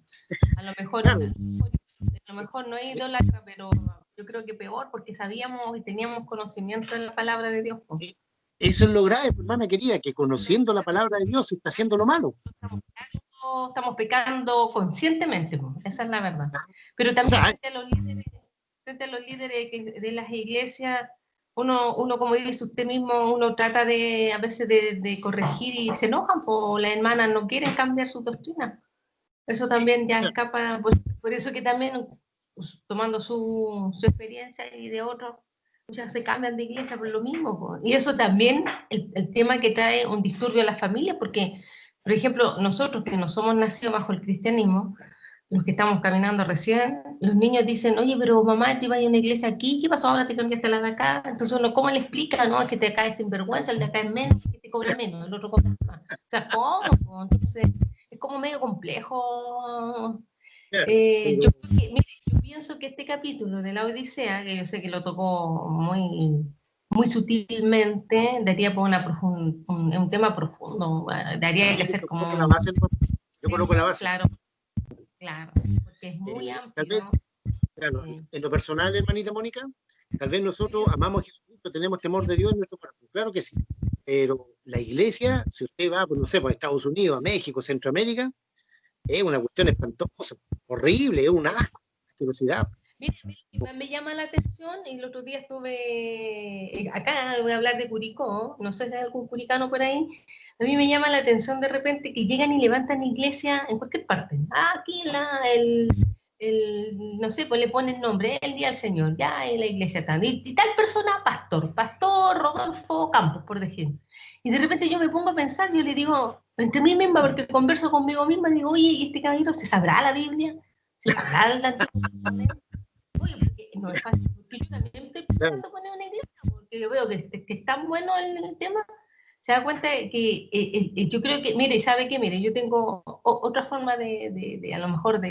A lo mejor no es idólatra, pero yo creo que peor, porque sabíamos y teníamos conocimiento de la palabra de Dios. Po. Eso es lo grave, hermana querida, que conociendo la palabra de Dios se está haciendo lo malo. Estamos pecando conscientemente, po. Esa es la verdad. Pero también frente a los líderes de las iglesias, uno, como dice usted mismo, uno trata a veces de corregir y se enojan, o las hermanas no quieren cambiar su doctrina. Eso también ya escapa, pues, por eso que también, pues, tomando su experiencia y de otros, muchas se cambian de iglesia por lo mismo. Pues. Y eso también, el tema que trae un disturbio a la familia, porque, por ejemplo, nosotros que no somos nacidos bajo el cristianismo, los que estamos caminando recién, los niños dicen, oye, pero mamá, tú ibas a una iglesia aquí, ¿qué pasó ahora te cambiaste a la de acá? Entonces uno, ¿cómo le explica? No, es que te acá es sinvergüenza, el de acá es menos, que te cobra menos, el otro cobra más. O sea, ¿cómo? Entonces, es como medio complejo. Yo pienso que este capítulo de la Odisea, que yo sé que lo tocó muy sutilmente, daría por un tema profundo, daría que ser como... Yo coloco la base. Claro, porque es muy amplio. Tal vez, claro, en lo personal, hermanita Mónica, tal vez nosotros amamos a Jesucristo, tenemos temor de Dios en nuestro corazón, claro que sí. Pero la iglesia, si usted va, pues, no sé, por Estados Unidos, a México, Centroamérica, es una cuestión espantosa, horrible, es un asco, asquerosidad. Mira, me llama la atención, y el otro día estuve acá, voy a hablar de Curicó, no sé si hay algún curicano por ahí, a mí me llama la atención de repente que llegan y levantan iglesia en cualquier parte. Aquí no sé, pues le ponen nombre, el Día del Señor, ya en la iglesia tal, y tal persona, pastor Rodolfo Campos, por decir. Y de repente yo me pongo a pensar, yo le digo, entre mí misma, porque converso conmigo misma, digo, oye, ¿y este caballero se sabrá la Biblia? ¿Se sabrá el Antiguo Testamento? Oye, porque no es fácil, porque yo también estoy pensando poner una iglesia, porque yo veo que es tan bueno el tema, se da cuenta que yo creo que, mire, ¿sabe qué? Mire, yo tengo otra forma a lo mejor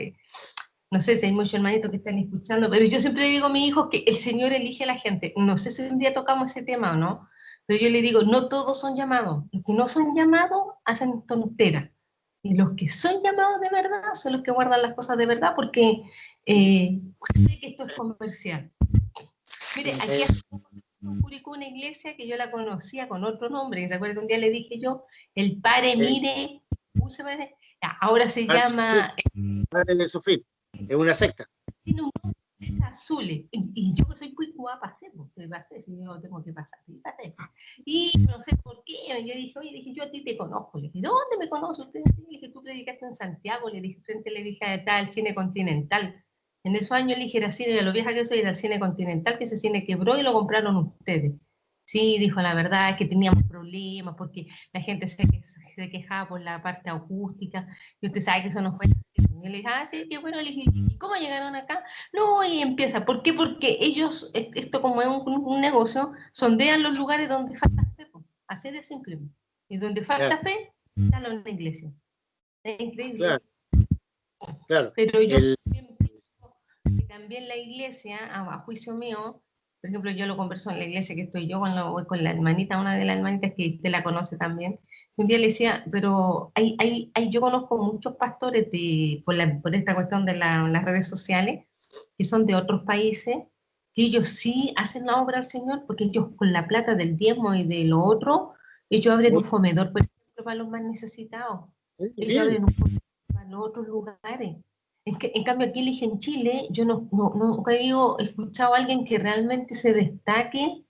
no sé si hay muchos hermanitos que están escuchando, pero yo siempre le digo a mis hijos que el Señor elige a la gente. No sé si un día tocamos ese tema o no, pero yo le digo, no todos son llamados. Los que no son llamados hacen tonteras. Y los que son llamados de verdad son los que guardan las cosas de verdad, porque usted ve que esto es comercial. Mire, aquí hace poco publicó una iglesia que yo la conocía con otro nombre. ¿Se acuerda que un día le dije yo, el Pare Mire, ahora se llama... Padre de sufrir. Es una secta. Tiene un nombre de letras azules. Y yo que soy muy guapa, ¿qué va a hacer si yo no tengo que pasar? Y no sé por qué. Yo dije, oye, yo a ti te conozco. Le dije, ¿dónde me conoces? Usted le dije, tú predicaste en Santiago. Le dije, frente le dije, está el Cine Continental. En esos años le dije, era cine, de lo vieja que soy, era el Cine Continental, que ese cine quebró y lo compraron ustedes. Sí, dijo, la verdad es que teníamos problemas porque la gente se quejaba por la parte acústica y usted sabe que eso no fue así. Y le dije, sí, qué bueno. Le dije, ¿y cómo llegaron acá? No, y empieza. ¿Por qué? Porque ellos, esto como es un negocio, sondean los lugares donde falta fe. Así de simple. Y donde falta fe, está la iglesia. Es increíble. Claro, claro. Pero yo también la iglesia, a juicio mío, por ejemplo, yo lo converso en la iglesia que estoy yo con la hermanita, una de las hermanitas que usted la conoce también. Un día le decía, pero yo conozco muchos pastores por esta cuestión de las redes sociales, que son de otros países, que ellos sí hacen la obra del Señor, porque ellos con la plata del diezmo y de lo otro, ellos abren un comedor, por ejemplo, para los más necesitados. Ellos abren un comedor para los otros lugares. En cambio, aquí elige en Chile, yo nunca he escuchado a alguien que realmente se destaque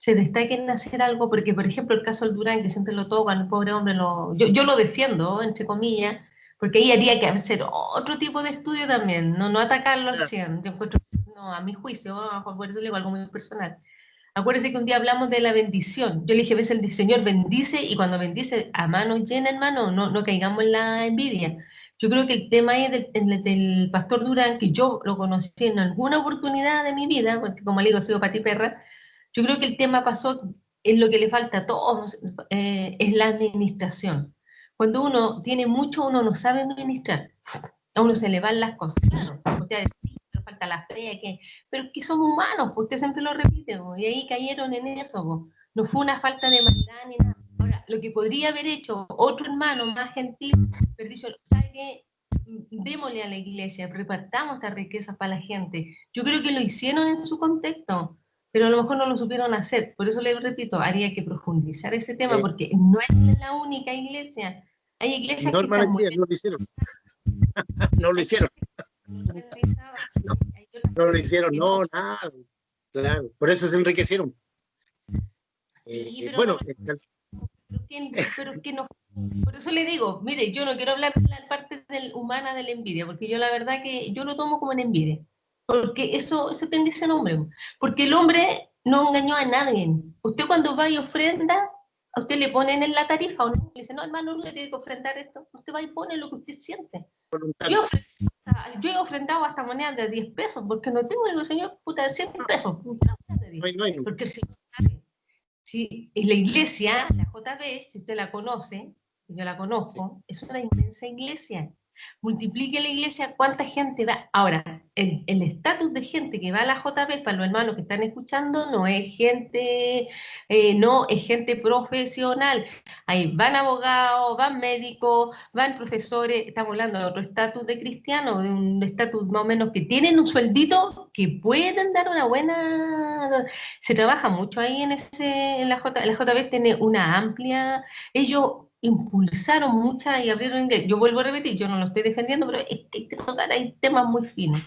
en hacer algo, porque por ejemplo el caso del Durán, que siempre lo tocan, el pobre hombre, yo lo defiendo, entre comillas, porque ahí haría que hacer otro tipo de estudio también, no atacarlo al 100, yo encuentro, no, a mi juicio, por eso le digo algo muy personal. Acuérdese que un día hablamos de la bendición, yo le dije, ves, el Señor bendice, y cuando bendice a mano llena, hermano, no caigamos en la envidia. Yo creo que el tema es del pastor Durán, que yo lo conocí en alguna oportunidad de mi vida, porque como le digo, soy patiperra. Yo creo que el tema pasó en lo que le falta a todos, es la administración. Cuando uno tiene mucho, uno no sabe administrar. A uno se le van las cosas. Claro, usted va a decir, pero falta la fe, pero es que somos humanos, pues usted siempre lo repite, y ahí cayeron en eso. Pues. No fue una falta de maldad ni nada. Ahora, lo que podría haber hecho otro hermano más gentil, pero dicho, ¿sabe qué? Démosle a la iglesia, repartamos esta riqueza para la gente. Yo creo que lo hicieron en su contexto, pero a lo mejor no lo supieron hacer. Por eso le repito, haría que profundizar ese tema, porque no es la única iglesia. Hay iglesias No, que hermana, están muy bien. no lo hicieron. No lo hicieron. No lo hicieron, no, nada. Claro, por eso se enriquecieron. Sí, bueno, pero que no. Por eso le digo, mire, yo no quiero hablar de la parte humana de la envidia, porque yo la verdad que yo lo tomo como en envidia. Porque eso tiene ese nombre. Porque el hombre no engañó a nadie. Usted cuando va y ofrenda, a usted le ponen en la tarifa, ¿o no? Le dice, no, hermano, no le tiene que ofrendar esto. Usted va y pone lo que usted siente. Yo he ofrendado hasta monedas de 10 pesos, porque no tengo, le digo, señor, puta, 100 pesos. Porque el Señor sabe. Si en la iglesia, la JB, si usted la conoce, yo la conozco, es una inmensa iglesia. Multiplique la iglesia, ¿cuánta gente va? Ahora, el estatus de gente que va a la JB, para los hermanos que están escuchando, no es gente, no, es gente profesional. Ahí van abogados, van médicos, van profesores, estamos hablando de otro estatus de cristiano, de un estatus más o menos que tienen un sueldito que pueden dar una buena... Se trabaja mucho ahí en la JB tiene una amplia... Ellos impulsaron muchas y abrieron inglés. Yo vuelvo a repetir, yo no lo estoy defendiendo, pero hay temas muy finos.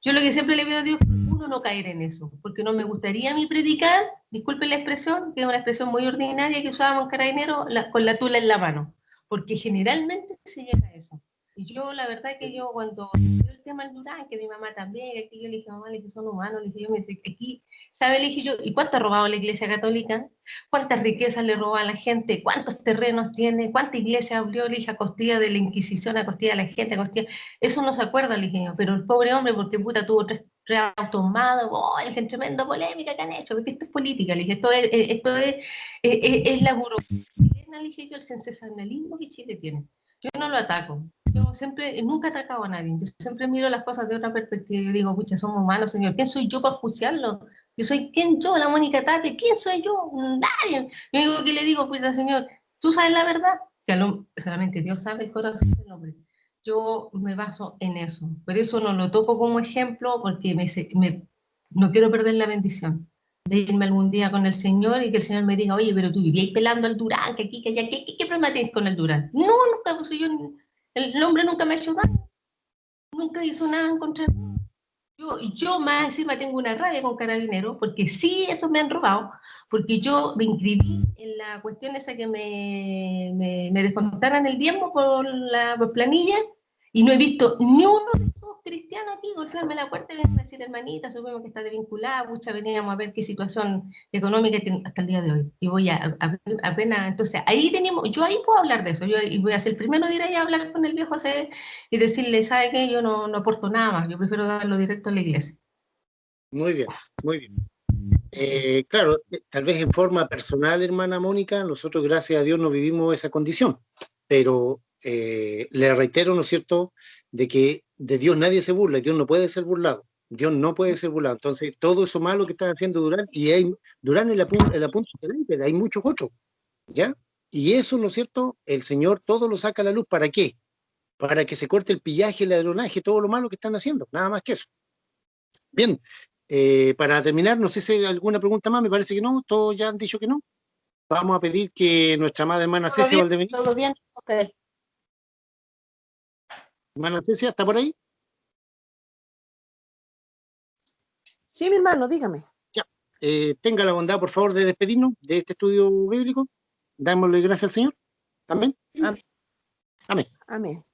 Yo lo que siempre le pido a Dios, uno no caer en eso, porque no me gustaría a mí predicar, disculpen la expresión, que es una expresión muy ordinaria que usábamos en Carabineros, con la tula en la mano, porque generalmente se llega a eso. Y yo, la verdad que yo cuando dio el tema del Durán, que mi mamá también, que aquí yo le dije, mamá, le dije, son humanos, le dije, yo me dije, aquí, ¿sabe? Le dije yo, ¿y cuánto ha robado la Iglesia Católica? ¿Cuántas riquezas le robó a la gente? ¿Cuántos terrenos tiene? ¿Cuánta iglesia abrió? Le dije, a costilla de la Inquisición, a costilla de la gente, a costilla... Eso no se acuerda, le dije yo, pero el pobre hombre, porque puta tuvo tres reautomado, ¡oh, qué tremenda polémica que han hecho! Porque esto es política, le dije, esto es la burocracia chilena, le dije yo, el sensacionalismo que Chile tiene. Yo no lo ataco, yo siempre, nunca he atacado a nadie, yo siempre miro las cosas de otra perspectiva, yo digo, pucha, somos humanos, señor, ¿quién soy yo para juzgarlo? Yo soy, ¿quién yo? La Mónica Tapia, ¿quién soy yo? Nadie. Yo digo que le digo, pucha, señor, ¿tú sabes la verdad? Que solamente Dios sabe el corazón del hombre. Yo me baso en eso. Por eso no lo toco como ejemplo, porque no quiero perder la bendición de irme algún día con el Señor y que el Señor me diga, oye, pero tú vivías pelando al Durán, que aquí, que allá, ¿qué problema tienes con el Durán? No, nunca, pues el hombre nunca me ha hecho daño, nunca hizo nada en contra de mí. Yo más encima tengo una rabia con Carabineros, porque sí, eso me han robado, porque yo me inscribí en la cuestión esa que me descontaran el diezmo por planilla, y no he visto ni uno de esos cristianos aquí golpearme la puerta y venirme a decir, hermanita, supimos que está desvinculada, mucha, veníamos a ver qué situación económica tiene hasta el día de hoy. Y voy apenas, entonces ahí yo ahí puedo hablar de eso, y voy a ser el primero de ir allá a hablar con el viejo José y decirle, ¿sabe qué? Yo no aporto nada más, yo prefiero darlo directo a la iglesia. Muy bien, muy bien. Claro, tal vez en forma personal, hermana Mónica, nosotros, gracias a Dios, no vivimos esa condición, pero le reitero, ¿no es cierto?, de que de Dios nadie se burla, Dios no puede ser burlado, Dios no puede ser burlado. Entonces, todo eso malo que está haciendo Durán, y Durán es la punta del iceberg, hay muchos otros, ¿ya? Y eso, ¿no es cierto?, el Señor todo lo saca a la luz, ¿para qué? Para que se corte el pillaje, el ladronaje, todo lo malo que están haciendo, nada más que eso. Bien, para terminar, no sé si hay alguna pregunta más, me parece que no, todos ya han dicho que no. Vamos a pedir que nuestra amada hermana Cecia Valdebenito. Todo bien, ok. Hermana Cecia, ¿está por ahí? Sí, mi hermano, dígame. Ya. Tenga la bondad, por favor, de despedirnos de este estudio bíblico. Dámosle gracias al Señor. Amén. Amén. Amén. Amén.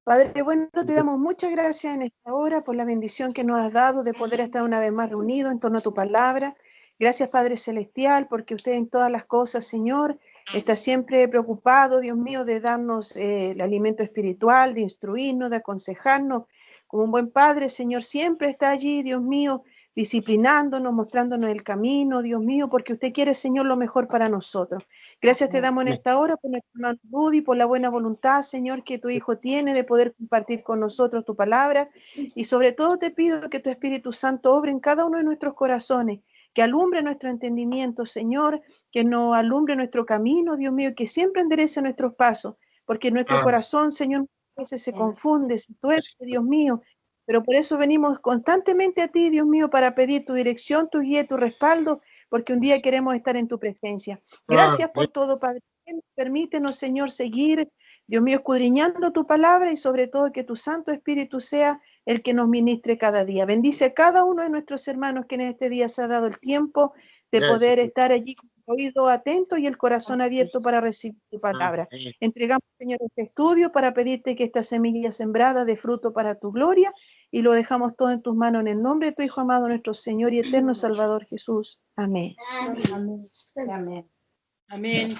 Padre, bueno, te damos muchas gracias en esta hora por la bendición que nos has dado de poder estar una vez más reunidos en torno a tu palabra. Gracias, Padre Celestial, porque usted en todas las cosas, Señor, está siempre preocupado, Dios mío, de darnos el alimento espiritual, de instruirnos, de aconsejarnos. Como un buen Padre, Señor, siempre está allí, Dios mío, disciplinándonos, mostrándonos el camino, Dios mío, porque usted quiere, Señor, lo mejor para nosotros. Gracias te damos en esta hora por nuestro hermano Rudy, por la buena voluntad, Señor, que tu Hijo tiene de poder compartir con nosotros tu palabra. Y sobre todo te pido que tu Espíritu Santo obre en cada uno de nuestros corazones, que alumbre nuestro entendimiento, Señor, que nos alumbre nuestro camino, Dios mío, que siempre enderece nuestros pasos, porque nuestro corazón, Señor, a veces se confunde, se tuerce, Dios mío. Pero por eso venimos constantemente a ti, Dios mío, para pedir tu dirección, tu guía, tu respaldo, porque un día queremos estar en tu presencia. Gracias por todo, Padre. Permítenos, Señor, seguir, Dios mío, escudriñando tu palabra y sobre todo que tu Santo Espíritu sea el que nos ministre cada día. Bendice a cada uno de nuestros hermanos que en este día se ha dado el tiempo de poder estar allí con el oído atento y el corazón abierto para recibir tu palabra. Entregamos, Señor, este estudio para pedirte que esta semilla sembrada dé fruto para tu gloria y lo dejamos todo en tus manos en el nombre de tu Hijo amado, nuestro Señor y eterno Salvador Jesús. Amén. Amén.